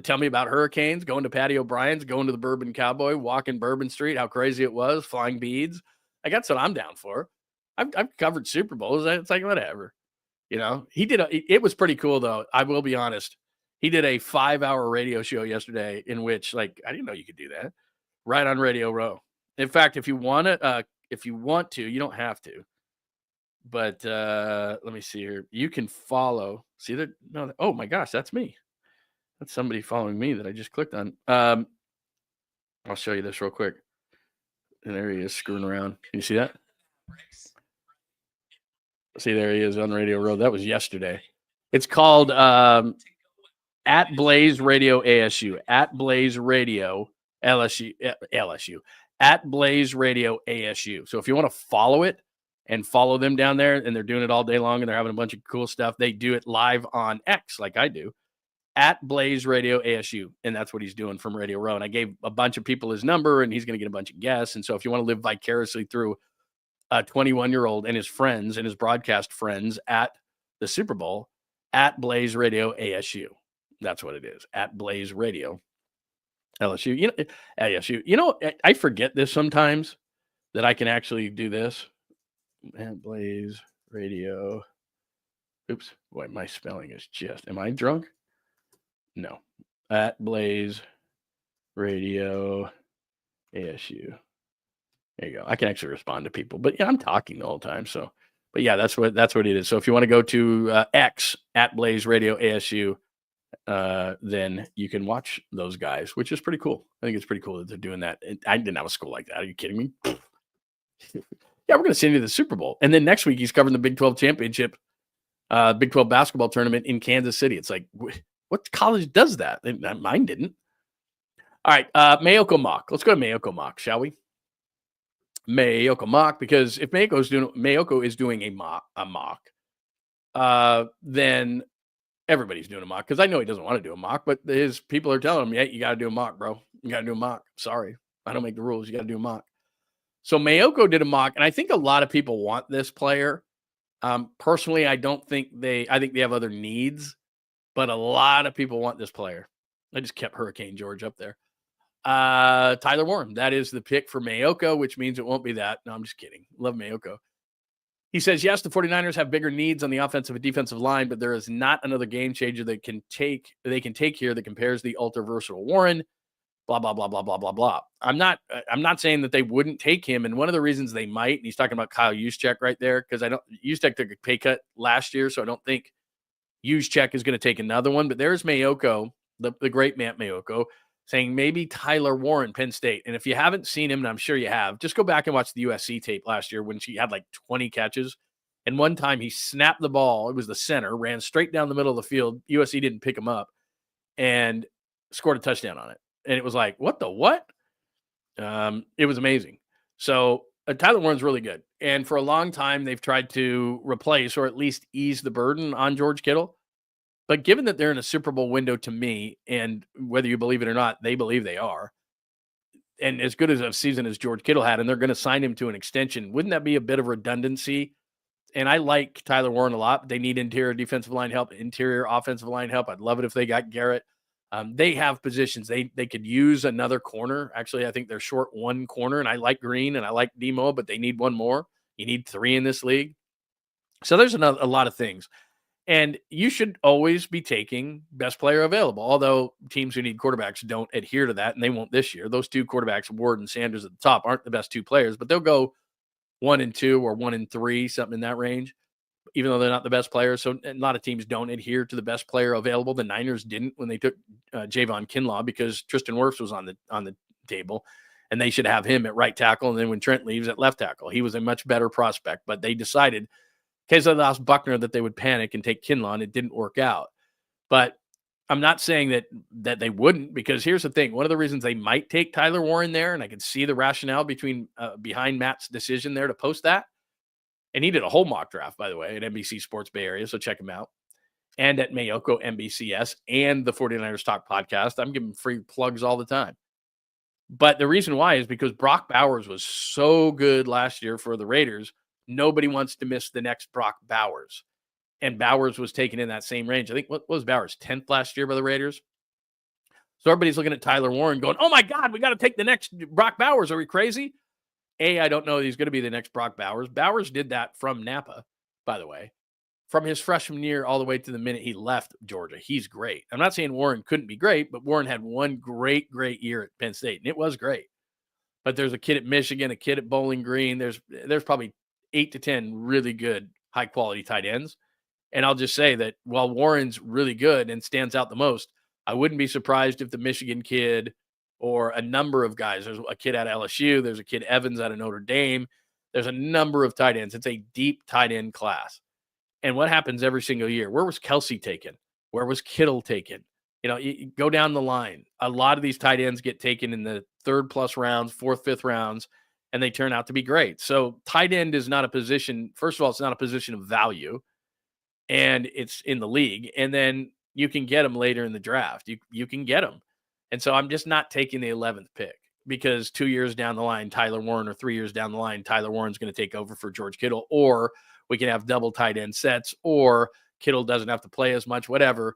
[SPEAKER 2] tell me about hurricanes, going to Patty O'Brien's, going to the Bourbon Cowboy, walking Bourbon Street, how crazy it was, flying beads. Like, that's what I'm down for. I've covered Super Bowls. It's like, whatever. You know, it was pretty cool, though. I will be honest. He did a 5-hour radio show yesterday in which, like, I didn't know you could do that, right on Radio Row. In fact, if you want to, you don't have to. But let me see here. You can follow. See that? No. Oh my gosh, that's me. That's somebody following me that I just clicked on. I'll show you this real quick. And there he is screwing around. Can you see that? See, there he is on Radio Row. That was yesterday. It's called at Blaze Radio ASU. At Blaze Radio LSU. At Blaze Radio ASU. So if you want to follow it and follow them down there, and they're doing it all day long and they're having a bunch of cool stuff, they do it live on X like I do. At Blaze Radio ASU. And that's what he's doing from Radio Row. And I gave a bunch of people his number, and he's going to get a bunch of guests. And so if you want to live vicariously through a 21-year-old and his friends and his broadcast friends at the Super Bowl, at Blaze Radio ASU. That's what it is. At Blaze Radio LSU. ASU. I forget this sometimes that I can actually do this. At Blaze Radio. Oops. Boy, my spelling is just. Am I drunk? No. At Blaze Radio ASU. There you go. I can actually respond to people, but I'm talking the whole time. So, but that's what it is. So if you want to go to X at Blaze Radio ASU, then you can watch those guys, which is pretty cool. I think it's pretty cool that they're doing that. I didn't have a school like that. Are you kidding me? Yeah, we're going to send you to the Super Bowl. And then next week he's covering the Big 12 championship, Big 12 basketball tournament in Kansas City. It's like, what college does that? Mine didn't. All right. Mayoko mock. Let's go to Mayoko mock, shall we? Mayoko mock, because if Mayoko is doing a mock, then everybody's doing a mock, because I know he doesn't want to do a mock, but his people are telling him, yeah, you got to do a mock, bro. You got to do a mock. Sorry. I don't make the rules. You got to do a mock. So Mayoko did a mock, and I think a lot of people want this player. Personally, I think they have other needs, but a lot of people want this player. I just kept Hurricane George up there. Tyler Warren, that is the pick for Mayoko, which means it won't be that. No, I'm just kidding. Love Mayoko. He says, yes, the 49ers have bigger needs on the offensive and defensive line, but there is not another game changer they can take here that compares the ultra versatile Warren. Blah, blah, blah, blah, blah, blah, blah. I'm not saying that they wouldn't take him. And one of the reasons they might, and he's talking about Kyle Juszczyk right there, because Juszczyk took a pay cut last year, so I don't think Juszczyk is going to take another one. But there's Mayoko, the great Matt Mayoko, saying maybe Tyler Warren, Penn State. And if you haven't seen him, and I'm sure you have, just go back and watch the USC tape last year when she had like 20 catches. And one time he snapped the ball. It was the center, ran straight down the middle of the field. USC didn't pick him up and scored a touchdown on it. And it was like, what? It was amazing. So Tyler Warren's really good. And for a long time, they've tried to replace or at least ease the burden on George Kittle. But given that they're in a Super Bowl window, to me, and whether you believe it or not, they believe they are, and as good as a season as George Kittle had, and they're going to sign him to an extension, wouldn't that be a bit of redundancy? And I like Tyler Warren a lot. But they need interior defensive line help, interior offensive line help. I'd love it if they got Garrett. They have positions. They could use another corner. Actually, I think they're short one corner, and I like Green and I like Demo, but they need one more. You need 3 in this league. So there's a lot of things. And you should always be taking best player available, although teams who need quarterbacks don't adhere to that, and they won't this year. Those 2 quarterbacks, Ward and Sanders at the top, aren't the best 2 players, but they'll go 1 and 2 or 1 and 3, something in that range, even though they're not the best players. So a lot of teams don't adhere to the best player available. The Niners didn't when they took Javon Kinlaw because Tristan Wirfs was on the table, and they should have him at right tackle. And then when Trent leaves at left tackle, he was a much better prospect, but they decided – in case they lost Buckner, that they would panic and take Kinlaw, and it didn't work out. But I'm not saying that they wouldn't, because here's the thing. One of the reasons they might take Tyler Warren there, and I can see the rationale behind Matt's decision there to post that. And he did a whole mock draft, by the way, at NBC Sports Bay Area, so check him out. And at Mayoko NBCS and the 49ers Talk podcast. I'm giving free plugs all the time. But the reason why is because Brock Bowers was so good last year for the Raiders. Nobody wants to miss the next Brock Bowers. And Bowers was taken in that same range. I think, what was Bowers, 10th last year by the Raiders? So everybody's looking at Tyler Warren going, oh my God, we got to take the next Brock Bowers. Are we crazy? I don't know he's going to be the next Brock Bowers. Bowers did that from Napa, by the way. From his freshman year all the way to the minute he left Georgia. He's great. I'm not saying Warren couldn't be great, but Warren had one great year at Penn State, and it was great. But there's a kid at Michigan, a kid at Bowling Green. There's probably 8 to 10 really good, high-quality tight ends. And I'll just say that while Warren's really good and stands out the most, I wouldn't be surprised if the Michigan kid or a number of guys, there's a kid at LSU, there's a kid Evans out of Notre Dame, there's a number of tight ends. It's a deep tight end class. And what happens every single year? Where was Kelce taken? Where was Kittle taken? You go down the line. A lot of these tight ends get taken in the 3rd+ rounds, 4th, 5th rounds, and they turn out to be great. So tight end is not a position. First of all, it's not a position of value, and it's in the league. And then you can get them later in the draft. You can get them. And so I'm just not taking the 11th pick because 2 years down the line, Tyler Warren, or 3 years down the line, Tyler Warren's going to take over for George Kittle, or we can have double tight end sets, or Kittle doesn't have to play as much, whatever.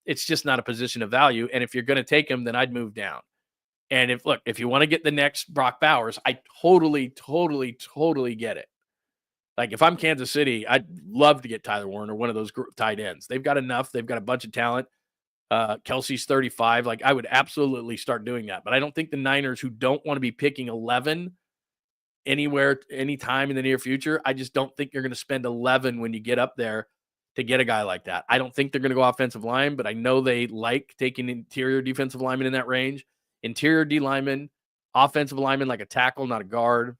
[SPEAKER 2] It's just not a position of value. And if you're going to take him, then I'd move down. And if you want to get the next Brock Bowers, I totally get it. Like if I'm Kansas City, I'd love to get Tyler Warren or one of those tight ends. They've got enough. They've got a bunch of talent. Kelce's 35. Like I would absolutely start doing that. But I don't think the Niners, who don't want to be picking 11 anywhere, anytime in the near future, I just don't think you're going to spend 11 when you get up there to get a guy like that. I don't think they're going to go offensive line, but I know they like taking interior defensive linemen in that range. Interior D lineman, offensive lineman like a tackle, not a guard.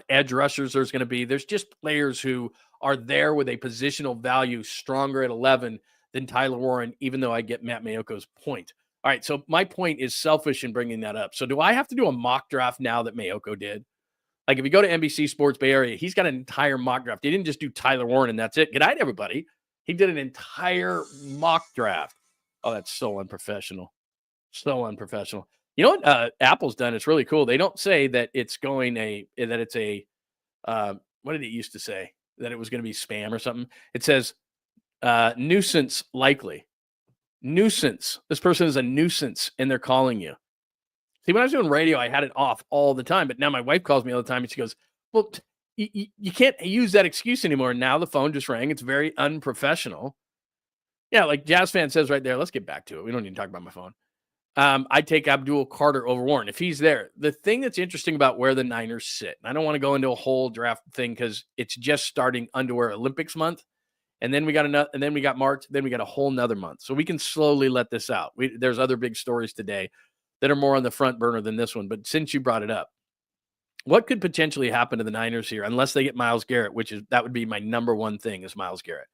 [SPEAKER 2] Edge rushers there's just players who are there with a positional value stronger at 11 than Tyler Warren, even though I get Matt Mayoko's point. All right, so my point is selfish in bringing that up. So do I have to do a mock draft now that Mayoko did? Like if you go to NBC Sports Bay Area, he's got an entire mock draft. He didn't just do Tyler Warren and that's it. Good night, everybody. He did an entire mock draft. Oh, that's so unprofessional. So unprofessional. You know what Apple's done? It's really cool. They don't say that it's what did it used to say? That it was going to be spam or something. It says nuisance likely. Nuisance. This person is a nuisance and they're calling you. See, when I was doing radio, I had it off all the time, but now my wife calls me all the time and she goes, well, you can't use that excuse anymore. Now the phone just rang. It's very unprofessional. Yeah, like Jazz Fan says right there, let's get back to it. We don't need to talk about my phone. I'd take Abdul Carter over Warren if he's there. The thing that's interesting about where the Niners sit, and I don't want to go into a whole draft thing because it's just starting underwear Olympics month, and then we got March, then we got a whole nother month, so we can slowly let this out. There's other big stories today that are more on the front burner than this one, but since you brought it up, what could potentially happen to the Niners here unless they get Myles Garrett, that would be my number one thing is Myles Garrett.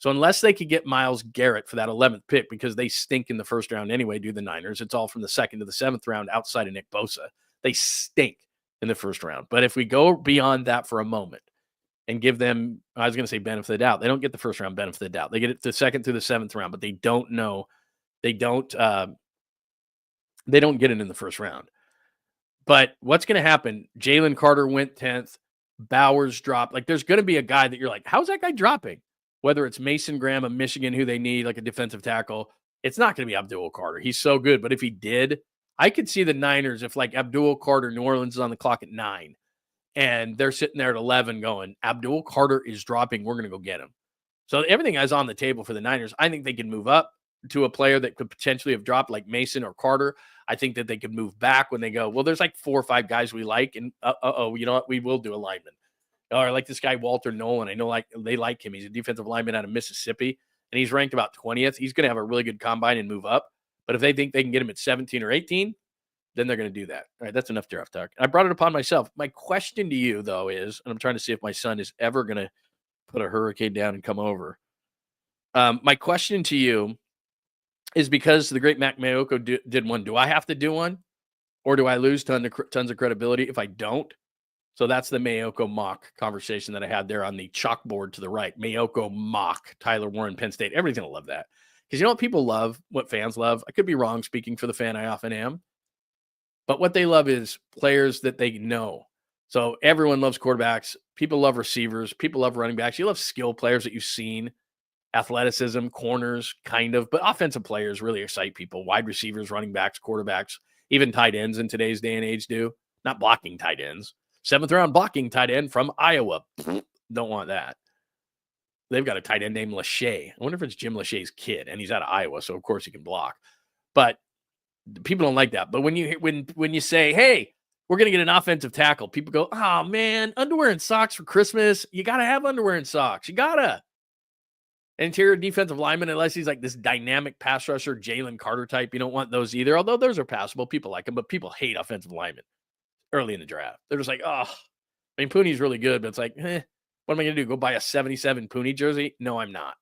[SPEAKER 2] So unless they could get Myles Garrett for that 11th pick, because they stink in the first round anyway, do the Niners. It's all from the 2nd to the 7th round outside of Nick Bosa. They stink in the first round. But if we go beyond that for a moment and give them, I was going to say benefit of the doubt. They don't get the first round benefit of the doubt. They get it the 2nd through the 7th round, but they don't know. They don't get it in the first round. But what's going to happen? Jalen Carter went 10th. Bowers dropped. Like there's going to be a guy that you're like, how's that guy dropping? Whether it's Mason Graham of Michigan, who they need, like a defensive tackle, it's not going to be Abdul Carter. He's so good. But if he did, I could see the Niners, if like Abdul Carter, New Orleans is on the clock at 9, and they're sitting there at 11 going, Abdul Carter is dropping. We're going to go get him. So everything is on the table for the Niners. I think they can move up to a player that could potentially have dropped like Mason or Carter. I think that they could move back when they go, well, there's like 4 or 5 guys we like. And you know what? We will do a lineman. Oh, I like this guy, Walter Nolan. I know they like him. He's a defensive lineman out of Mississippi, and he's ranked about 20th. He's going to have a really good combine and move up. But if they think they can get him at 17 or 18, then they're going to do that. All right, that's enough draft talk. I brought it upon myself. My question to you, though, is, and I'm trying to see if my son is ever going to put a hurricane down and come over. My question to you is, because the great Mac Mayoko did one, do I have to do one? Or do I lose tons of credibility if I don't? So that's the Mayoko mock conversation that I had there on the chalkboard to the right. Mayoko mock, Tyler Warren, Penn State. Everybody's going to love that. Because you know what people love, what fans love? I could be wrong speaking for the fan, I often am. But what they love is players that they know. So everyone loves quarterbacks. People love receivers. People love running backs. You love skill players that you've seen. Athleticism, corners, kind of. But offensive players really excite people. Wide receivers, running backs, quarterbacks, even tight ends in today's day and age do. Not blocking tight ends. 7th round blocking tight end from Iowa. Don't want that. They've got a tight end named Lachey. I wonder if it's Jim Lachey's kid, and he's out of Iowa, so of course he can block. But people don't like that. But when you say, hey, we're going to get an offensive tackle, people go, oh, man, underwear and socks for Christmas. You got to have underwear and socks. You got to. Interior defensive lineman, unless he's like this dynamic pass rusher, Jalen Carter type, you don't want those either, although those are passable. People like them, but people hate offensive linemen early in the draft. They're just like, oh, I mean, Pooney's really good, but it's like, what am I going to do? Go buy a 77 Pooney jersey? No, I'm not.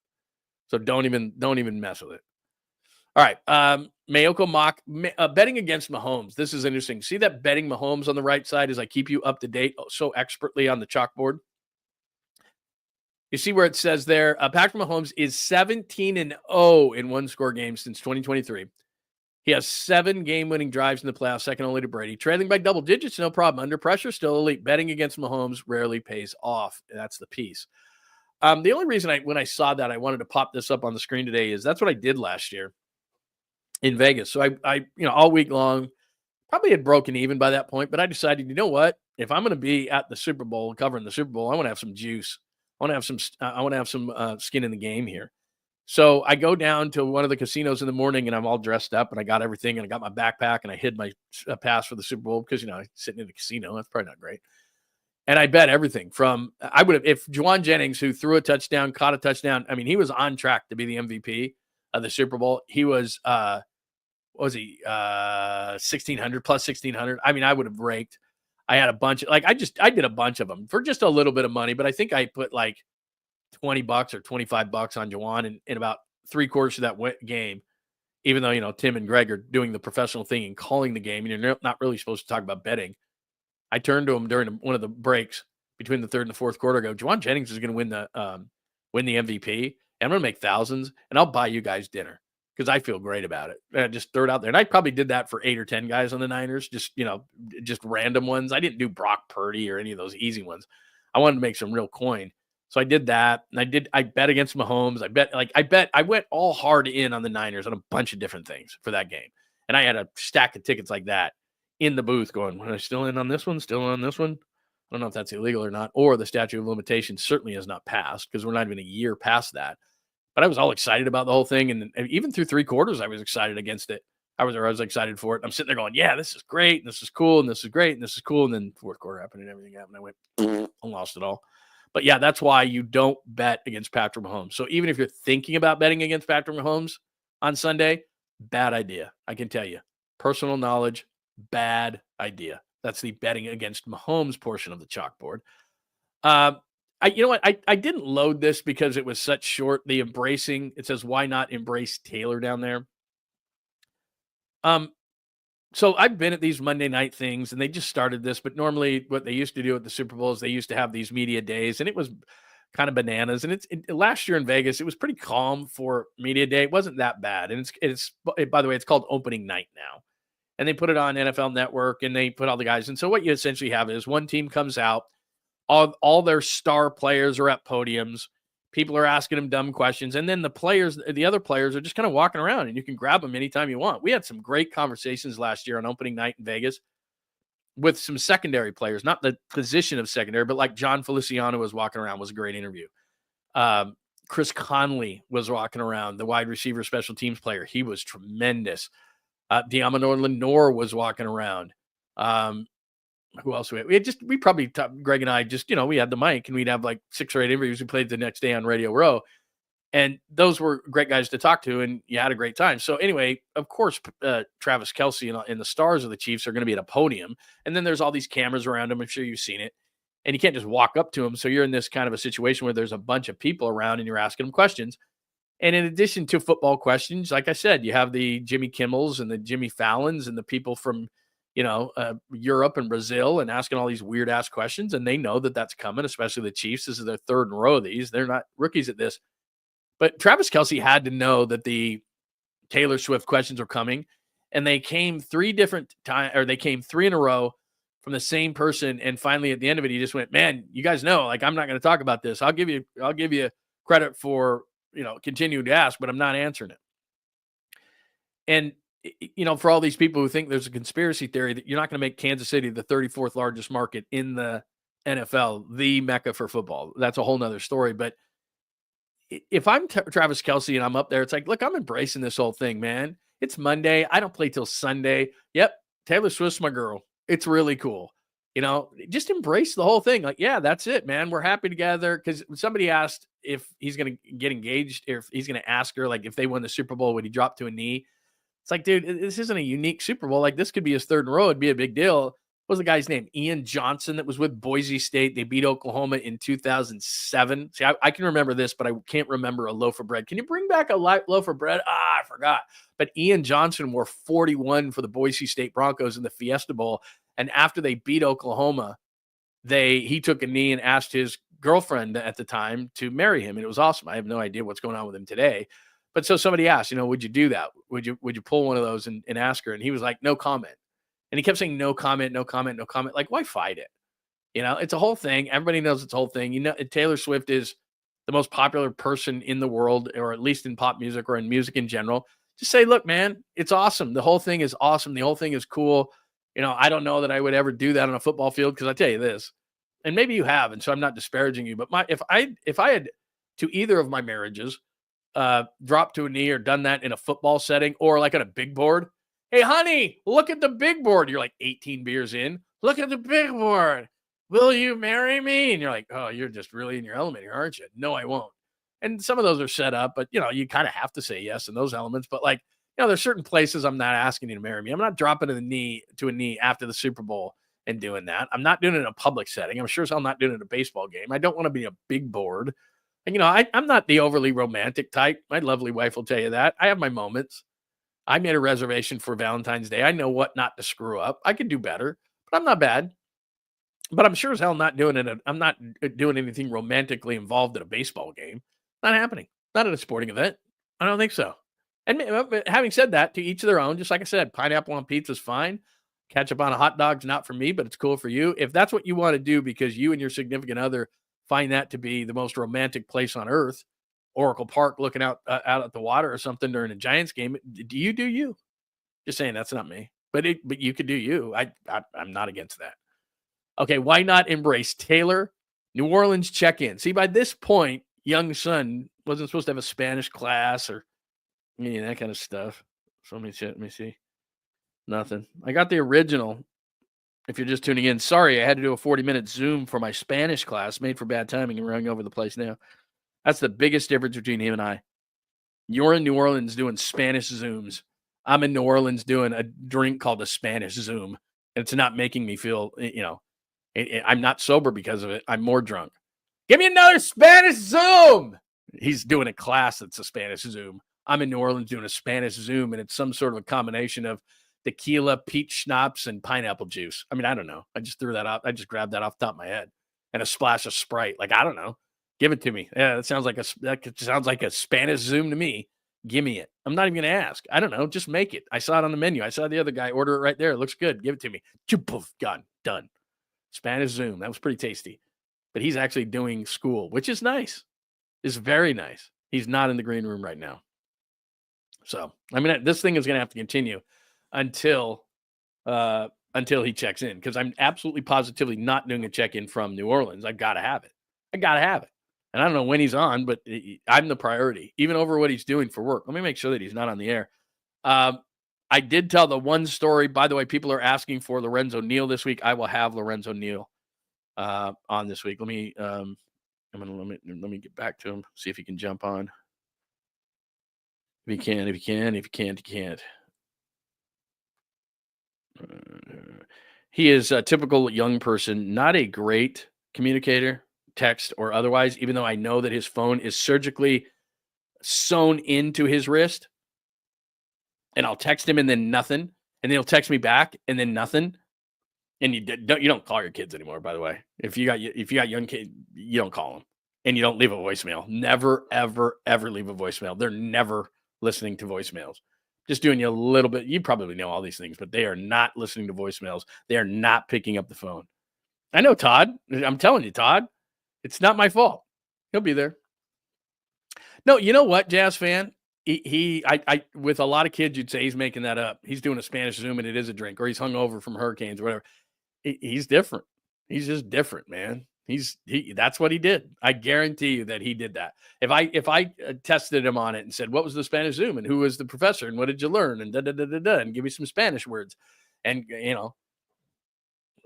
[SPEAKER 2] So don't even mess with it. All right. Mayoko mock, betting against Mahomes. This is interesting. See that betting Mahomes on the right side as I keep you up to date so expertly on the chalkboard? You see where it says there, Patrick Mahomes is 17-0 in one-score games since 2023. He has 7 game-winning drives in the playoffs, second only to Brady. Trailing by double digits, no problem. Under pressure, still elite. Betting against Mahomes rarely pays off. That's the piece. The only reason when I saw that, I wanted to pop this up on the screen today is that's what I did last year in Vegas. So I all week long, probably had broken even by that point, but I decided, you know what? If I'm going to be at the Super Bowl, covering the Super Bowl, I want to have some juice. I want to have some skin in the game here. So I go down to one of the casinos in the morning, and I'm all dressed up, and I got everything, and I got my backpack, and I hid my pass for the Super Bowl because, I'm sitting in the casino. That's probably not great. And I bet everything from, I would have, if Juwan Jennings, who threw a touchdown, caught a touchdown, I mean, he was on track to be the MVP of the Super Bowl. He was, what was he, 1,600, plus 1,600. I mean, I would have raked. I had a bunch of, I did a bunch of them for just a little bit of money, but I think I put like $20 or $25 on Juwan in about 3/4 of that game, even though, Tim and Greg are doing the professional thing and calling the game, and you're not really supposed to talk about betting. I turned to him during one of the breaks between the third and the fourth quarter. I go, Juwan Jennings is going to win the MVP, and I'm going to make thousands, and I'll buy you guys dinner because I feel great about it. And I just threw it out there. And I probably did that for 8 or 10 guys on the Niners, just random ones. I didn't do Brock Purdy or any of those easy ones. I wanted to make some real coin. So I did that, and I bet against Mahomes. I went all hard in on the Niners on a bunch of different things for that game. And I had a stack of tickets like that in the booth going, am I still in on this one? Still on this one? I don't know if that's illegal or not, or the statute of limitations certainly has not passed because we're not even a year past that. But I was all excited about the whole thing. And even through 3 quarters, I was excited against it. I was excited for it. I'm sitting there going, yeah, this is great. And this is cool. And this is great. And this is cool. And then fourth quarter happened and everything happened. I went and lost it all. But yeah, that's why you don't bet against Patrick Mahomes. So even if you're thinking about betting against Patrick Mahomes on Sunday, bad idea. I can tell you. Personal knowledge, bad idea. That's the betting against Mahomes portion of the chalkboard. You know what? I didn't load this because it was such short. The embracing, it says, why not embrace Taylor down there? So I've been at these Monday night things, and they just started this, but normally what they used to do at the Super Bowl is they used to have these media days, and it was kind of bananas. And last year in Vegas, it was pretty calm for media day. It wasn't that bad. And by the way, it's called opening night now. And they put it on NFL Network, and they put all the guys. And so what you essentially have is one team comes out, all their star players are at podiums. People are asking them dumb questions. And then the other players are just kind of walking around, and you can grab them anytime you want. We had some great conversations last year on opening night in Vegas. with some secondary players, not the position of secondary, but like John Feliciano was walking around, was a great interview. Chris Conley was walking around, the wide receiver special teams player. He was tremendous. Diamador Lenore was walking around. Who else? We probably, Greg and I just, we had the mic and we'd have like 6 or 8 interviews. We played the next day on Radio Row. And those were great guys to talk to, and you had a great time. So anyway, of course, Travis Kelce and the stars of the Chiefs are going to be at a podium. And then there's all these cameras around him. I'm sure you've seen it. And you can't just walk up to him. So you're in this kind of a situation where there's a bunch of people around and you're asking them questions. And in addition to football questions, like I said, you have the Jimmy Kimmels and the Jimmy Fallons and the people from, Europe and Brazil and asking all these weird ass questions. And they know that that's coming, especially the Chiefs. This is their 3rd in a row of these. They're not rookies at this. But Travis Kelce had to know that the Taylor Swift questions were coming, and they came 3 different times, or they came 3 in a row from the same person. And finally, at the end of it, he just went, "Man, you guys know, like, I'm not going to talk about this. I'll give you credit for continuing to ask, but I'm not answering it." And for all these people who think there's a conspiracy theory that you're not going to make Kansas City the 34th largest market in the NFL, the mecca for football, that's a whole nother story. But if I'm Travis Kelce and I'm up there, it's like, look, I'm embracing this whole thing, man. It's Monday. I don't play till Sunday. Yep. Taylor Swift's my girl. It's really cool. Just embrace the whole thing. Like, yeah, that's it, man. We're happy together. Because somebody asked if he's going to get engaged, or if he's going to ask her, like, if they won the Super Bowl, would he drop to a knee? It's like, dude, this isn't a unique Super Bowl. Like, this could be his 3rd in a row. It'd be a big deal. What was the guy's name? Ian Johnson, that was with Boise State. They beat Oklahoma in 2007. See, I can remember this, but I can't remember a loaf of bread. Can you bring back a loaf of bread? I forgot. But Ian Johnson wore 41 for the Boise State Broncos in the Fiesta Bowl. And after they beat Oklahoma, he took a knee and asked his girlfriend at the time to marry him. And it was awesome. I have no idea what's going on with him today. But so somebody asked, would you do that? Would you pull one of those and ask her? And he was like, no comment. And he kept saying, no comment, no comment, no comment. Like, why fight it? It's a whole thing. Everybody knows it's a whole thing. Taylor Swift is the most popular person in the world, or at least in pop music or in music in general. Just say, look, man, it's awesome. The whole thing is awesome. The whole thing is cool. I don't know that I would ever do that on a football field, because I tell you this, and maybe you have, and so I'm not disparaging you, but if I had to either of my marriages dropped to a knee or done that in a football setting, or like on a big board, hey, honey, look at the big board. You're like 18 beers in. Look at the big board. Will you marry me? And you're like, oh, you're just really in your element here, aren't you? No, I won't. And some of those are set up, but, you kind of have to say yes in those elements. But, like, there's certain places I'm not asking you to marry me. I'm not dropping to a knee after the Super Bowl and doing that. I'm not doing it in a public setting. I'm sure as hell not doing it in a baseball game. I don't want to be a big board. And, I'm not the overly romantic type. My lovely wife will tell you that. I have my moments. I made a reservation for Valentine's Day. I know what not to screw up. I could do better, but I'm not bad. But I'm sure as hell not doing it. I'm not doing anything romantically involved at a baseball game. Not happening. Not at a sporting event. I don't think so. And having said that, to each their own. Just like I said, pineapple on pizza is fine. Ketchup on a hot dog's not for me, but it's cool for you. If that's what you want to do because you and your significant other find that to be the most romantic place on earth, Oracle Park, looking out at the water or something during a Giants game, do you? Just saying, that's not me. But you could do you. I'm not against that. Okay, why not embrace Taylor? New Orleans check-in. See, by this point, young son wasn't supposed to have a Spanish class or that kind of stuff. So let me see. Nothing. I got the original. If you're just tuning in, sorry, I had to do a 40-minute Zoom for my Spanish class. Made for bad timing and running over the place now. That's the biggest difference between him and I. You're in New Orleans doing Spanish Zooms. I'm in New Orleans doing a drink called a Spanish Zoom. And it's not making me feel, I'm not sober because of it. I'm more drunk. Give me another Spanish Zoom. He's doing a class that's a Spanish Zoom. I'm in New Orleans doing a Spanish Zoom, and it's some sort of a combination of tequila, peach schnapps, and pineapple juice. I mean, I don't know. I just threw that out. I just grabbed that off the top of my head. And a splash of Sprite. Like, I don't know. Give it to me. Yeah, that sounds like a Spanish Zoom to me. Give me it. I'm not even going to ask. I don't know. Just make it. I saw it on the menu. I saw the other guy order it right there. It looks good. Give it to me. Poof, gone. Done. Spanish Zoom. That was pretty tasty. But he's actually doing school, which is nice. It's very nice. He's not in the green room right now. So, I mean, this thing is going to have to continue until until he checks in, because I'm absolutely positively not doing a check-in from New Orleans. I've got to have it. And I don't know when he's on, but I'm the priority, even over what he's doing for work. Let me make sure that he's not on the air. I did tell the one story. By the way, people are asking for Lorenzo Neal this week. I will have Lorenzo Neal on this week. Let me get back to him, see if he can jump on. If he can, if he can, if he can't, he can't. He is a typical young person, not a great communicator, text or otherwise, even though I know that his phone is surgically sewn into his wrist. And I'll text him and then nothing. And then he'll text me back and then nothing. And you don't call your kids anymore, by the way. If you got young kids, you don't call them. And you don't leave a voicemail. Never, ever, ever leave a voicemail. They're never listening to voicemails. Just doing you a little bit. You probably know all these things, but they are not listening to voicemails. They are not picking up the phone. I know, Todd. I'm telling you, Todd. It's not my fault. He'll be there. No, you know what, Jazz fan? I with a lot of kids, you'd say he's making that up. He's doing a Spanish Zoom and it is a drink, or he's hungover from hurricanes or whatever. He's different. He's just different, man. That's what he did. I guarantee you that he did that. If I tested him on it and said, what was the Spanish Zoom and who was the professor and what did you learn and and give me some Spanish words and,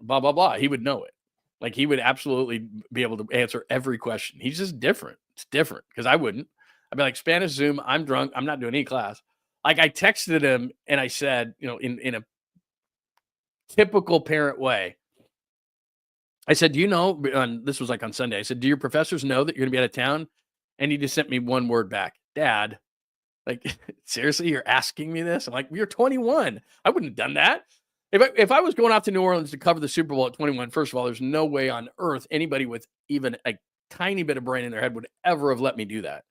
[SPEAKER 2] blah, blah, blah, he would know it. Like, he would absolutely be able to answer every question. He's just different. It's different because I wouldn't. I'd be like, Spanish Zoom, I'm drunk. I'm not doing any class. Like, I texted him and I said, in a typical parent way, I said, do you know, this was like on Sunday, I said, do your professors know that you're going to be out of town? And he just sent me one word back, Dad. Like, seriously, you're asking me this? I'm like, you're 21. I wouldn't have done that. If I was going off to New Orleans to cover the Super Bowl at 21, first of all, there's no way on earth anybody with even a tiny bit of brain in their head would ever have let me do that.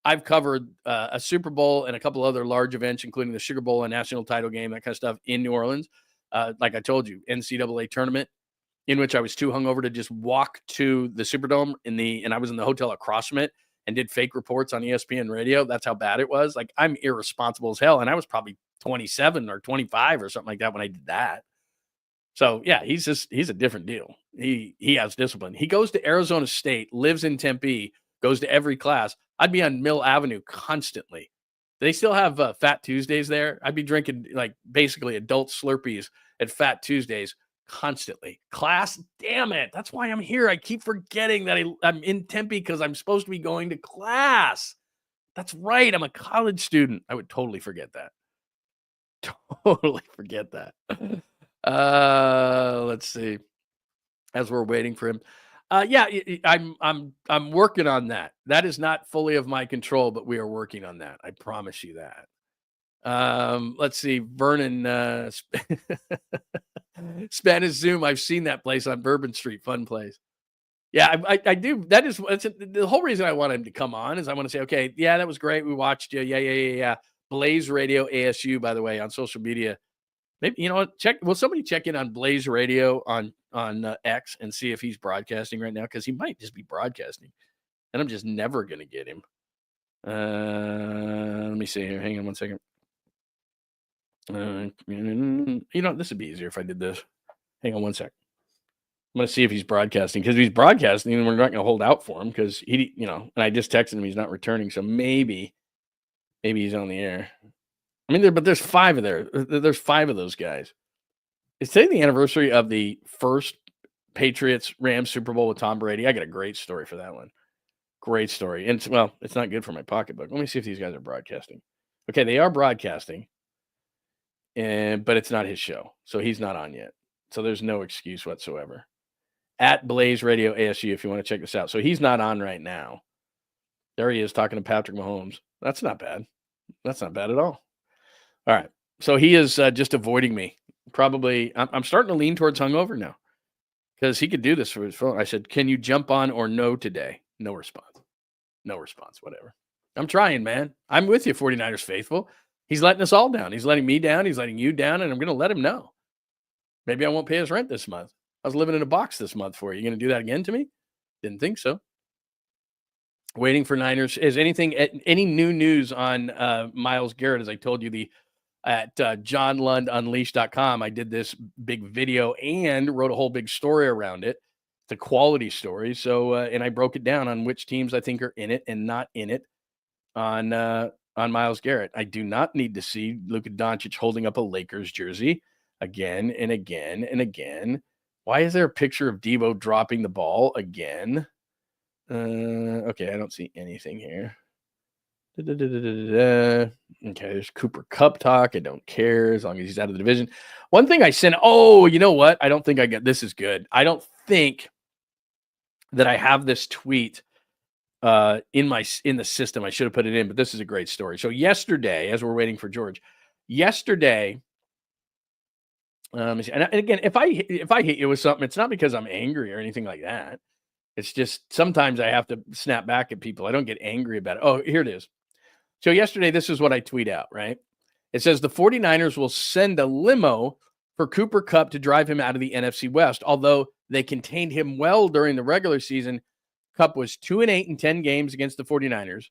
[SPEAKER 2] I've covered a Super Bowl and a couple other large events, including the Sugar Bowl and national title game, that kind of stuff in New Orleans. Like I told you, NCAA tournament, in which I was too hungover to just walk to the Superdome and I was in the hotel across from it and did fake reports on ESPN radio. That's how bad it was. Like, I'm irresponsible as hell. And I was probably 27 or 25 or something like that when I did that. So yeah, he's a different deal. He has discipline. He goes to Arizona State, lives in Tempe, goes to every class. I'd be on Mill Avenue constantly. They still have Fat Tuesdays there. I'd be drinking like basically adult Slurpees at Fat Tuesdays constantly. Class, damn it. That's why I'm here. I keep forgetting that I'm in Tempe because I'm supposed to be going to class. That's right. I'm a college student. I would totally forget that. Totally forget that. Let's see. As we're waiting for him. I'm working on that. That is not fully of my control, but we are working on that. I promise you that. Let's see. Vernon, Spanish Zoom. I've seen that place on Bourbon Street. Fun place. Yeah, I do. That's the whole reason I want him to come on is I want to say, okay, yeah, that was great. We watched you. Yeah. Blaze Radio ASU, by the way, on social media. Maybe, you know what? Will somebody check in on Blaze Radio on X and see if he's broadcasting right now? Because he might just be broadcasting, and I'm just never going to get him. Let me see here. Hang on one second. This would be easier if I did this. Hang on one sec. I'm going to see if he's broadcasting, because if he's broadcasting, we're not going to hold out for him because and I just texted him, he's not returning. So maybe he's on the air. I mean, there's 5 of there's 5 of those guys. It's today the anniversary of the first Patriots-Rams Super Bowl with Tom Brady. I got a great story for that one. Great story. And it's not good for my pocketbook. Let me see if these guys are broadcasting. Okay, they are broadcasting, but it's not his show, so he's not on yet. So there's no excuse whatsoever. At Blaze Radio ASU, if you want to check this out. So he's not on right now. There he is talking to Patrick Mahomes. That's not bad. That's not bad at all. All right. So he is just avoiding me. Probably, I'm starting to lean towards hungover now because he could do this for his phone. I said, can you jump on or no today? No response. No response, whatever. I'm trying, man. I'm with you, 49ers faithful. He's letting us all down. He's letting me down. He's letting you down, and I'm going to let him know. Maybe I won't pay his rent this month. I was living in a box this month for you. You going to do that again to me? Didn't think so. Waiting for Niners. Is any new news on Myles Garrett? As I told you, the at johnlundunleashed.com. I did this big video and wrote a whole big story around it. It's a quality story. So, and I broke it down on which teams I think are in it and not in it on Myles Garrett. I do not need to see Luka Doncic holding up a Lakers jersey again and again and again. Why is there a picture of Devo dropping the ball again? Okay, I don't see anything here. Okay, there's Cooper Kupp talk. I don't care as long as he's out of the division. One thing I sent, you know what? I don't think I got, this is good. I don't think that I have this tweet in the system. I should have put it in, but this is a great story. So yesterday, as we're waiting for George, and again, if I hit you with something, it's not because I'm angry or anything like that. It's just sometimes I have to snap back at people. I don't get angry about it. Oh, here it is. So yesterday, this is what I tweet out, right? It says the 49ers will send a limo for Cooper Kupp to drive him out of the NFC West. Although they contained him well during the regular season, Kupp was 2-8 in 10 games against the 49ers,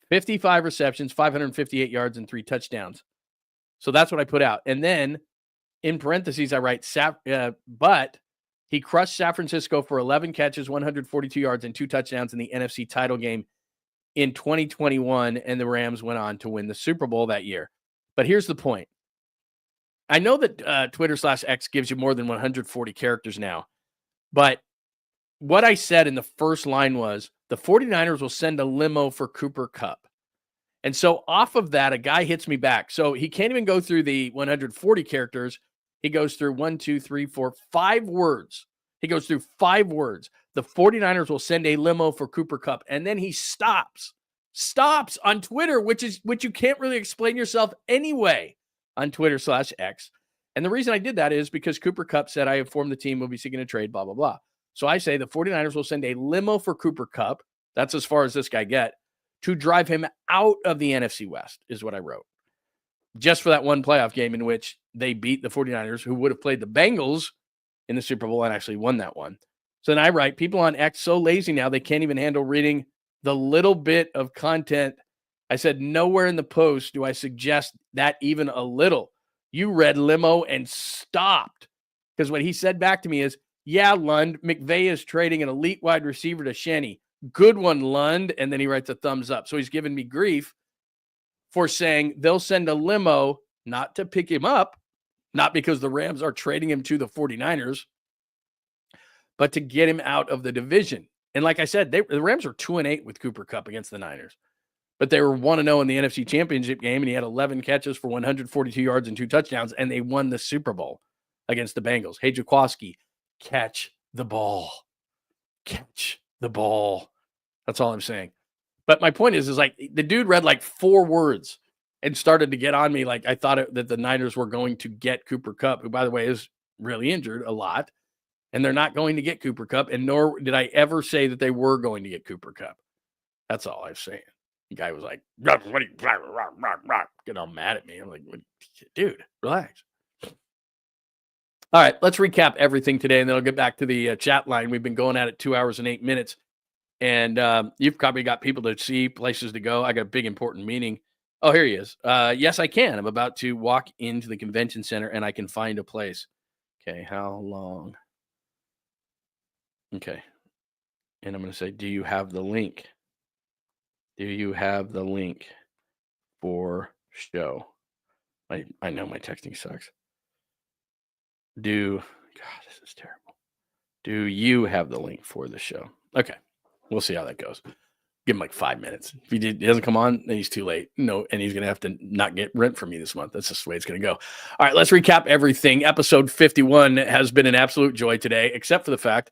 [SPEAKER 2] 55 receptions, 558 yards, and 3 touchdowns. So that's what I put out. And then in parentheses, I write, but he crushed San Francisco for 11 catches, 142 yards, and 2 touchdowns in the NFC title game in 2021, and the Rams went on to win the Super Bowl that year. But here's the point. I know that Twitter/X gives you more than 140 characters now, but what I said in the first line was the 49ers will send a limo for Cooper Kupp. And so off of that, a guy hits me back. So he can't even go through the 140 characters. He goes through 5 words. He goes through 5 words. The 49ers will send a limo for Cooper Kupp. And then he stops on Twitter, which you can't really explain yourself anyway on Twitter/X. And the reason I did that is because Cooper Kupp said, I informed the team we'll be seeking a trade, blah, blah, blah. So I say the 49ers will send a limo for Cooper Kupp. That's as far as this guy get to drive him out of the NFC West is what I wrote. Just for that one playoff game in which they beat the 49ers, who would have played the Bengals in the Super Bowl and actually won that one. So then I write, people on X so lazy now they can't even handle reading the little bit of content. I said, nowhere in the post do I suggest that even a little. You read limo and stopped. Because what he said back to me is, yeah, Lund, McVay is trading an elite wide receiver to Shenny. Good one, Lund. And then he writes a thumbs up. So he's giving me grief for saying they'll send a limo not to pick him up, not because the Rams are trading him to the 49ers, but to get him out of the division. And like I said, the Rams are 2-8 with Cooper Kupp against the Niners, but they were 1-0 in the NFC Championship game, and he had 11 catches for 142 yards and 2 touchdowns, and they won the Super Bowl against the Bengals. Hey, Jaquoski, catch the ball. Catch the ball. That's all I'm saying. But my point is like the dude read like 4 words and started to get on me like I thought that the Niners were going to get Cooper Kupp, who, by the way, is really injured a lot. And they're not going to get Cooper Kupp, and nor did I ever say that they were going to get Cooper Kupp. That's all I was saying. The guy was like, what are you, get all mad at me. I'm like, dude, relax. All right, let's recap everything today, and then I'll get back to the chat line. We've been going at it 2 hours and 8 minutes, and you've probably got people to see, places to go. I got a big, important meeting. Oh, here he is. Yes, I can. I'm about to walk into the convention center, and I can find a place. Okay, how long? Okay. And I'm going to say, do you have the link? Do you have the link for show? I know my texting sucks. God, this is terrible. Do you have the link for the show? Okay. We'll see how that goes. Give him like 5 minutes. If he doesn't come on, then he's too late. No, and he's going to have to not get rent from me this month. That's just the way it's going to go. All right, let's recap everything. Episode 51 has been an absolute joy today, except for the fact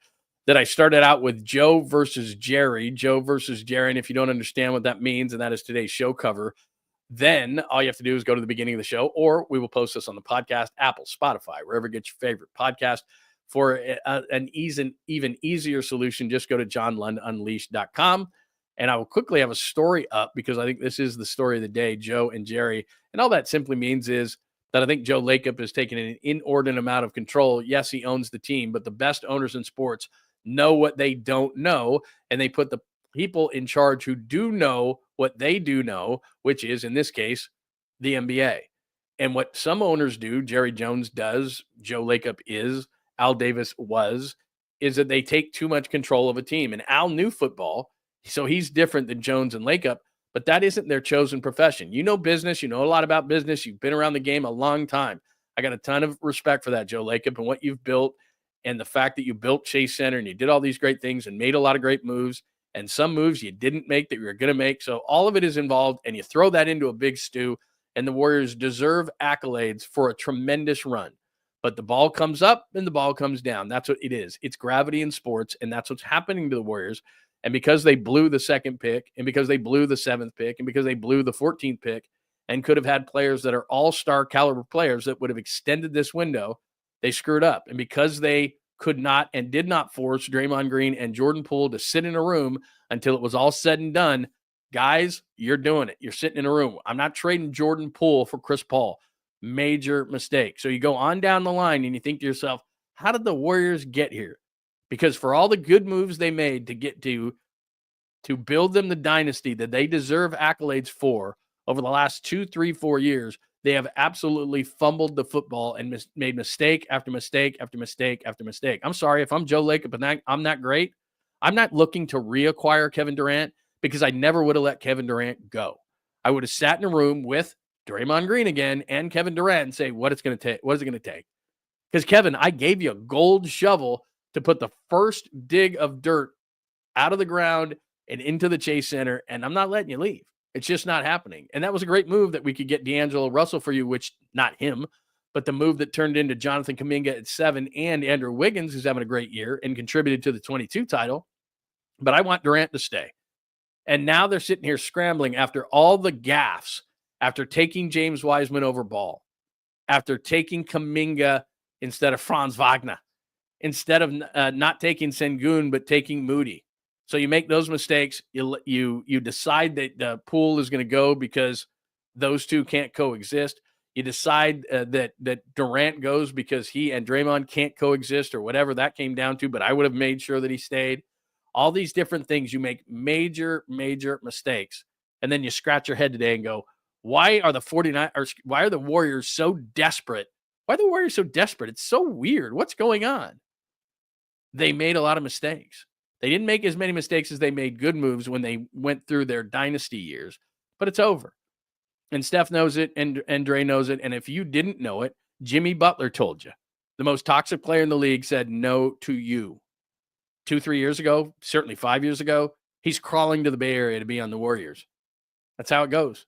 [SPEAKER 2] that I started out with Joe versus Jerry. And if you don't understand what that means, and that is today's show cover, then all you have to do is go to the beginning of the show, or we will post this on the podcast, Apple, Spotify, wherever you get your favorite podcast. For an even easier solution, just go to johnlundunleashed.com. And I will quickly have a story up because I think this is the story of the day, Joe and Jerry. And all that simply means is that I think Joe Lacob has taken an inordinate amount of control. Yes, he owns the team, but the best owners in sports know what they don't know, and they put the people in charge who do know what they do know, which is, in this case, the NBA. And what some owners do, Jerry Jones does, Joe Lacob is, Al Davis was, is that they take too much control of a team. And Al knew football, so he's different than Jones and Lacob, but that isn't their chosen profession. You know business. You know a lot about business. You've been around the game a long time. I got a ton of respect for that, Joe Lacob, and what you've built, and the fact that you built Chase Center and you did all these great things and made a lot of great moves, and some moves you didn't make that you were going to make. So all of it is involved, and you throw that into a big stew, and the Warriors deserve accolades for a tremendous run. But the ball comes up and the ball comes down. That's what it is. It's gravity in sports, and that's what's happening to the Warriors. And because they blew the second pick, and because they blew the seventh pick, and because they blew the 14th pick, and could have had players that are all-star caliber players that would have extended this window, they screwed up. And because they could not and did not force Draymond Green and Jordan Poole to sit in a room until it was all said and done, guys, you're doing it. You're sitting in a room. I'm not trading Jordan Poole for Chris Paul. Major mistake. So you go on down the line and you think to yourself, how did the Warriors get here? Because for all the good moves they made to get to build them the dynasty that they deserve accolades for over the last 2, 3, 4 years, they have absolutely fumbled the football and made mistake after mistake after mistake after mistake. I'm sorry if I'm Joe Lacob and I'm not great. I'm not looking to reacquire Kevin Durant because I never would have let Kevin Durant go. I would have sat in a room with Draymond Green again and Kevin Durant and say, what is it going to take? Because Kevin, I gave you a gold shovel to put the first dig of dirt out of the ground and into the Chase Center, and I'm not letting you leave. It's just not happening. And that was a great move that we could get D'Angelo Russell for you, which not him, but the move that turned into Jonathan Kuminga at 7 and Andrew Wiggins, who's having a great year and contributed to the 22 title. But I want Durant to stay. And now they're sitting here scrambling after all the gaffes, after taking James Wiseman over Ball, after taking Kuminga instead of Franz Wagner, instead of not taking Sengun, but taking Moody. So you make those mistakes. You decide that the Poole is going to go because those two can't coexist. You decide that Durant goes because he and Draymond can't coexist or whatever that came down to, but I would have made sure that he stayed. All these different things, you make major, major mistakes. And then you scratch your head today and go, why are the Warriors so desperate? Why are the Warriors so desperate? It's so weird. What's going on? They made a lot of mistakes. They didn't make as many mistakes as they made good moves when they went through their dynasty years, but it's over. And Steph knows it, and Dre knows it. And if you didn't know it, Jimmy Butler told you. The most toxic player in the league said no to you. 2, 3 years ago, certainly 5 years ago, he's crawling to the Bay Area to be on the Warriors. That's how it goes.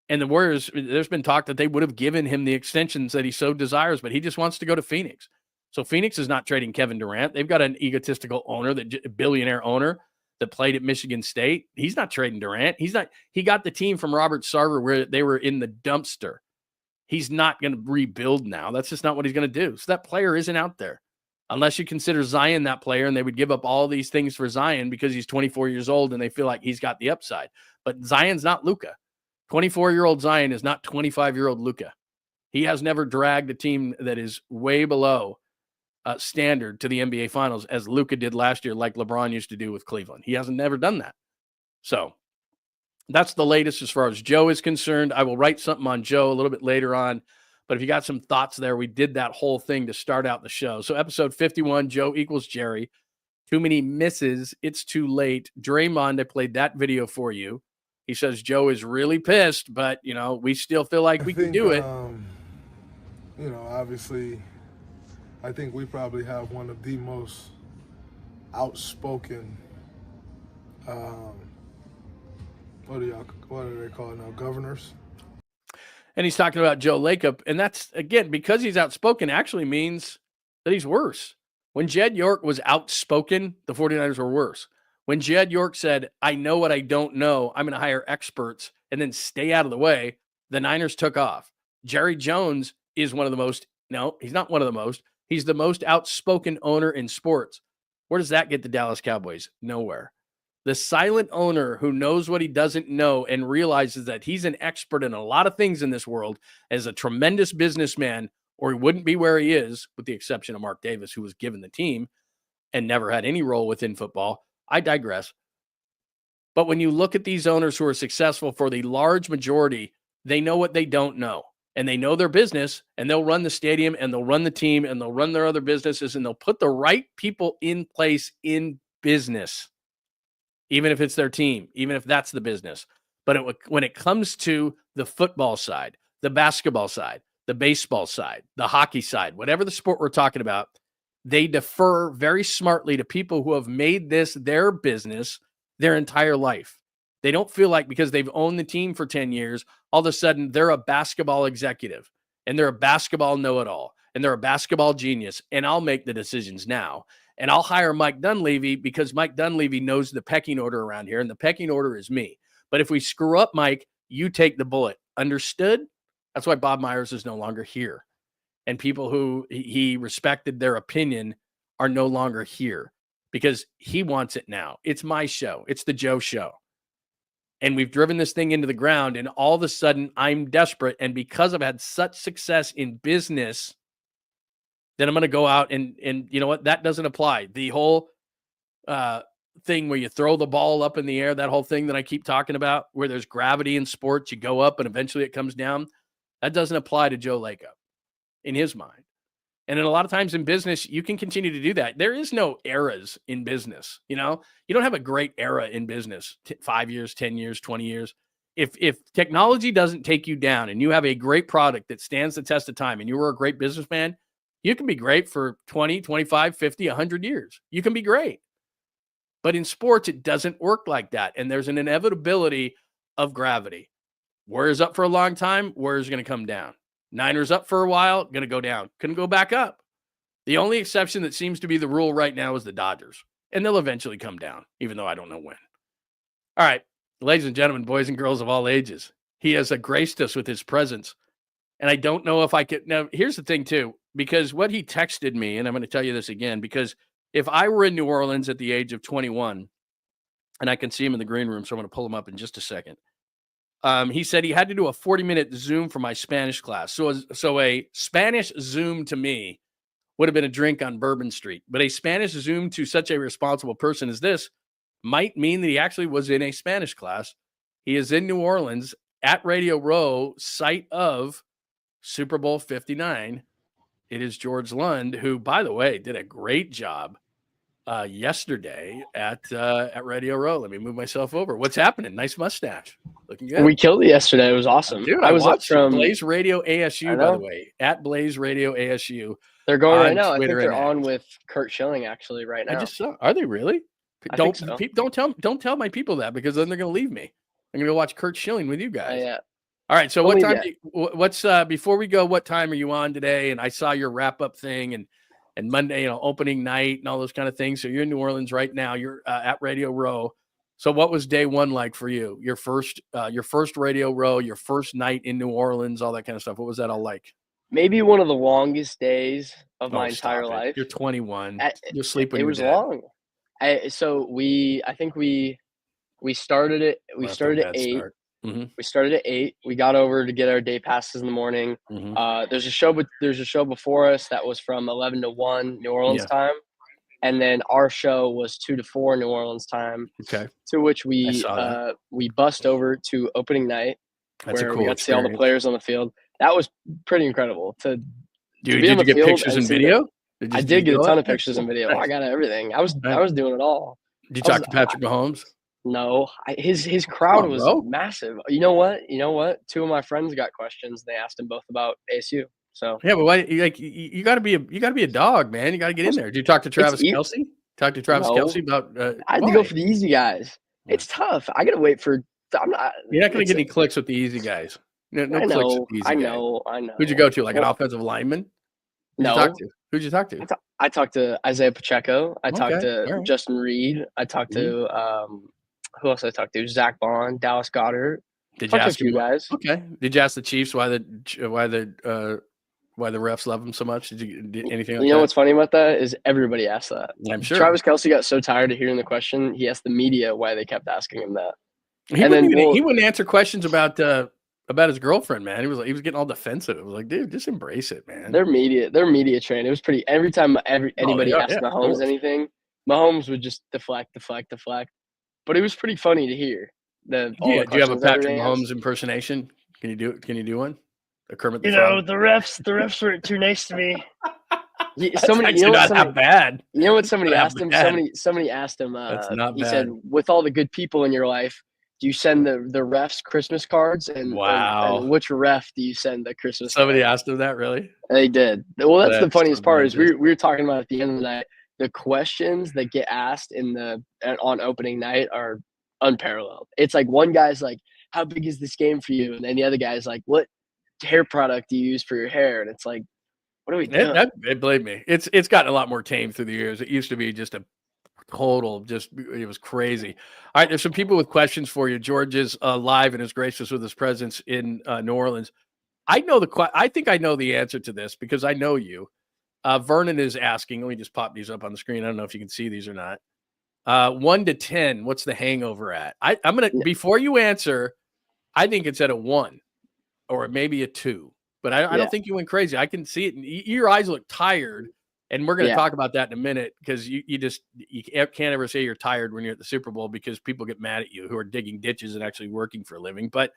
[SPEAKER 2] And the Warriors, there's been talk that they would have given him the extensions that he so desires, but he just wants to go to Phoenix. So Phoenix is not trading Kevin Durant. They've got an egotistical owner, a billionaire owner that played at Michigan State. He's not trading Durant. He got the team from Robert Sarver where they were in the dumpster. He's not going to rebuild now. That's just not what he's going to do. So that player isn't out there. Unless you consider Zion that player, and they would give up all these things for Zion because he's 24 years old and they feel like he's got the upside. But Zion's not Luka. 24-year-old Zion is not 25-year-old Luka. He has never dragged a team that is way below standard to the NBA Finals as Luka did last year, like LeBron used to do with Cleveland. He hasn't never done that. So that's the latest as far as Joe is concerned. I will write something on Joe a little bit later on. But if you got some thoughts there, we did that whole thing to start out the show. So episode 51, Joe equals Jerry. Too many misses. It's too late. Draymond, I played that video for you. He says Joe is really pissed, but, we still feel like we can do it.
[SPEAKER 3] Obviously, I think we probably have one of the most outspoken, what are they called now, governors?
[SPEAKER 2] And he's talking about Joe Lacob. And that's, again, because he's outspoken actually means that he's worse. When Jed York was outspoken, the 49ers were worse. When Jed York said, I know what I don't know, I'm going to hire experts and then stay out of the way, the Niners took off. Jerry Jones is one of the most, no, he's not one of the most. He's the most outspoken owner in sports. Where does that get the Dallas Cowboys? Nowhere. The silent owner who knows what he doesn't know and realizes that he's an expert in a lot of things in this world, as a tremendous businessman, or he wouldn't be where he is, with the exception of Mark Davis, who was given the team and never had any role within football. I digress. But when you look at these owners who are successful, for the large majority, they know what they don't know. and they know their business, and they'll run the stadium, and they'll run the team, and they'll run their other businesses, and they'll put the right people in place in business, even if it's their team, even if that's the business. But when it comes to the football side, the basketball side, the baseball side, the hockey side, whatever the sport we're talking about, they defer very smartly to people who have made this their business their entire life. They don't feel like because they've owned the team for 10 years, all of a sudden they're a basketball executive and they're a basketball know-it-all and they're a basketball genius, and I'll make the decisions now. And I'll hire Mike Dunleavy because Mike Dunleavy knows the pecking order around here, and the pecking order is me. But if we screw up, Mike, you take the bullet. Understood? That's why Bob Myers is no longer here. And people who he respected their opinion are no longer here because he wants it now. It's my show. It's the Joe Show. And we've driven this thing into the ground, and all of a sudden I'm desperate. And because I've had such success in business, then I'm going to go out and you know what? That doesn't apply. The whole thing where you throw the ball up in the air, that whole thing that I keep talking about, where there's gravity in sports, you go up and eventually it comes down. That doesn't apply to Joe Lacob in his mind. And then a lot of times in business, you can continue to do that. There is no eras in business. You know, you don't have a great era in business, 5 years, 10 years, 20 years. If technology doesn't take you down and you have a great product that stands the test of time and you were a great businessman, you can be great for 20, 25, 50, 100 years. You can be great. But in sports, it doesn't work like that. And there's an inevitability of gravity. Warriors up for a long time, Warriors going to come down. Niners up for a while, going to go down. Couldn't go back up. The only exception that seems to be the rule right now is the Dodgers. And they'll eventually come down, even though I don't know when. All right, ladies and gentlemen, boys and girls of all ages, he has graced us with his presence. And I don't know if I could. Now, here's the thing, too, because what he texted me, and I'm going to tell you this again, because if I were in New Orleans at the age of 21, and I can see him in the green room, so I'm going to pull him up in just a second. He said he had to do a 40-minute Zoom for my Spanish class. So a Spanish Zoom to me would have been a drink on Bourbon Street. But a Spanish Zoom to such a responsible person as this might mean that he actually was in a Spanish class. He is in New Orleans at Radio Row, site of Super Bowl 59. It is George Lund, who, by the way, did a great job yesterday at Radio Row. Let me move myself over. What's happening? Nice mustache. Looking good.
[SPEAKER 6] We killed it yesterday. It was awesome.
[SPEAKER 2] Dude, I was up from Blaze Radio ASU, by the way, at Blaze Radio ASU.
[SPEAKER 6] They're going right now.
[SPEAKER 2] Twitter,
[SPEAKER 6] I think they're on with Kurt Schilling actually right now.
[SPEAKER 2] I just saw. Are they really? Don't tell my people that, because then they're going to leave me. I'm going to go watch Kurt Schilling with you guys.
[SPEAKER 6] Yeah.
[SPEAKER 2] All right. So what time? What's before we go? What time are you on today? And I saw your wrap up thing and Monday, opening night and all those kind of things. So you're in New Orleans right now. You're at Radio Row. So what was day one like for you? Your first Radio Row, your first night in New Orleans, all that kind of stuff. What was that all like?
[SPEAKER 6] Maybe one of the longest days of my entire life.
[SPEAKER 2] You're 21. You're sleeping.
[SPEAKER 6] It was long. I think we started it. We started at 8. Mm-hmm. We started at 8. We got over to get our day passes in the morning. Mm-hmm. There's a show before us that was from 11 to 1 New Orleans time, and then our show was 2 to 4 New Orleans time. Okay. To which we bussed over to opening night, where we got to see all the players on the field. That was pretty incredible. Did you get pictures and video? I did get a ton of pictures and video. I got everything. I was doing it all.
[SPEAKER 2] Did you talk to Patrick Mahomes?
[SPEAKER 6] No, his crowd was massive. You know what? 2 of my friends got questions. They asked him both about ASU. So
[SPEAKER 2] yeah, but why? You got to be a dog, man. You got to get in there. Did you talk to Travis Kelce? Kelce about?
[SPEAKER 6] I had to go for the easy guys. It's tough. I got to wait for.
[SPEAKER 2] You're not going to get any clicks with the easy guys. No clicks with the easy guys. I know. Who'd you go to? Like an offensive lineman? Who'd you talk to?
[SPEAKER 6] I talked to Isaiah Pacheco. I talked to Justin Reed. I talked to who else I talked to? Zach Bond, Dallas Goedert.
[SPEAKER 2] Did you ask
[SPEAKER 6] you guys?
[SPEAKER 2] Okay. Did you ask the Chiefs why the refs love them so much? Did anything?
[SPEAKER 6] You know what's funny about that is everybody asked that.
[SPEAKER 2] I'm sure.
[SPEAKER 6] Travis Kelce got so tired of hearing the question, he asked the media why they kept asking him that.
[SPEAKER 2] He wouldn't answer questions about his girlfriend, man. He was getting all defensive. It was like, dude, just embrace it, man.
[SPEAKER 6] They're media trained. It was pretty. Every time anybody asked Mahomes anything, Mahomes would just deflect. But it was pretty funny to hear.
[SPEAKER 2] Do you have a Patrick Mahomes impersonation? Can you do one? A Kermit the
[SPEAKER 6] You
[SPEAKER 2] Frog?
[SPEAKER 6] know, the refs weren't too nice to me.
[SPEAKER 2] That's actually not that bad.
[SPEAKER 6] You know what somebody asked him?
[SPEAKER 2] Bad.
[SPEAKER 6] Somebody asked him.
[SPEAKER 2] That's not
[SPEAKER 6] he
[SPEAKER 2] bad.
[SPEAKER 6] said, "With all the good people in your life, do you send the refs Christmas cards? And which ref do you send the Christmas?"
[SPEAKER 2] Somebody asked him that, really?
[SPEAKER 6] They did. Well, that's the funniest part. Is
[SPEAKER 2] horrendous.
[SPEAKER 6] we were talking about at the end of the night, the questions that get asked on opening night are unparalleled. It's like one guy's like, "How big is this game for you?" And then the other guy's like, "What hair product do you use for your hair?" And it's like, what are we doing?
[SPEAKER 2] Believe me, it's gotten a lot more tame through the years. It used to be just a total, it was crazy. All right, there's some people with questions for you. George is live and is gracious with his presence in New Orleans. I think I know the answer to this because I know you. Vernon is asking. Let me just pop these up on the screen. I don't know if you can see these or not. 1 to 10, what's the hangover at? I'm gonna before you answer. I think it's at a 1 or maybe a 2. But I don't think you went crazy. I can see it. Your eyes look tired, and we're going to talk about that in a minute because you can't ever say you're tired when you're at the Super Bowl because people get mad at you who are digging ditches and actually working for a living. But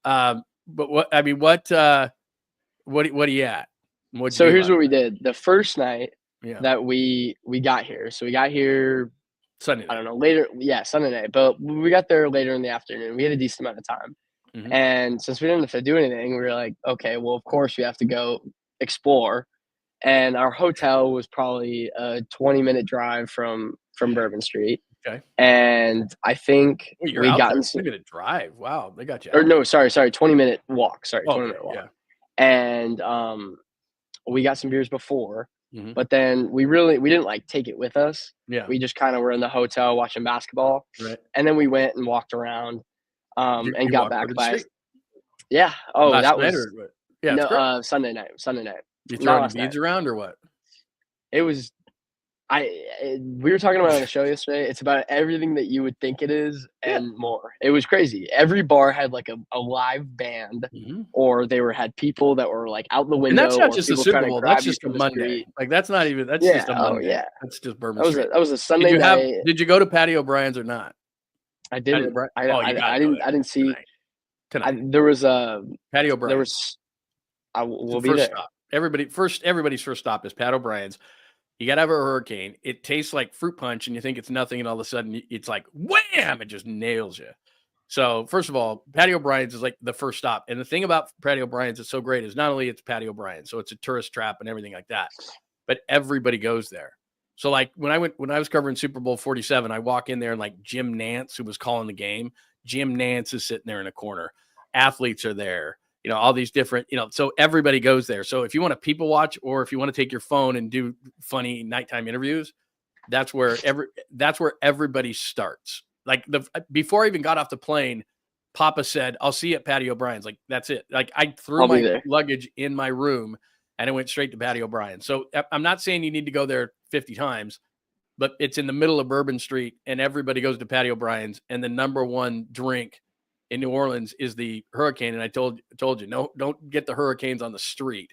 [SPEAKER 2] what are you at?
[SPEAKER 6] So here's what we did. The first night that we got here. So we got here
[SPEAKER 2] Sunday night.
[SPEAKER 6] I don't know, later. Yeah, Sunday night. But we got there later in the afternoon. We had a decent amount of time. Mm-hmm. And since we didn't have to do anything, we were like, okay, well, of course we have to go explore. And our hotel was probably a 20-minute drive from Bourbon Street.
[SPEAKER 2] Okay.
[SPEAKER 6] And I think
[SPEAKER 2] we got in 20-minute drive. Wow, they got you.
[SPEAKER 6] Or no, sorry, 20-minute walk. Sorry, 20-minute walk.
[SPEAKER 2] Yeah.
[SPEAKER 6] And we got some beers before, but then we didn't like take it with us.
[SPEAKER 2] Yeah.
[SPEAKER 6] We just kind of were in the hotel watching basketball.
[SPEAKER 2] Right.
[SPEAKER 6] And then we went and walked around. And got back by
[SPEAKER 2] last
[SPEAKER 6] that
[SPEAKER 2] was
[SPEAKER 6] Sunday night.
[SPEAKER 2] You throwing beads around or what?
[SPEAKER 6] It was we were talking about it on the show yesterday. It's about everything that you would think it is and more. It was crazy. Every bar had like a live band, or had people that were like out the window.
[SPEAKER 2] And that's not just a Super Bowl. That's just a Monday. Like that's not even. That's just a Monday.
[SPEAKER 6] Yeah.
[SPEAKER 2] That's just Bourbon Street.
[SPEAKER 6] That was a Sunday night.
[SPEAKER 2] Did you go to Patty O'Brien's or not?
[SPEAKER 6] I didn't. I didn't see.
[SPEAKER 2] Tonight.
[SPEAKER 6] There was
[SPEAKER 2] Patty O'Brien's.
[SPEAKER 6] There was. We'll be there.
[SPEAKER 2] Stop. Everybody's first stop is Pat O'Brien's. You got to have a hurricane. It tastes like fruit punch, and you think it's nothing, and all of a sudden it's like wham! It just nails you. So first of all, Patty O'Brien's is like the first stop. And the thing about Patty O'Brien's that's so great is not only it's Patty O'Brien's, so it's a tourist trap and everything like that, but everybody goes there. So like when I was covering Super Bowl 47, I walk in there and like Jim Nantz, who was calling the game, Jim Nantz is sitting there in a corner. Athletes are there, all these different, so everybody goes there. So if you want to people watch, or if you want to take your phone and do funny nighttime interviews, that's where everybody starts. Like before I even got off the plane, Papa said, "I'll see you at Patty O'Brien's." Like that's it. Like I threw my luggage in my room and I went straight to Patty O'Brien's. So I'm not saying you need to go there 50 times, but it's in the middle of Bourbon Street and everybody goes to Patty O'Brien's, and the number one drink in New Orleans is the Hurricane. And I told you, no, don't get the Hurricanes on the street.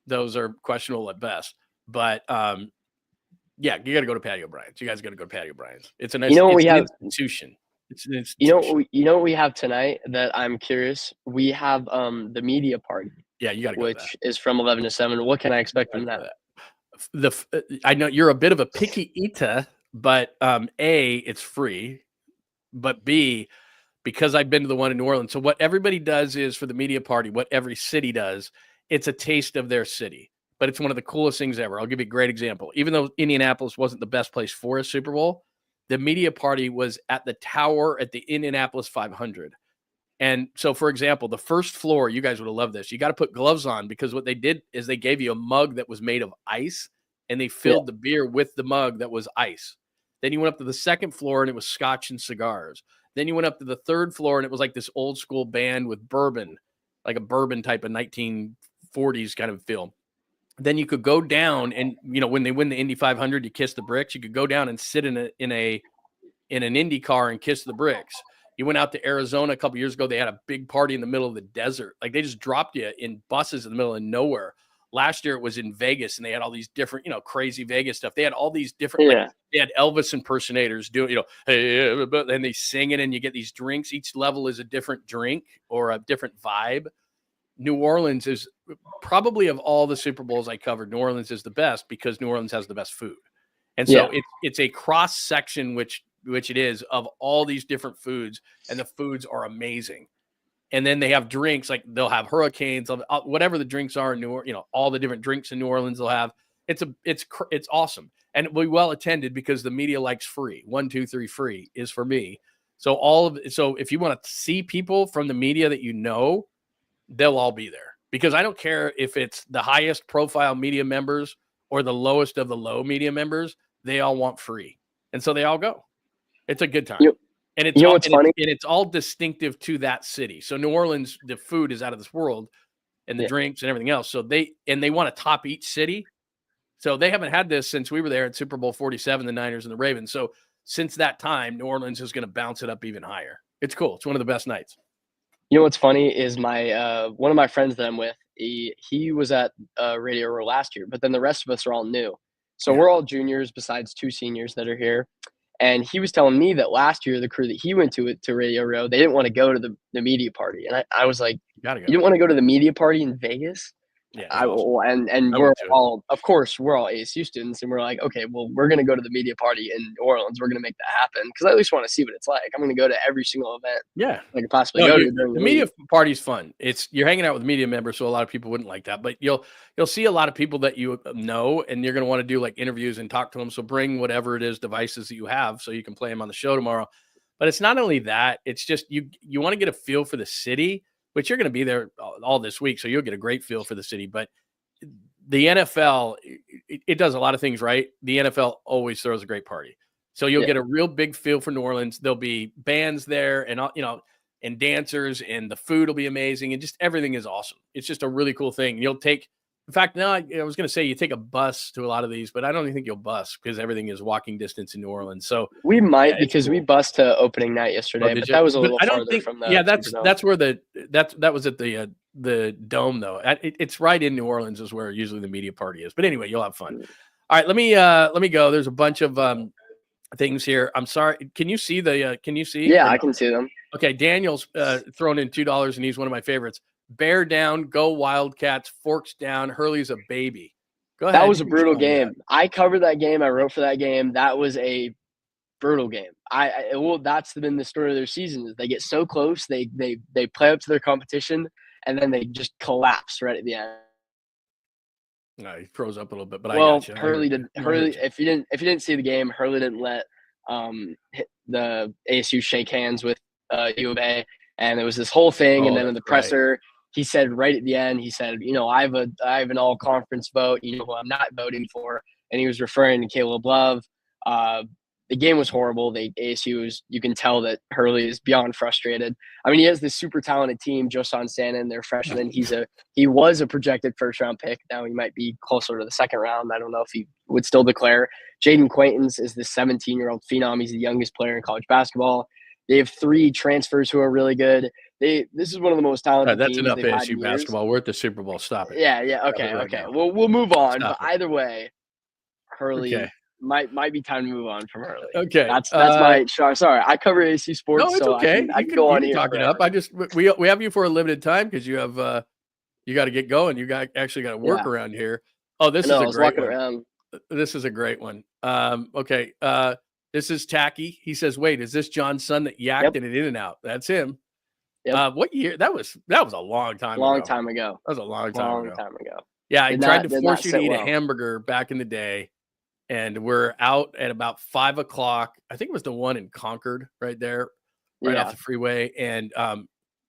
[SPEAKER 2] Those are questionable at best. But you got to go to Patty O'Brien's. You guys got to go to Patty O'Brien's. It's an institution. It's an institution.
[SPEAKER 6] You know what we have tonight that I'm curious? We have the media party.
[SPEAKER 2] Yeah, you got to go.
[SPEAKER 6] Which is from 11 to 7. What can I expect from that?
[SPEAKER 2] I know you're a bit of a picky eater, but A, it's free, but B, because I've been to the one in New Orleans. So what everybody does is for the media party, what every city does, it's a taste of their city. But it's one of the coolest things ever. I'll give you a great example. Even though Indianapolis wasn't the best place for a Super Bowl, the media party was at the tower at the Indianapolis 500. And so, for example, the first floor, you guys would have loved this. You got to put gloves on because what they did is they gave you a mug that was made of ice, and they filled the beer with the mug that was ice. Then you went up to the second floor, and it was scotch and cigars. Then you went up to the third floor, and it was like this old school band with bourbon, like a bourbon type of 1940s kind of feel. Then you could go down, and when they win the Indy 500, you kiss the bricks. You could go down and sit in an Indy car and kiss the bricks. You went out to Arizona a couple years ago. They had a big party in the middle of the desert. Like they just dropped you in buses in the middle of nowhere. Last year it was in Vegas, and they had all these different, crazy Vegas stuff. They had all these different, they had Elvis impersonators doing, hey, and they sing it, and you get these drinks. Each level is a different drink or a different vibe. New Orleans is probably, of all the Super Bowls I covered, New Orleans is the best because New Orleans has the best food. And so it's a cross section, which it is, of all these different foods, and the foods are amazing. And then they have drinks, like they'll have hurricanes, whatever the drinks are in New Orleans, all the different drinks in New Orleans they'll have. It's awesome. And it'll be well attended because the media likes free. 1, 2, 3 free is for me. So so if you want to see people from the media that they'll all be there, because I don't care if it's the highest profile media members or the lowest of the low media members, they all want free. And so they all go. It's a good time. And it's all distinctive to that city. So New Orleans, the food is out of this world, and the drinks and everything else. So they want to top each city. So they haven't had this since we were there at Super Bowl 47, the Niners and the Ravens. So since that time, New Orleans is going to bounce it up even higher. It's cool. It's one of the best nights.
[SPEAKER 6] You know what's funny is my one of my friends that I'm with, he was at Radio Row last year, but then the rest of us are all new. So we're all juniors besides 2 seniors that are here. And he was telling me that last year, the crew that he went to Radio Row, they didn't want to go to the media party. And I was like, you didn't want to go to the media party in Vegas?
[SPEAKER 2] Yeah.
[SPEAKER 6] We're all, of course, we're all ASU students, and we're like, okay, well, we're going to go to the media party in New Orleans. We're going to make that happen because I at least want to see what it's like. I'm going to go to every single event.
[SPEAKER 2] Yeah,
[SPEAKER 6] I could possibly go to.
[SPEAKER 2] The media party's fun. You're hanging out with media members, so a lot of people wouldn't like that. But you'll see a lot of people that you know, and you're going to want to do like interviews and talk to them. So bring whatever it is devices that you have, so you can play them on the show tomorrow. But it's not only that; it's just you want to get a feel for the city, which you're going to be there all this week, so you'll get a great feel for the city. But the NFL, it does a lot of things right. The NFL always throws a great party, so you'll get a real big feel for New Orleans. There'll be bands there, and and dancers, and the food will be amazing, and just everything is awesome. It's just a really cool thing. You'll take, in fact, no, I was going to say you take a bus to a lot of these, but I don't even think you'll bus because everything is walking distance in New Orleans. So
[SPEAKER 6] we might because we bused to opening night yesterday, but that was a little farther from the.
[SPEAKER 2] Yeah, that's where that was at the Dome though. It's right in New Orleans is where usually the media party is. But anyway, you'll have fun. All right, let me go. There's a bunch of things here. I'm sorry. Can you see can you see?
[SPEAKER 6] Yeah, I can see them.
[SPEAKER 2] Okay, Daniel's thrown in $2, and he's one of my favorites. Bear down, go Wildcats, Forks down, Hurley's a baby. Go ahead.
[SPEAKER 6] That was a brutal game. I covered that game. I wrote for that game. That was a brutal game. That's been the story of their season. Is they get so close, they play up to their competition, and then they just collapse right at the end.
[SPEAKER 2] No, he froze up a little bit, but
[SPEAKER 6] well,
[SPEAKER 2] I got you.
[SPEAKER 6] Hurley if you didn't see the game, Hurley didn't let the ASU shake hands with U of A, and it was this whole thing. And then in the presser, he said right at the end, he said, I have an all conference vote. You know who I'm not voting for, and he was referring to Caleb Love. The game was horrible. ASU you can tell that Hurley is beyond frustrated. I mean, he has this super talented team, Josan Sannon, their freshman. He was a projected first round pick. Now he might be closer to the second round. I don't know if he would still declare. Jaden Quaintance is the 17-year-old phenom. He's the youngest player in college basketball. They have 3 transfers who are really good. This is one of the most talented
[SPEAKER 2] teams.
[SPEAKER 6] That's
[SPEAKER 2] enough ASU basketball. We're at the Super Bowl. Stop it.
[SPEAKER 6] Yeah. Okay. We'll move on. But either way, Hurley might be time to move on from Hurley.
[SPEAKER 2] Okay.
[SPEAKER 6] That's my sorry. I cover ASU sports.
[SPEAKER 2] No, it's
[SPEAKER 6] so
[SPEAKER 2] okay.
[SPEAKER 6] I can go on here.
[SPEAKER 2] Talk it up. We have you for a limited time because you have you got to get going. You actually got to work around here. Oh, this is a great one. This is a great one. Okay. This is Tacky. He says, "Wait, is this John's son that yacked in an In-N-Out?" That's him. Yep. What year? That was a long time ago.
[SPEAKER 6] Long time ago.
[SPEAKER 2] That was a long time
[SPEAKER 6] ago.
[SPEAKER 2] Yeah, I tried to force you to eat a hamburger back in the day, and we're out at about 5 o'clock. I think it was the one in Concord right there, off the freeway. And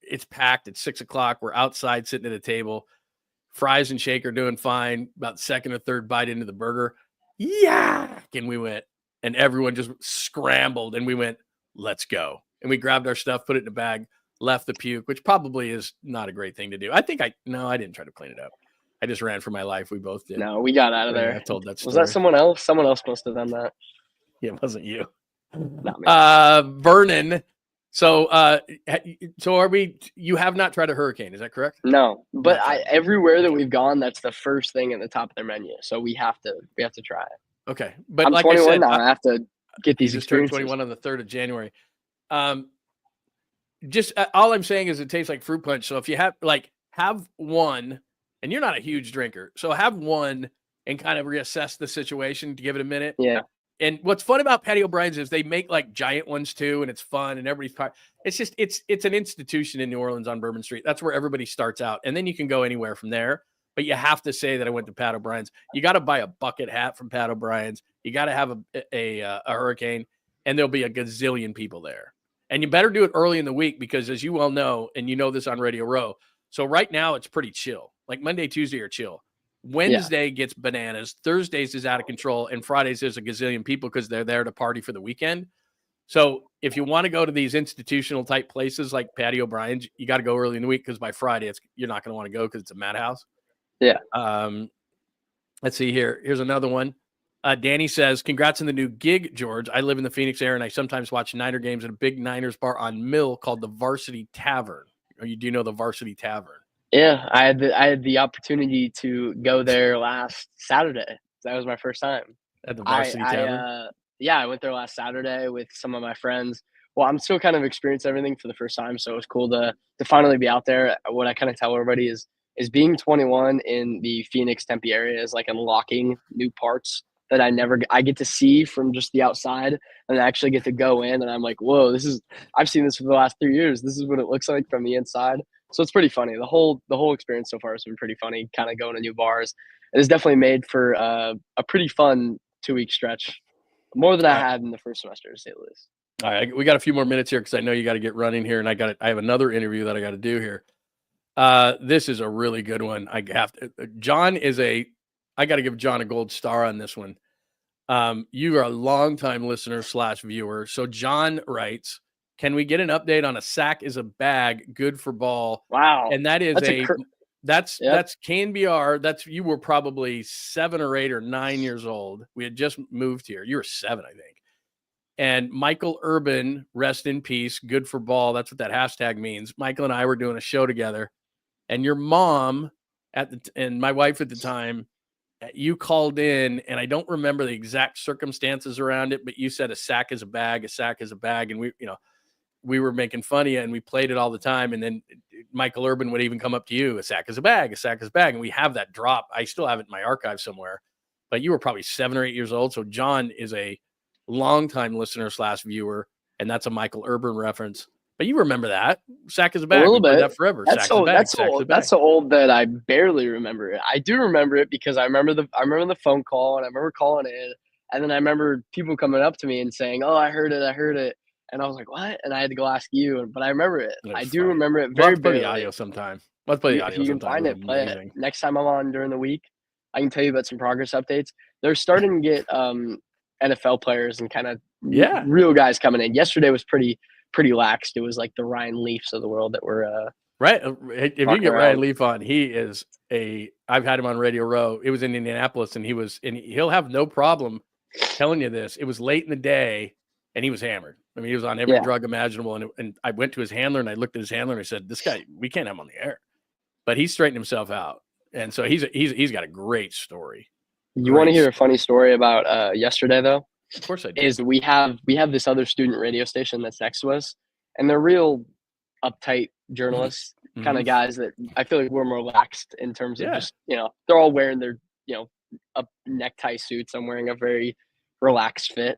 [SPEAKER 2] it's packed at 6 o'clock. We're outside sitting at a table. Fries and shake are doing fine. About the second or third bite into the burger. And we went. And everyone just scrambled, and we went, let's go. And we grabbed our stuff, put it in a bag, left the puke, which probably is not a great thing to do. I didn't try to clean it up. I just ran for my life. We both did.
[SPEAKER 6] No, we got out of there.
[SPEAKER 2] I told that story.
[SPEAKER 6] Was that someone else? Someone else must have done that.
[SPEAKER 2] Yeah, it wasn't you.
[SPEAKER 6] Not me.
[SPEAKER 2] Vernon. So you have not tried a hurricane, is that correct?
[SPEAKER 6] No, but everywhere that we've gone, that's the first thing at the top of their menu. So we have to try it.
[SPEAKER 2] Okay, but
[SPEAKER 6] I'm
[SPEAKER 2] like
[SPEAKER 6] 21
[SPEAKER 2] I said,
[SPEAKER 6] now. I have to get these experiences.
[SPEAKER 2] 21 on the 3rd of January. Just all I'm saying is it tastes like fruit punch. So if you have have one, and you're not a huge drinker, so have one and kind of reassess the situation to give it a minute.
[SPEAKER 6] Yeah.
[SPEAKER 2] And what's fun about Patty O'Brien's is they make like giant ones too, and it's fun and everybody's it's just it's an institution in New Orleans on Bourbon Street. That's where everybody starts out, and then you can go anywhere from there. But you have to say that I went to Pat O'Brien's. You got to buy a bucket hat from Pat O'Brien's. You got to have a hurricane, and there'll be a gazillion people there. And you better do it early in the week because, as you well know, and you know this on Radio Row, so right now it's pretty chill. Like Monday, Tuesday are chill. Wednesday gets bananas. Thursdays is out of control. And Fridays there's a gazillion people because they're there to party for the weekend. So if you want to go to these institutional type places like Patty O'Brien's, you got to go early in the week because by Friday you're not going to want to go because it's a madhouse.
[SPEAKER 6] Yeah.
[SPEAKER 2] Let's see here. Here's another one. Danny says, congrats on the new gig, George. I live in the Phoenix area and I sometimes watch Niner games at a big Niners bar on Mill called the Varsity Tavern. Or you do know the Varsity Tavern?
[SPEAKER 6] Yeah, I had the opportunity to go there last Saturday. That was my first time.
[SPEAKER 2] At the Varsity Tavern?
[SPEAKER 6] I went there last Saturday with some of my friends. Well, I'm still kind of experiencing everything for the first time, so it was cool to finally be out there. What I kind of tell everybody is being 21 in the Phoenix Tempe area is like unlocking new parts that I get to see from just the outside, and I actually get to go in, and I'm like, whoa, I've seen this for the last 3 years. This is what it looks like from the inside. So it's pretty funny. The whole experience so far has been pretty funny, kind of going to new bars. It has definitely made for a pretty fun 2-week stretch, more than I had in the first semester, to say the least.
[SPEAKER 2] All right, we got a few more minutes here because I know you got to get running here, and I have another interview that I got to do here. This is a really good one. I got to give John a gold star on this one. You are a longtime listener / viewer. So John writes, can we get an update on a sack is a bag good for ball?
[SPEAKER 6] Wow.
[SPEAKER 2] And that is that's KNBR. You were probably 7 or 8 or 9 years old. We had just moved here. You were 7, I think. And Michael Urban, rest in peace, good for ball. That's what that hashtag means. Michael and I were doing a show together, and your mom and my wife at the time, you called in, and I don't remember the exact circumstances around it, but you said a sack is a bag, and we were making fun of you, and we played it all the time. And then Michael Urban would even come up to you, a sack is a bag, and we have that drop. I still have it in my archive somewhere, but you were probably 7 or 8 years old. So John is a longtime listener / viewer, and that's a Michael Urban reference. But you remember that sack is a bag.
[SPEAKER 6] A little bit.
[SPEAKER 2] That forever.
[SPEAKER 6] That's so old that I barely remember it. I do remember it because I remember the phone call, and I remember calling in, and then I remember people coming up to me and saying, "Oh, I heard it," and I was like, "What?" And I had to go ask you, but I remember it. I do remember it very
[SPEAKER 2] barely. Play the audio sometime. Let's play the audio.
[SPEAKER 6] If you can find it, play it. Next time I'm on during the week, I can tell you about some progress updates. They're starting to get NFL players and kind of real guys coming in. Yesterday was pretty laxed. It was like the Ryan Leafs of the world that were
[SPEAKER 2] right. If you get Ryan Leaf on, he is I've had him on Radio Row. It was in Indianapolis, and he'll have no problem telling you this. It was late in the day, and he was hammered. I mean, he was on every drug imaginable, and I went to his handler, and I looked at his handler, and I said, "This guy, we can't have him on the air." But he straightened himself out, and so he's got a great story.
[SPEAKER 6] You want to hear a funny story about yesterday, though?
[SPEAKER 2] Of course I do.
[SPEAKER 6] Is we have this other student radio station that's next to us, and they're real uptight journalists, kind of guys that I feel like we're more relaxed in terms of just, they're all wearing their, a necktie suits. I'm wearing a very relaxed fit.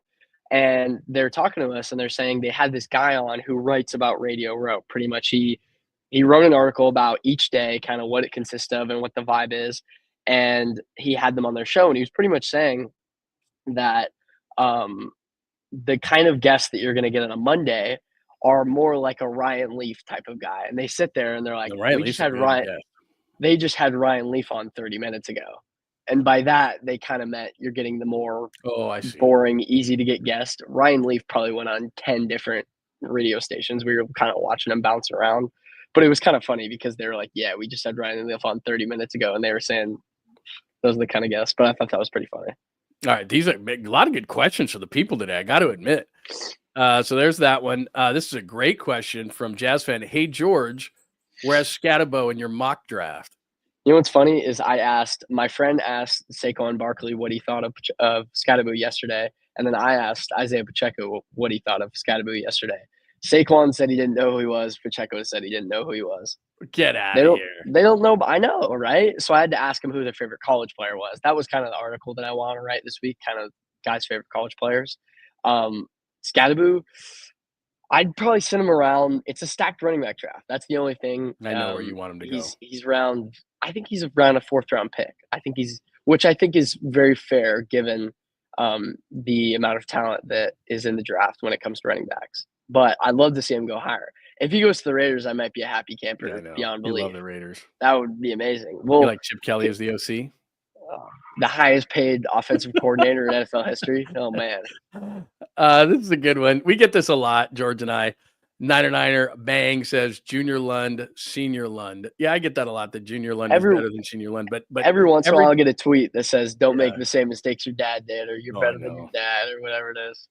[SPEAKER 6] And they're talking to us, and they're saying they had this guy on who writes about Radio Row. Pretty much he wrote an article about each day, kind of what it consists of and what the vibe is. And he had them on their show, and he was pretty much saying that the kind of guests that you're going to get on a Monday are more like a Ryan Leaf type of guy. And they sit there and they're like, they just had Ryan Leaf on 30 minutes ago. And by that, they kind of meant you're getting the more boring, easy to get guest. Ryan Leaf probably went on 10 different radio stations. We were kind of watching him bounce around. But it was kind of funny because they were like, yeah, we just had Ryan Leaf on 30 minutes ago. And they were saying those are the kind of guests. But I thought that was pretty funny.
[SPEAKER 2] All right. These are a lot of good questions for the people today, I got to admit. So there's that one. This is a great question from Jazz fan. Hey, George, where's Scatabo in your mock draft?
[SPEAKER 6] You know what's funny is my friend asked Saquon Barkley what he thought of Scatabo yesterday, and then I asked Isaiah Pacheco what he thought of Scatabo yesterday. Saquon said he didn't know who he was. Pacheco said he didn't know who he was.
[SPEAKER 2] Get out of here.
[SPEAKER 6] They don't know, but I know, right? So I had to ask him who their favorite college player was. That was kind of the article that I want to write this week, kind of guys' favorite college players. Scadaboo, I'd probably send him around. It's a stacked running back draft. That's the only thing.
[SPEAKER 2] I know where you want him to go.
[SPEAKER 6] He's around. I think he's around a 4th round pick. Which I think is very fair given the amount of talent that is in the draft when it comes to running backs. But I'd love to see him go higher. If he goes to the Raiders, I might be a happy camper beyond belief.
[SPEAKER 2] You love the Raiders.
[SPEAKER 6] That would be amazing. Well,
[SPEAKER 2] you like Chip Kelly as the OC?
[SPEAKER 6] The highest paid offensive coordinator in NFL history. Oh, man.
[SPEAKER 2] This is a good one. We get this a lot, George and I. Niner Bang says Junior Lund, Senior Lund. Yeah, I get that a lot, that Junior Lund is better than Senior Lund. But
[SPEAKER 6] every once in a while I'll get a tweet that says, don't make the same mistakes your dad did, or you're better than your dad, or whatever it is.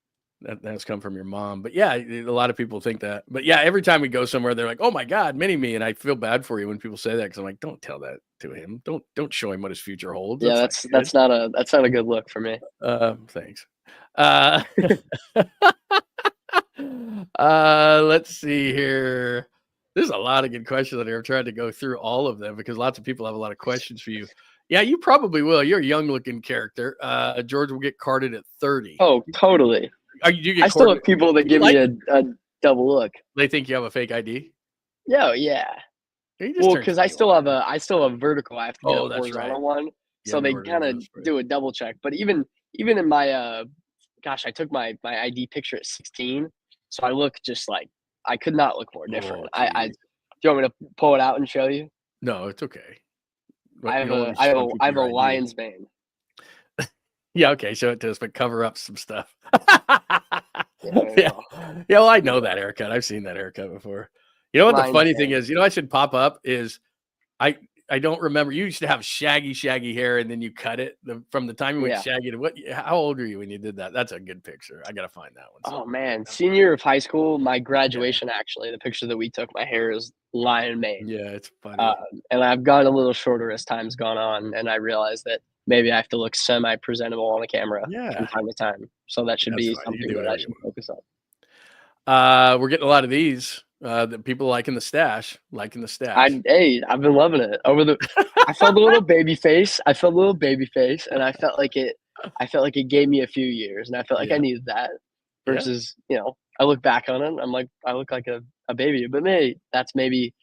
[SPEAKER 2] That's come from your mom. But yeah, a lot of people think that. But yeah, every time we go somewhere, they're like, oh my God, mini-me. And I feel bad for you when people say that, because I'm like, don't tell that to him. Don't show him what his future holds.
[SPEAKER 6] Yeah, that's not a good look for me.
[SPEAKER 2] Thanks. Let's see here. There's a lot of good questions that I've tried to go through all of them, because lots of people have a lot of questions for you. Yeah, you probably will. You're a young looking character. George will get carded at 30.
[SPEAKER 6] Oh, totally.
[SPEAKER 2] I
[SPEAKER 6] still have people that give me a double look.
[SPEAKER 2] They think you have a fake ID?
[SPEAKER 6] Yeah. Well, because I still have a vertical. I have to get a horizontal one. So they kind of do a double check. But even in my I took my ID picture at 16. So I look just like, I could not look more different. Do you want me to pull it out and show you?
[SPEAKER 2] No, it's okay.
[SPEAKER 6] I have a lion's mane.
[SPEAKER 2] Yeah, okay, show it to us, but cover up some stuff. Yeah, well, I know that haircut. I've seen that haircut before. You know what the funny thing is? You know, I should pop up is I don't remember. You used to have shaggy hair, and then you cut it from the time you went shaggy to how old were you when you did that? That's a good picture. I got to find that one.
[SPEAKER 6] Oh man, senior year of high school, my graduation, actually, the picture that we took, my hair is lion mane.
[SPEAKER 2] Yeah, it's funny.
[SPEAKER 6] And I've gotten a little shorter as time's gone on, and I realized that maybe I have to look semi-presentable on the camera from time to time. So that should be something that I should focus
[SPEAKER 2] on. We're getting a lot of these. The people liking the stash. I've
[SPEAKER 6] been loving it. I felt a little baby face. And I felt like it gave me a few years, and I felt like I needed that. Versus, I look back on it, I'm like, I look like a baby, but that's maybe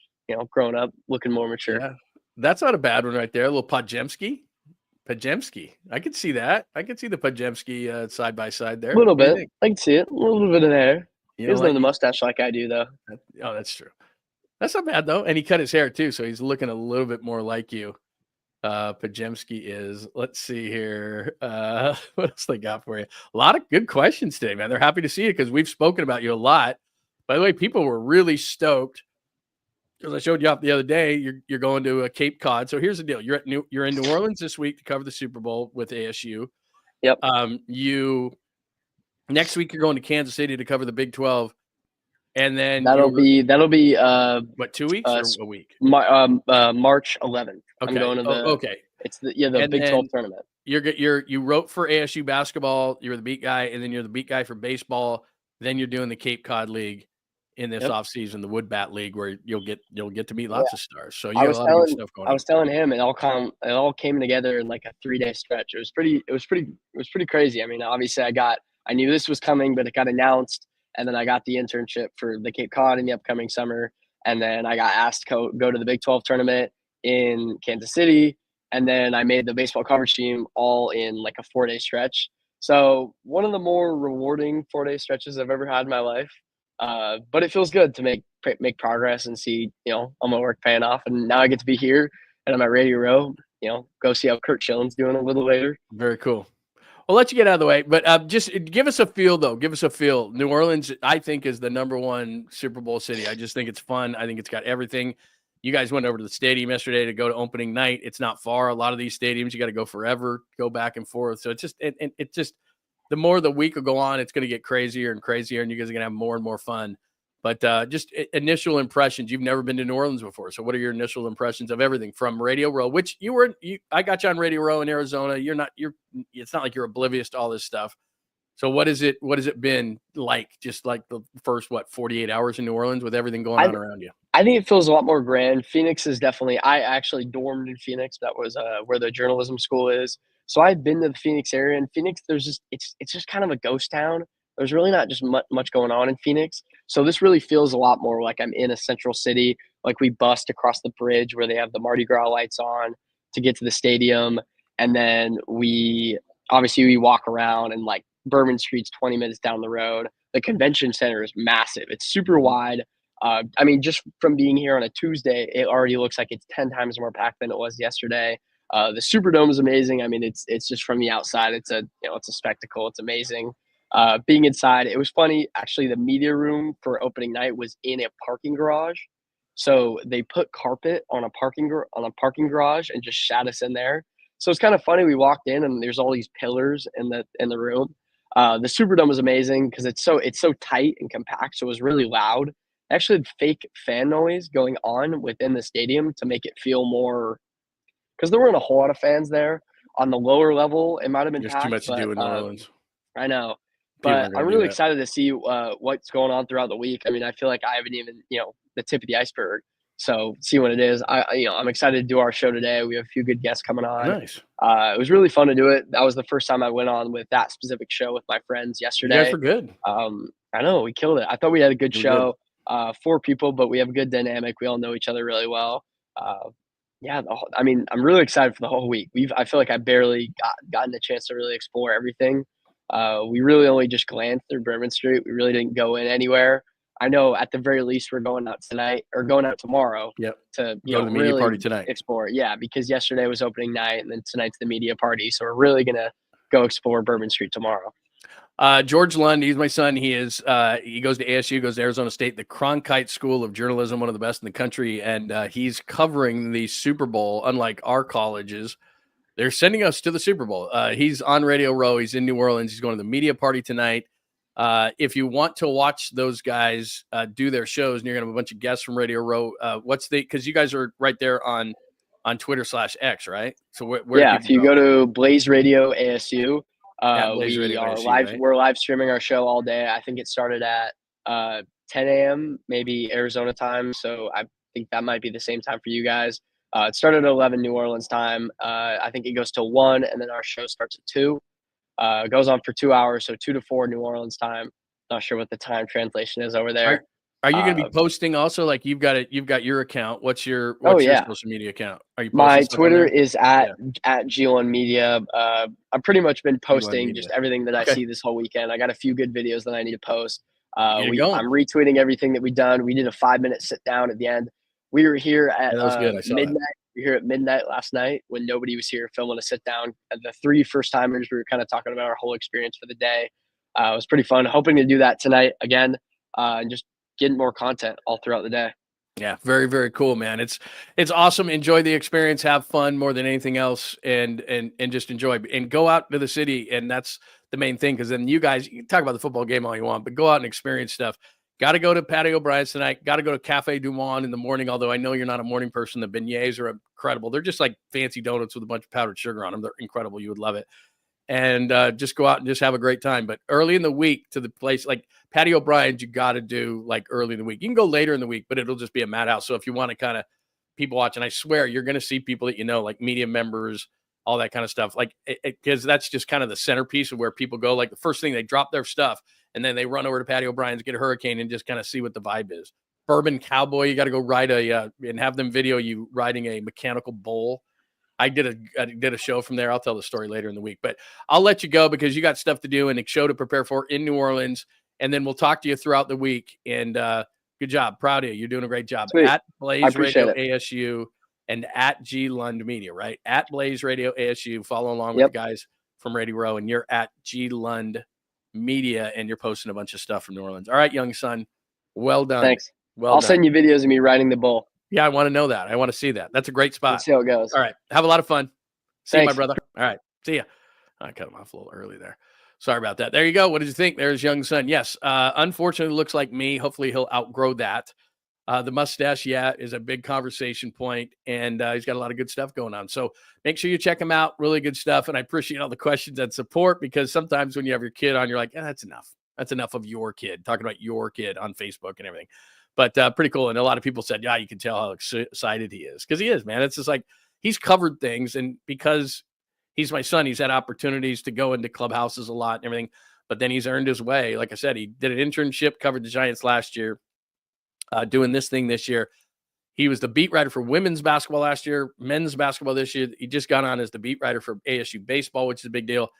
[SPEAKER 6] grown up, looking more mature.
[SPEAKER 2] Yeah, that's not a bad one right there. A little Pajemski. I could see that. I could see the Pajemski side by side there.
[SPEAKER 6] A little bit. I can see it. A little bit of hair. He doesn't have the mustache like I do, though.
[SPEAKER 2] Oh, that's true. That's not bad, though. And he cut his hair, too, so he's looking a little bit more like you. Pajemski is. Let's see here. What else they got for you? A lot of good questions today, man. They're happy to see you because we've spoken about you a lot. By the way, people were really stoked because I showed you up the other day. You're going to a Cape Cod. So here's the deal. You're in New Orleans this week to cover the Super Bowl with ASU.
[SPEAKER 6] Yep.
[SPEAKER 2] Next week you're going to Kansas City to cover the Big 12, and then
[SPEAKER 6] that'll be
[SPEAKER 2] what, 2 weeks or a week?
[SPEAKER 6] March 11th.
[SPEAKER 2] Okay.
[SPEAKER 6] I'm going to It's the Big 12 tournament.
[SPEAKER 2] You wrote for ASU basketball. You're the beat guy, and then you're the beat guy for baseball. Then you're doing the Cape Cod League in this offseason, the Wood Bat League, where you'll get to meet lots of stars. So you have a lot of good stuff going on.
[SPEAKER 6] I was telling him it all came together in like a 3-day stretch. It was pretty crazy. I mean, obviously I knew this was coming, but it got announced, and then I got the internship for the Cape Cod in the upcoming summer, and then I got asked to go to the Big 12 tournament in Kansas City, and then I made the baseball coverage team all in like a 4-day stretch. So one of the more rewarding 4-day stretches I've ever had in my life, but it feels good to make progress and see all my work paying off, and now I get to be here and I'm at Radio Row. Go see how Kurt Schilling's doing a little later.
[SPEAKER 2] Very cool. I'll let you get out of the way, but just give us a feel, though. Give us a feel. New Orleans, I think, is the #1 Super Bowl city. I just think it's fun. I think it's got everything. You guys went over to the stadium yesterday to go to opening night. It's not far. A lot of these stadiums, you got to go forever, go back and forth. So it's just the more the week will go on, it's going to get crazier and crazier, and you guys are going to have more and more fun. But just initial impressions. You've never been to New Orleans before, so what are your initial impressions of everything from Radio Row? Which I got you on Radio Row in Arizona. It's not like you're oblivious to all this stuff. So what has it been like, just like the first, 48 hours in New Orleans with everything going on around you?
[SPEAKER 6] I think it feels a lot more grand. Phoenix is definitely – I actually dormed in Phoenix. That was where the journalism school is. So I've been to the Phoenix area. And Phoenix, there's just – it's just kind of a ghost town. There's really not just much going on in Phoenix. So this really feels a lot more like I'm in a central city. Like we bust across the bridge where they have the Mardi Gras lights on to get to the stadium. And then we walk around, and like Bourbon Street's 20 minutes down the road. The convention center is massive. It's super wide. I mean, just from being here on a Tuesday, it already looks like it's 10 times more packed than it was yesterday. The Superdome is amazing. I mean, it's just from the outside, it's a spectacle. It's amazing. Being inside, it was funny. Actually, the media room for opening night was in a parking garage. So they put carpet on a parking garage and just sat us in there. So it's kind of funny. We walked in and there's all these pillars in the room. The Superdome was amazing because it's so tight and compact. So it was really loud. Actually, fake fan noise going on within the stadium to make it feel more, because there weren't a whole lot of fans there. On the lower level, it might have been
[SPEAKER 2] There's
[SPEAKER 6] packed,
[SPEAKER 2] too much to do in New Orleans.
[SPEAKER 6] I know. But I'm really excited to see what's going on throughout the week. I mean, I feel like I haven't even, the tip of the iceberg. So see what it is. I'm excited to do our show today. We have a few good guests coming on.
[SPEAKER 2] Nice.
[SPEAKER 6] It was really fun to do it. That was the first time I went on with that specific show with my friends yesterday.
[SPEAKER 2] You guys were good.
[SPEAKER 6] I know, we killed it. I thought we had a good show. 4 people, but we have a good dynamic. We all know each other really well. I'm really excited for the whole week. I feel like I barely gotten a chance to really explore everything. We really only just glanced through Bourbon Street. We really didn't go in anywhere. I know at the very least we're going out tomorrow.
[SPEAKER 2] Yep.
[SPEAKER 6] To
[SPEAKER 2] go to the media
[SPEAKER 6] really
[SPEAKER 2] party tonight.
[SPEAKER 6] Explore. Yeah, because yesterday was opening night and then tonight's the media party. So we're really gonna go explore Bourbon Street tomorrow.
[SPEAKER 2] George Lund, he's my son. He goes to ASU, goes to Arizona State, the Cronkite School of Journalism, one of the best in the country. And he's covering the Super Bowl, unlike our colleges. They're sending us to the Super Bowl. He's on Radio Row. He's in New Orleans. He's going to the media party tonight. If you want to watch those guys do their shows, and you're going to have a bunch of guests from Radio Row, because you guys are right there on Twitter/X, right? So where
[SPEAKER 6] if you go to Blaze Radio ASU,
[SPEAKER 2] right?
[SPEAKER 6] We're live streaming our show all day. I think it started at 10 a.m. maybe Arizona time. So I think that might be the same time for you guys. It started at 11 New Orleans time. I think it goes till 1, and then our show starts at 2. It goes on for 2 hours, so 2 to 4 New Orleans time. Not sure what the time translation is over there.
[SPEAKER 2] Are you going to be posting also? Like you've got your account. What's your social media account? Are you posting
[SPEAKER 6] My Twitter is at G1 Media. I've pretty much been posting just everything that I see this whole weekend. I got a few good videos that I need to post. I'm retweeting everything that we've done. We did a 5-minute sit down at the end. We were here at midnight. We were here at midnight last night when nobody was here filming a sit down. The 3 first timers, we were kind of talking about our whole experience for the day. It was pretty fun. Hoping to do that tonight again, and just getting more content all throughout the day.
[SPEAKER 2] Yeah, very, very cool, man. It's awesome. Enjoy the experience, have fun more than anything else, and just enjoy and go out to the city. And that's the main thing, because then you guys, you can talk about the football game all you want, but go out and experience stuff. Got to go to Patty O'Brien's tonight. Got to go to Cafe Du Monde in the morning, although I know you're not a morning person. The beignets are incredible. They're just like fancy donuts with a bunch of powdered sugar on them. They're incredible. You would love it. And just go out and just have a great time. But early in the week to the place like Patty O'Brien's, you got to do like early in the week. You can go later in the week, but it'll just be a madhouse. So if you want to kind of people watch, and I swear you're going to see people that like media members, all that kind of stuff. Like, because that's just kind of the centerpiece of where people go. Like the first thing, they drop their stuff and then they run over to Patty O'Brien's, get a hurricane, and just kind of see what the vibe is. Bourbon Cowboy, you got to go ride and have them video you riding a mechanical bull. I did a show from there. I'll tell the story later in the week, but I'll let you go because you got stuff to do and a show to prepare for in New Orleans. And then we'll talk to you throughout the week. And good job. Proud of you. You're doing a great job.
[SPEAKER 6] Sweet.
[SPEAKER 2] At Blaze Radio ASU and at G Lund Media, right? At Blaze Radio ASU. Follow along with the guys from Radio Row, and you're at G Lund Media, and you're posting a bunch of stuff from New Orleans. All right, young son. Well done.
[SPEAKER 6] Thanks.
[SPEAKER 2] I'll
[SPEAKER 6] send you videos of me riding the bull.
[SPEAKER 2] Yeah, I want to know that. I want to see that. That's a great spot.
[SPEAKER 6] Let's see how it goes.
[SPEAKER 2] All right. Have a lot of fun. See
[SPEAKER 6] Thanks.
[SPEAKER 2] you, my brother. All right. See ya. I cut him off a little early there. Sorry about that. There you go. What did you think? There's young son. Yes. Unfortunately, looks like me. Hopefully he'll outgrow that. The mustache, is a big conversation point, and he's got a lot of good stuff going on. So make sure you check him out. Really good stuff, and I appreciate all the questions and support, because sometimes when you have your kid on, you're like, that's enough. That's enough of your kid, talking about your kid on Facebook and everything. But pretty cool. And a lot of people said, you can tell how excited he is, because he is, man. It's just like he's covered things, and because he's my son, he's had opportunities to go into clubhouses a lot and everything, but then he's earned his way. Like I said, he did an internship, covered the Giants last year. Doing this thing this year. He was the beat writer for women's basketball last year, men's basketball this year. He just got on as the beat writer for ASU baseball, which is a big deal.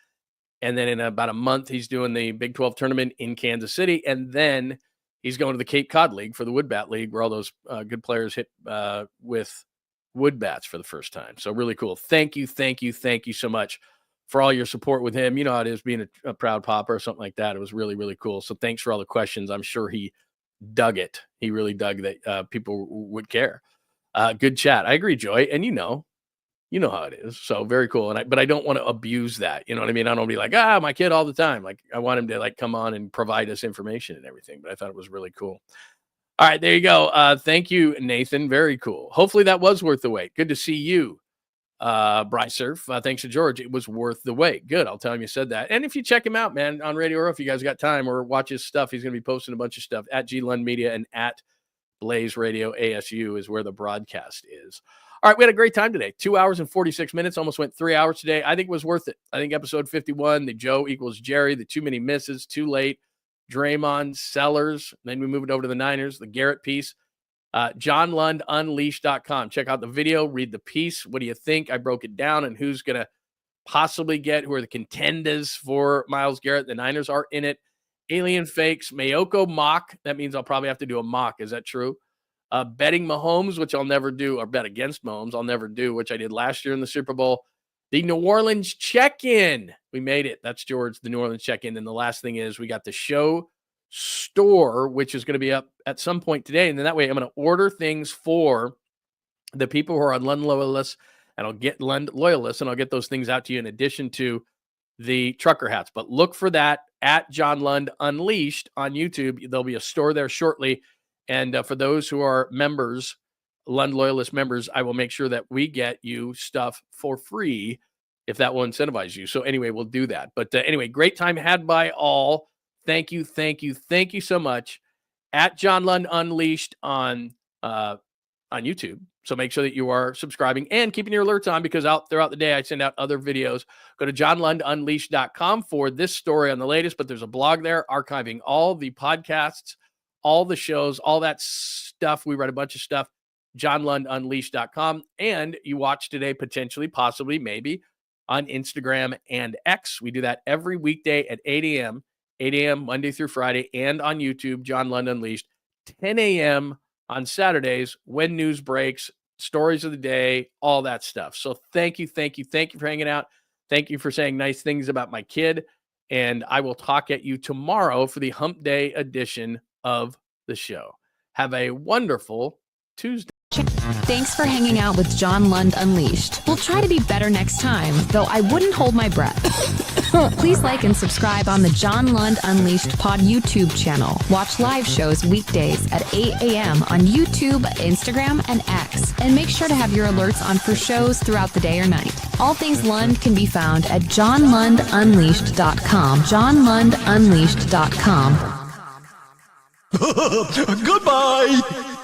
[SPEAKER 2] And then in about a month, he's doing the Big 12 tournament in Kansas City. And then he's going to the Cape Cod League for the Wood Bat League, where all those good players hit with wood bats for the first time. So really cool. Thank you so much for all your support with him. You know how it is being a proud papa or something like that. It was really, really cool. So thanks for all the questions. I'm sure he dug it. He really dug that people would care. Good chat. I agree, Joy. And you know how it is. So very cool. But I don't want to abuse that. You know what I mean? I don't be like, my kid all the time. Like, I want him to like come on and provide us information and everything. But I thought it was really cool. All right, there you go. Thank you, Nathan. Very cool. Hopefully that was worth the wait. Good to see you, Bryce Surf. Thanks to George. It was worth the wait. Good. I'll tell him you said that. And if you check him out, man, on Radio Row, if you guys got time, or watch his stuff, he's going to be posting a bunch of stuff at G Lund Media and at Blaze Radio ASU is where the broadcast is. All right, we had a great time today. 2 hours and 46 minutes. Almost went 3 hours today. I think it was worth it. I think episode 51, the Joe equals Jerry, the too many misses, too late, Draymond, Sellers. Then we moved over to the Niners, the Garrett piece. JohnLundUnleashed.com. Check out the video, read the piece. What do you think? I broke it down, and who's going to possibly who are the contenders for Myles Garrett. The Niners are in it. Alien fakes, Mayoko mock. That means I'll probably have to do a mock. Is that true? Betting Mahomes, which I'll never do, or bet against Mahomes, I'll never do, which I did last year in the Super Bowl. The New Orleans check-in. We made it. That's George, the New Orleans check-in. And the last thing is we got the show store, which is going to be up at some point today. And then that way I'm going to order things for the people who are on Lund Loyalists, and I'll get Lund Loyalists, and I'll get those things out to you in addition to the trucker hats. But look for that at John Lund Unleashed on YouTube. There'll be a store there shortly. And for those who are members, Lund Loyalist members, I will make sure that we get you stuff for free if that will incentivize you. So anyway, we'll do that. But anyway, great time had by all. Thank you so much. At John Lund Unleashed on YouTube. So make sure that you are subscribing and keeping your alerts on, because throughout the day, I send out other videos. Go to johnlundunleashed.com for this story on the latest, but there's a blog there archiving all the podcasts, all the shows, all that stuff. We write a bunch of stuff, johnlundunleashed.com. And you watch today, potentially, possibly, maybe, on Instagram and X. We do that every weekday at 8 a.m., Monday through Friday, and on YouTube, John Lund Unleashed, 10 a.m. on Saturdays when news breaks, stories of the day, all that stuff. So thank you for hanging out. Thank you for saying nice things about my kid. And I will talk at you tomorrow for the Hump Day edition of the show. Have a wonderful Tuesday.
[SPEAKER 1] Thanks for hanging out with John Lund Unleashed. We'll try to be better next time, though I wouldn't hold my breath. Please like and subscribe on the John Lund Unleashed Pod YouTube channel. Watch live shows weekdays at 8 a.m. on YouTube, Instagram, and X. And make sure to have your alerts on for shows throughout the day or night. All things Lund can be found at johnlundunleashed.com. johnlundunleashed.com.
[SPEAKER 7] Goodbye!